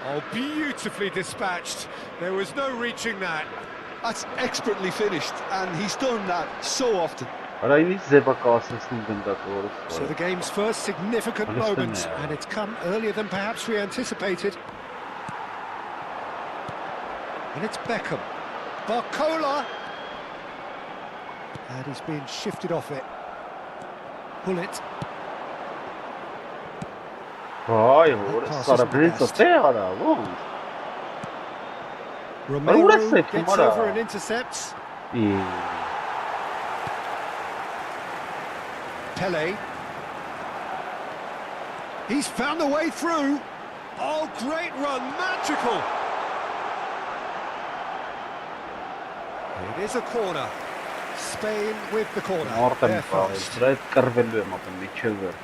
Oh, beautifully dispatched. There was no reaching that. That's expertly finished, and he's done that so often. Arayın hiç zebak asılsın bunda doğrusu. So the game's first significant Understand moment, that. and it's come earlier than perhaps we anticipated. And it's Beckham. Barcola! And he's been shifted off it. Bullet. Vay orası sarabilirse pegada, bom. Romero Orası gets mora. over and intercepts. İyi. Pele. He's found the way through. Oh, great run, magical. It is a corner. Spain with the corner. Orta They're bir faul. fast. Burayı karvelliyorum abim bir çıldır.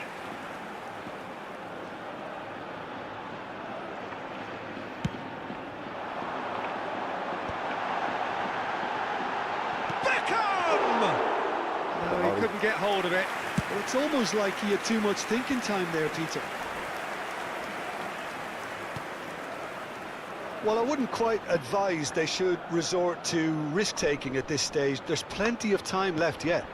Beckham! No, he couldn't get hold of it. Well, it's almost like he had too much thinking time there, Peter. Well, I wouldn't quite advise they should resort to risk-taking at this stage. There's plenty of time left yet.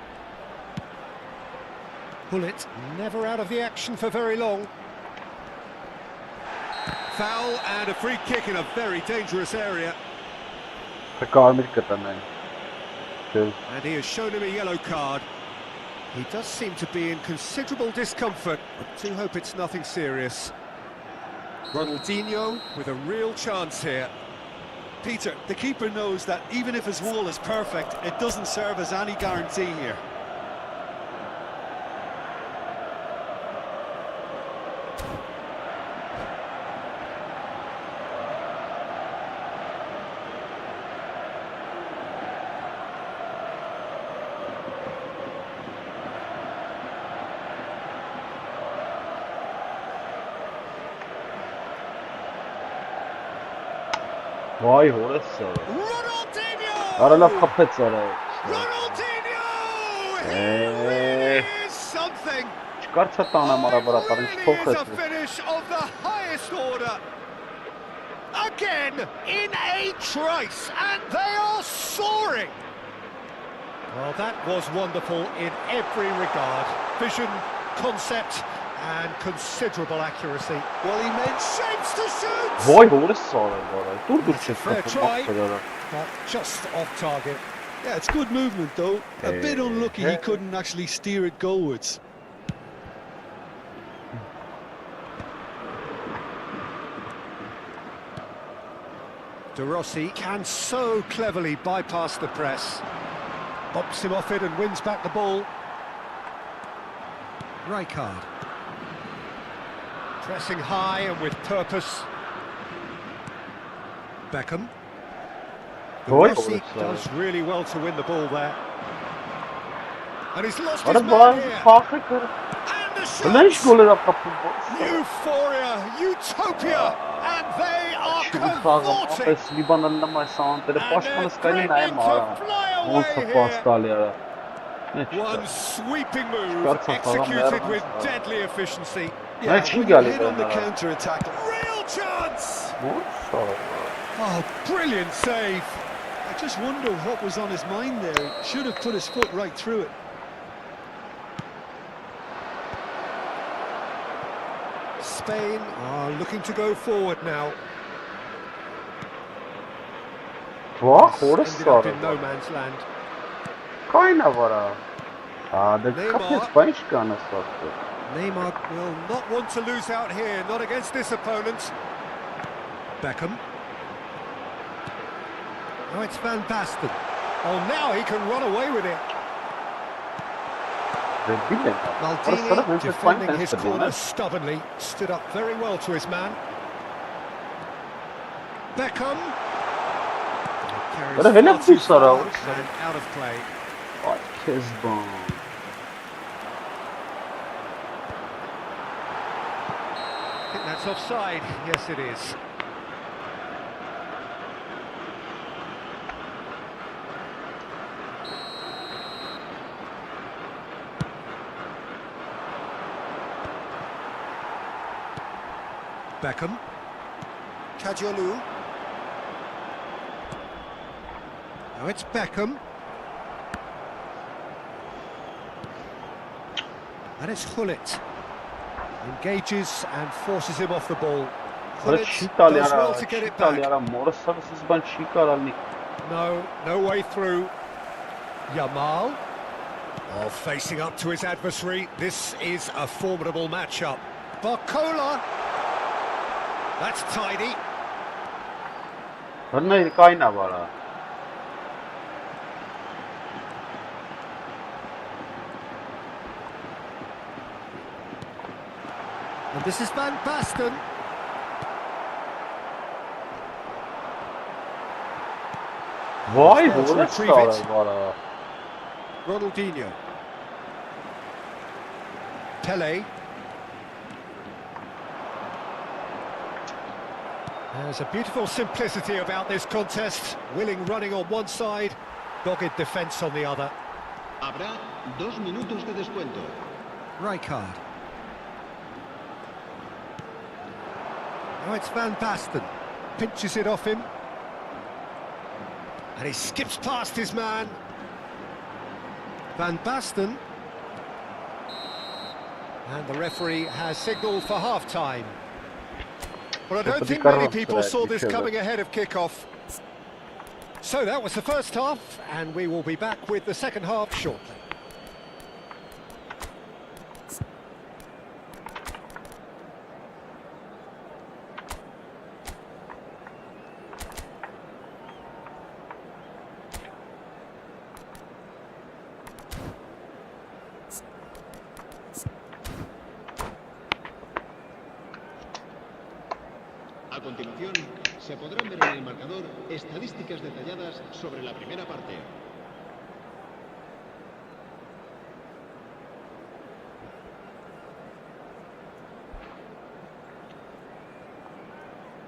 Bullet never out of the action for very long. Foul and a free kick in a very dangerous area. Karmik katanan. And he has shown him a yellow card. He does seem to be in considerable discomfort. I do hope it's nothing serious. Ronaldinho with a real chance here. Peter, the keeper knows that even if his wall is perfect, it doesn't serve as any guarantee here. Vay orası. Ronaldinho! Arala kapet arayı. Ronaldinho! He really is something. Çıkarsa tanım arabara karın Really çok is a hızlı. finish of the highest order. Again, in a trice, and they are soaring. Well, that was wonderful in every regard. Vision, concept, and considerable accuracy. Well, he made Shapes to shoot! Vay orası arayı. Dur çık Fair kapı try. bak. But just off target. Yeah, it's good movement, though. A bit unlucky he couldn't actually steer it goalwards. De Rossi can so cleverly bypass the press. Bops him off it and wins back the ball. Rijkaard. Pressing high and with purpose. Beckham. De Boy, Rossi it's, does really well to win the ball there. And he's lost his Arada man bazı here. farkı kır. And the Ne iş shots! golü de kapı Euphoria, utopia, and they are Şimdi fazla cavorting. apes Liban'ın mai santere And başkanı they're skani threatening ne to mara. fly On away se here. pastalja. Ne One çıktı? sweeping move, Çıkarsa falan executed vermez. with deadly efficiency. Yeah, Nice when goal, you hit on the Liban'a. counter-attack, Real chance! Oh, brilliant save. I just wonder what was on his mind there. He should have put his foot right through it. Spain are looking to go forward now. What? This ended up in no man's land. Kinda vara. The Neymar. Spanish kind stuff. Neymar will not want to lose out here, not against this opponent. Beckham. Oh, it's Van Basten. Oh, now he can run away with it. Maldini defending his corner stubbornly, stood up very well to his man. Beckham. What a hell of a sorrow. And out of play. What is bomb? I think that's offside. Yes, it is. Beckham. Kajolu. Now it's Beckham. And it's Hullet. Engages and forces him off the ball. Hullet does well to get it back. No way through. Yamal. Oh, facing up to his adversary. This is a formidable matchup. Barcola. That's tidy. And this is Van Basten. Why? Ronaldinho. Pele. There's a beautiful simplicity about this contest. Willing running on one side, dogged defence on the other. Habrá 2 minutos de descuento. Rijkaard. Now it's Van Basten. Pinches it off him. And he skips past his man. Van Basten. And the referee has signalled for half-time. Well, I don't think many people saw this coming ahead of kick-off. So that was the first half, and we will be back with the second half shortly. A continuación, se podrán ver en el marcador estadísticas detalladas sobre la primera parte.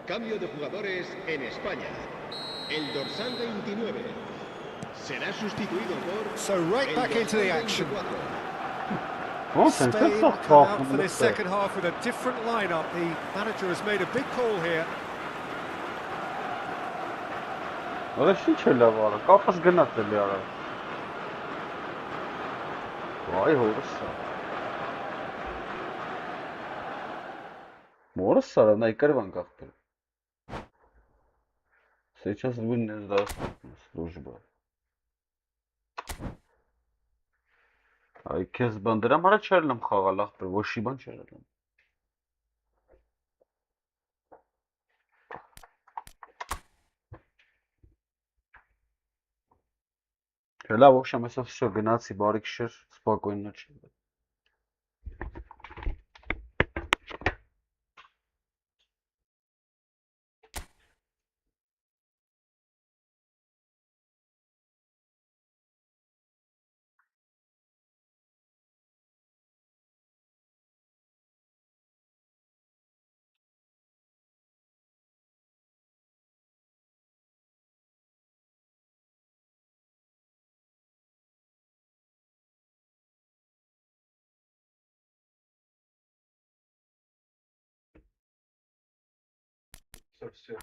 Cambio de jugadores en España. El dorsal 29 será sustituido por... So right back into the action. Spain Spain come out for this second half with a different lineup. The manager has made a big call here. Ora și ce le vară? Că au fost gânate le ară. Vay horsa. Horsa, na ikar как-то. Сейчас вынес да служба. Ay kes bandera mara çarlam xağalaq bir voşiban çarlam. Hela, в общем, это все, гнаться, барик, спокойной ночи. Все.